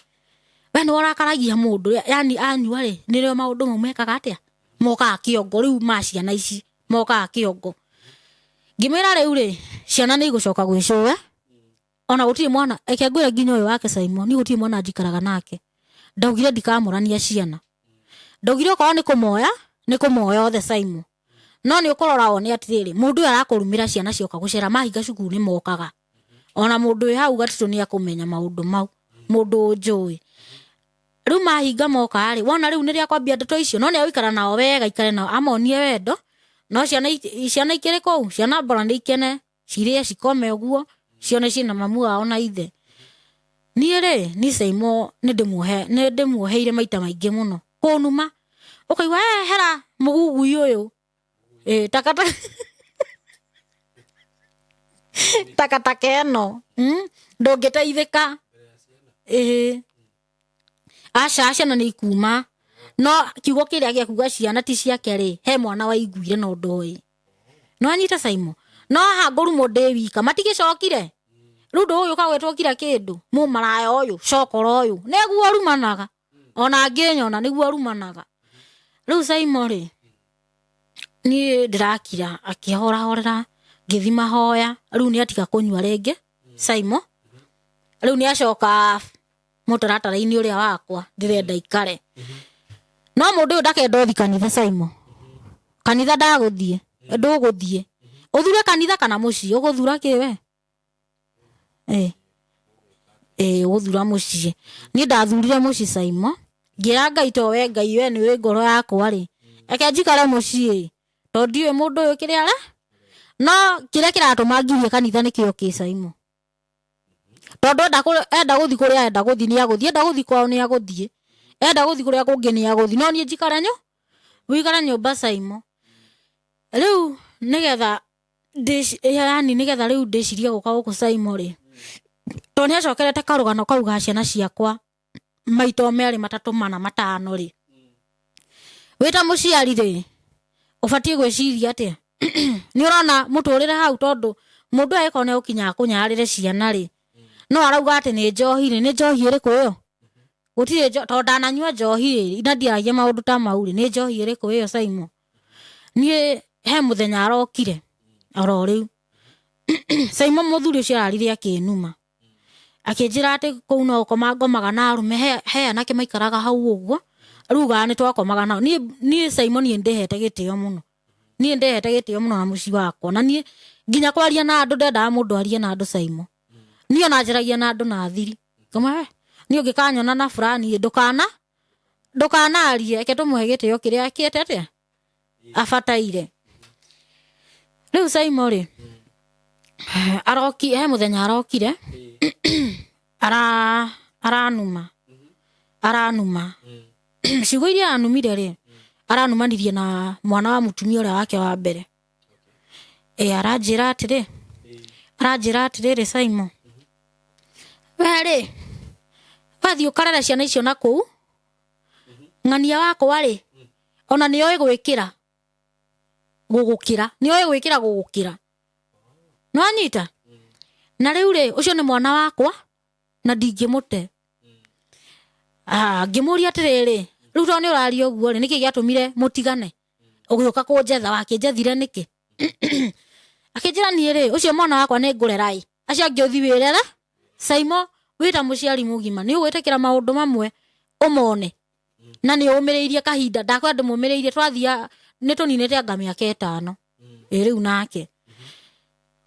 we ni warakaragia mundu yani anyua ri nirio maundu maumekaga atia moka kiongo riu maciana ici moka kiongo ngimira riu ri ciana ni igucoka gwicowe ona gutiri mwana eke ngwira nginya uyu wake Saimo ni gutiri mwana njikaraga nake ndaugire ndikamurania ciana ndaugire ko ni kumoya othe Saimo no ni ukurora wone atiriri mundu arakurumira ciana cioka gucera mahiga cukuru ni mokaga ona mundu wi hau gatito ni akumenya maundu mau mundu njui riu mahinga moka ri wona riu niria kwambia ndeto icio no ni awikara nao wega ikare nao amonie wendo no ciana ikire kou ciana bora ni ikene cirie cikome uguo cione cina mamu wao na ithe nie ri ni Saimo ni ndimuoheire maita maingi muno kunuma ukaigwa hera mugugui uyu takataka takataka eno ndungiteithika aca na ni ikuma no kiugo kiria gia kuga ciana ti ciake ri he mwana wa iguire no ndoi no anyita Saimo no hanguru munde wika matigicokire rundo uyu kagwetwo kira kindu mu maraya uyu cokoro uyu neguo rumanaga ona nginyona niguo rumanaga riu Saimo ri ni ndirakira akihorahorera ngithima hoya riu ni atiga kunywa renge Saimo riu ni acoka mutaratara-ini uria wakwa ndirenda ikare no mundu ndakenda uthi kanitha Saimo kanitha ndaguthie nduguthie uthure kanitha kana mucii uguthura kiwe uguthura mucii ni ndathurire mucii Saimo ngira Ngai to we Ngai we ni wi ngoro yakwa ri eke njikare mucii to ndiwe mundu uyu kiria no kiria kiratuma ngirie kanitha nikio ki Saimo tondu enda guthi kuria enda guthi ni aguthi enda guthi kwao ni aguthi enda guthi kuria kungi ni aguthi no ni njikara wikara nyumba Saimo riu nigetha yani nigetha riu ndicirie guka guku Saimo ri to ni acokerete karugano kau ga ciana ciakwa maito meri matatu mana matano ri wita muciari ri ubatie gwiciria atia ni urona muturire hau tondu mundu aikone ukinya kunyarire ciana ri no arauga ati ni njohi iriku iyo gutire to ndananyua njohi ri ina ndiagia maundu ta mau ri ni njohi iriku iyo Saimo ni he muthenya arokire oro riu Saimo muthuri ucio ararire akinuma akinjira ati kou no ngomaga na arume he anake maikaraga hau uguo ruga ni twakomaga nao ni Saimo ni ndihete gitio muno na muci wakwa na ni nginya kwaria na andu ndenda mundu arie na andu Saimo ni ona njaragia na andu na thiri kama ni ungikanyona na fulani ndukana arie eke tumuhe gitio kiria akiete atia abataire riu Saimo ri aroki he muthenya arokire aranuma ciugo iria anumire ri aranumanirie na mwana wa mutumia uria wake wa mbere aranjira atiri Saimo weri wathi ukarera ciana icio na kou ng'ania wakwa ri ona ni oi gwikira gugukira no anyita na riu ri ucio ni mwana wakwa na ndingimute ngimuria atiriri riu to ni uraria uguo ri niki giatumire mutigane ugiuka kunjetha wakinjethire niki akinjira ni ri ucio mwana wakwa ni ngurerai acio angi uthi wirera Saimo wita muciari mugima ni ugwitikira maundu mamwe umone na ni umiriirie kahinda ndakwenda mumiriirie twathia ni tuninite anga miaka 5 riu nake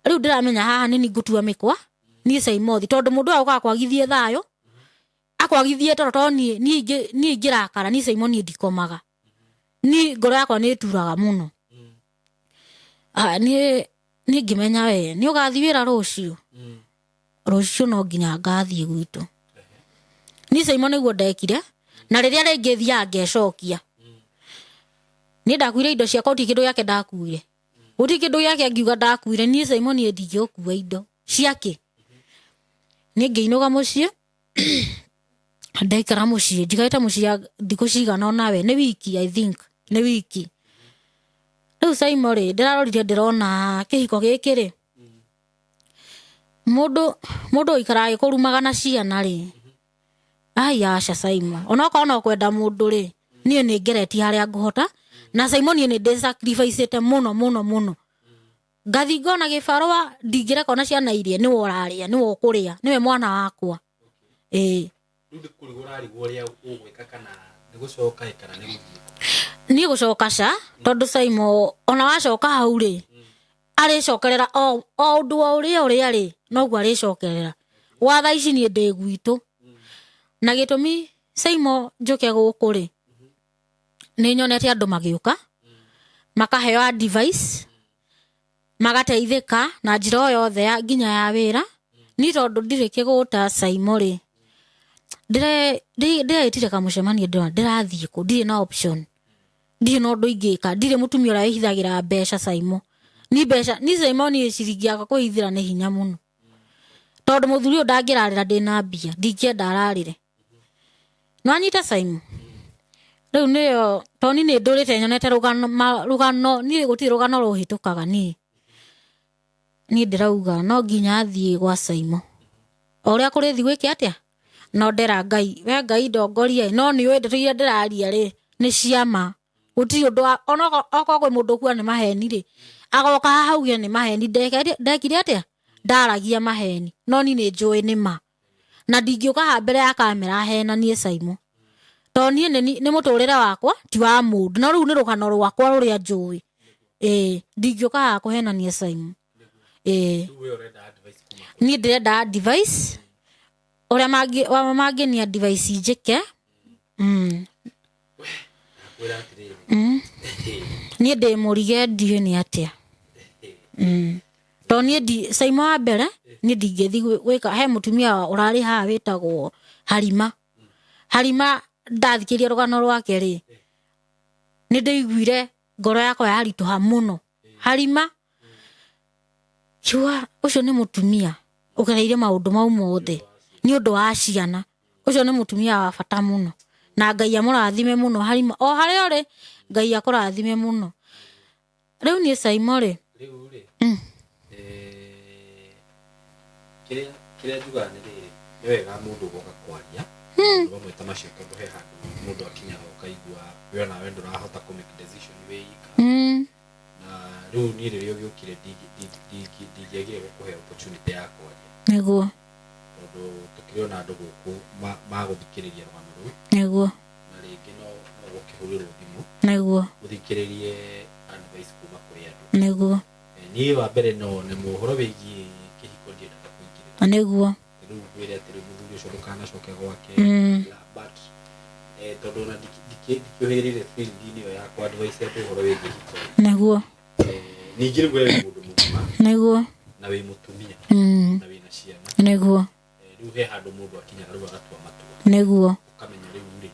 riu ndiramenya haha ni ngutua mikwa ni Saimo thi tondu mundu auka kwagithie thayo akwagithie toto ni ngirakara ni Saimo ni ndikomaga ni ngoro yakwa ni turaga muno ni ngimenya we ni ugathi wira rucio no nginya ngathie gwitu ni Saimo niguo ndekire na riria ringi thia ngecokia ni ndakuire indo cia koti kindu yake ndakuire uti kindu yake ngiuga ndakuire ni Saimo ni ndigikua indo ciake ni ngiinuga mucie ndaikara mucie ndigaita mucie thiku cigana nawe ni wiki I think ni wiki riu Saimo ri ndirarorire ndirona kihiko giki ri mundu ikara kurumaga na ciana ri aca Saimo ona kwenda mundu ri nie ni ngereti haria nguhota na Saimo nie ni sacrifice muno ngathi ngona gibarua ndingire kona ciana irie ni woraria ni wokuria niwe mwana wakwa ndu kurigurari guria ugwika kana ni gucoka kana ni muthie ni gucoka ca tondu Saimo ona wacoka hau ri ari cokerera o undu uria ri noguo aricokerera wa thaa ici nie ndi gwitu na gitumi Saimo njuke guku ri ni nyonete andu magiuka makaheo advice magateithika na njira o yothe ya nginya ya wira ni tondu ndire kiguta Saimo ri ndiretire kamucemanio ndirathie ku ndire na option ndire no ndu ingika ndire mutumia uria wihithagira mbeca Saimo ni Saimo ni ciringi aka kuhithira ni hinya muno tondu muthuri ndangirarira ndina mbia ndingienda ararire no anyita Saimo riu niyo toni ni ndurite nyonete rugano ni gutire rugano ruhitukaga ni ndirauga no nginya athie gwa Saimo uria kurithi gwiki atia no ndera Ngai we Ngai ndongoria no ni wende tuire ndiraria ri ni ciama guti undu ona okogwe mundu kwa ni maheni ri agoka hauge ni maheni ndekire atia ndaragia maheni no ni njui ni ma na ndingiuka ha mbere ya kamera hena nie Saimo to nie ni muturire wakwa ti wa mundu no riu ni rugano rwakwa ruria njui ndingiuka ha kuhena nie Saimo ni ndirenda advice uria mangi ni advice njike ni ndi murige ndiye ni atia to ni Saimo wa mbere ni ndingithi gwika he mutumia urari ha witagwo Halima ndathikiria rugano rwake ri ni ndaiguire ngoro yakwa yarituha muno Halima chua ucio ni mutumia ugereire maundu mau mothe ni undu wa ciana ucio ni mutumia wa bata muno na Ngai amurathime muno Halima o hari ori Ngai akurathime muno riu ni Saimo ri kiria njuga ni riri ni wega mundu goka kwaria mundu mweta macio tondu he handu mundu akinyaga ukaigua we na wendo rahota ku make decision we ika na riu ni riri ugiukire digegire gukuhe opportunity ya kwaria niguo tondu tukiriona andu guku maguthikiriria rugano ru niguo na ringi no gukihurirwo thimu niguo uthikiririe advice kuma kuri andu niguo ni wa mbere no ni muhoro wigi kihiko ndienda kuingirira niguo riu gwire atiri muthuri ucio ndukanacoke gwake but tondu na ndikihirire field niyo yakwa advice ya muhoro wigi kihiko niguo ningire gwire mundu mugima niguo na wi mutumia na wi na ciana niguo riu he handu mundu akinyaga riu agatua matua niguo ukamenya riu ri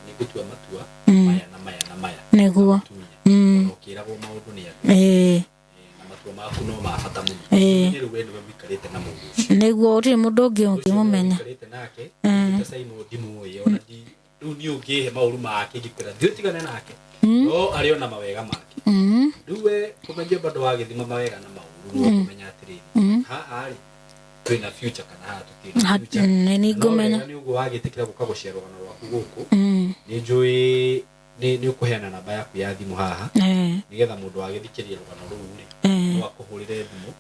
ni gutua matua maya niguo ukiragwo maundu ni andu na matua maku no mabata muno ni riu we niwe mikarite na mundu ucio niguo utiri mundu ungi ungimumenya mikarite nake ta Saimo ndimu ye ona di riu ni ungihe mauru make ngikwira thiutigane nake no ari ona mawega make riu we kumenye bado wagithima mawega na mauru kumenya atiri ari twina future kana ha tutina ni ngumenya ni ugo wagitikira gukagucera rugano rwaku guku ni njui ni ukuheana namba yaku ya thimu haha nigetha mundu wagithikiria rugano ruu ri no akuhurire thimu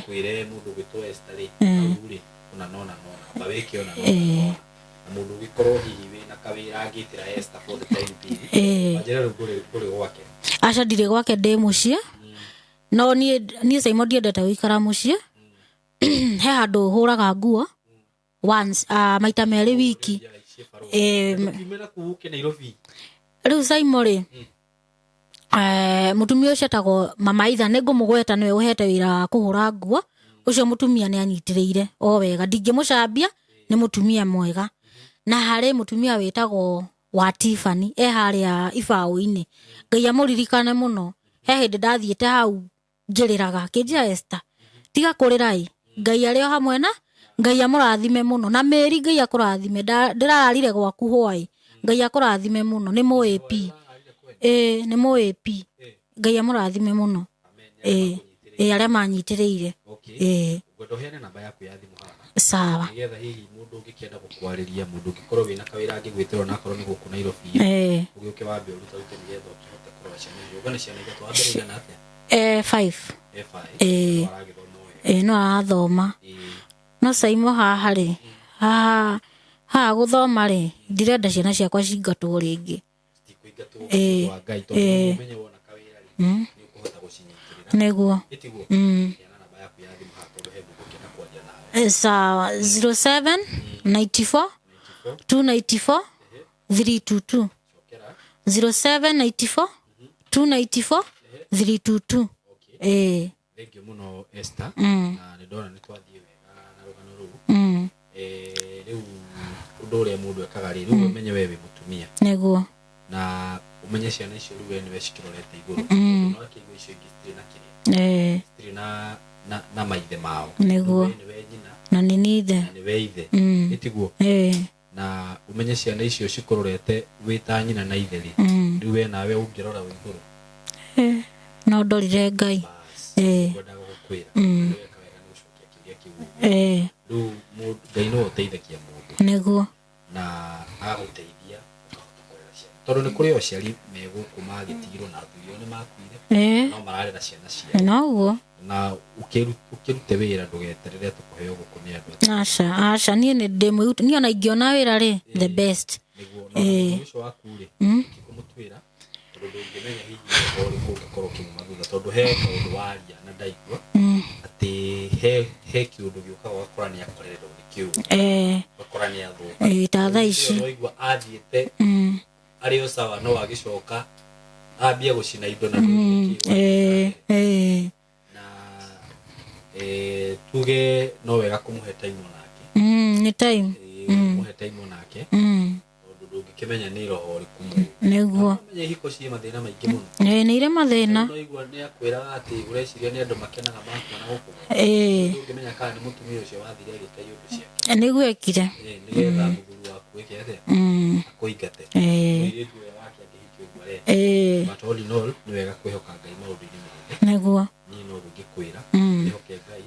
kwire mundu gwitwo Esther ri ruu ri una nona baweke ona na mundu gikorwo hihi wina kawira angitira Esther for the time being majira ruu kuri gwake aca ndire gwake ndi mucie no ni Saimo ndiendete guikara mucie he handu huraga nguo once maita meri wiki kimera kuuke Nairobi riu Saimo ri mutumia ucio etagwo Mama Itha ni ngumugweta niwe uhete wira wa kuhura nguo ucio mutumia ni anyitiriire o wega ndingimucambia ni mutumia mwega na hari mutumia witagwo wa Tiffany haria ibaũ-ini Ngai amuririkane muno he hindi ndathiete hau ngiriraga kinjia Esther tiga kurira Ngai ario hamwe na Ngai amurathime muno na Meri Ngai akurathime ndirararire gwaku hwai Ngai akurathime muno ni mu-AP ni mu-AP Ngai amurathime muno aria manyitiriire ngwendoheane namba yaku ya thimu haha sawa nigetha hihi mundu ungikienda gukwariria mundu ungikorwo wina kawira angigwitirwo na korwo ni guku Nairobi ugiuke wambe uruta rute nigetha ukihote kurora ciana icio ngone ciana igatu wambere igana atia 5 no arathoma no Saimo haha ri ha guthoma ri ndirenda ciana ciakwa cingatwo ringi Ngai tondu umenye wona kawira ri ni ukuhota gucinyitirira niguo namba yaku ya thimu sawa 07 94 294 322 07 94 294 322 Thank you muno Esther na ndona ni twathie wega na rugano ruu riu undu uria mundu ekaga riu umenye wewe mutumia neguo na umenye ciana icio riu ni we cikirorete iguru no akigwa icio ingi stiri na kiria stiri na maithe mao neguo ni we nyina na ni nithe ni we ithe itiguo na umenye ciana icio cikurorete wita nyina na ithe riu we nawe ungirora wi iguru no ndorire Ngai ngwenda gukwira weka wega ni gucokia kiria kiu riu Ngai no uteithagia mundu neguo na agaguteithia tondu ni kuri ociari meguku magitigirwo na thuio ni makuire no mararera ciana ciao noguo na ukirute wira ndugeterere tukuheo guku ni andu aca nie ni ndimwiruta nie ona ingiona wira ri the best niguo no ucio waku ri kikumutwira tondu ndungimenya hihi ori kungikorwo kiuma thutha tondu he kaundu waria na ndaigua ati he kiundu giukaga ugakora ni akorererwo ni kiundu ugakora ni athuka ta thaa ici no igua athiete ario sawa no agicoka ambia gucina indo na tuge no wega kumuhe time nake ni time muhe time nake tondu ndungikimenya ni roho ri kumu neguo menye hiko ci mathina maingi muno ni ire mathina no igua ni akwira ati ureciria ni andu makenaga makuona guku ndungimenya kana ni mutumia ucio wathire agitei undu ciake niguo ekire nigetha muthuri waku wikete akuingate iritu wake angihikio gware but all in all ni wega kwihoka Ngai maundu-ini mothe neguo ni no ngikwira nihoke Ngai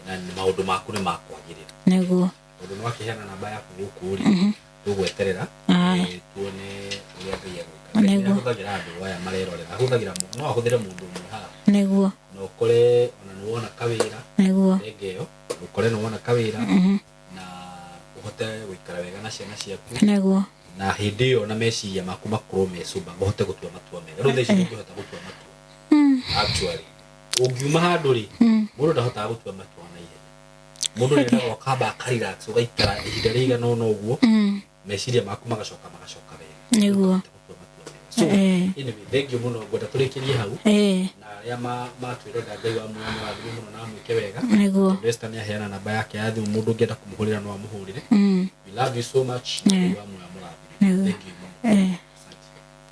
na maundu maku ni makwagirira neguo tondu no akiheana namba yaku guku ri tugweterera tuone uria Ngai agwika ahuthagira andu aya marerorera ahuthagira no ahuthire mundu umwe haha neguo no ukore ona ni wona kawira neguo engeo ukore ni wona kawira na uhote gwikara wega na ciana ciaku neguo na hindi iyo na meciria maku makorwo mecumba uhote gutua matua mega riu thaici ndungihota gutua matua actually ungiuma handu ri mundu ndahotaga gutua matua na ihenya mundu nendaga ukamba akarelax ugaikara ihinda rigana ona uguo meciria maku magacoka wega neguo so anyway thank you muno ngwenda turikirie hau na aria matwirora Ngai wa muoyo murathime muno na mwike wega neguo Esther ni aheana namba yake ya thimu mundu ungienda kumuhurira no amuhurire we love you so much Ngai wa muoyo murathime thank you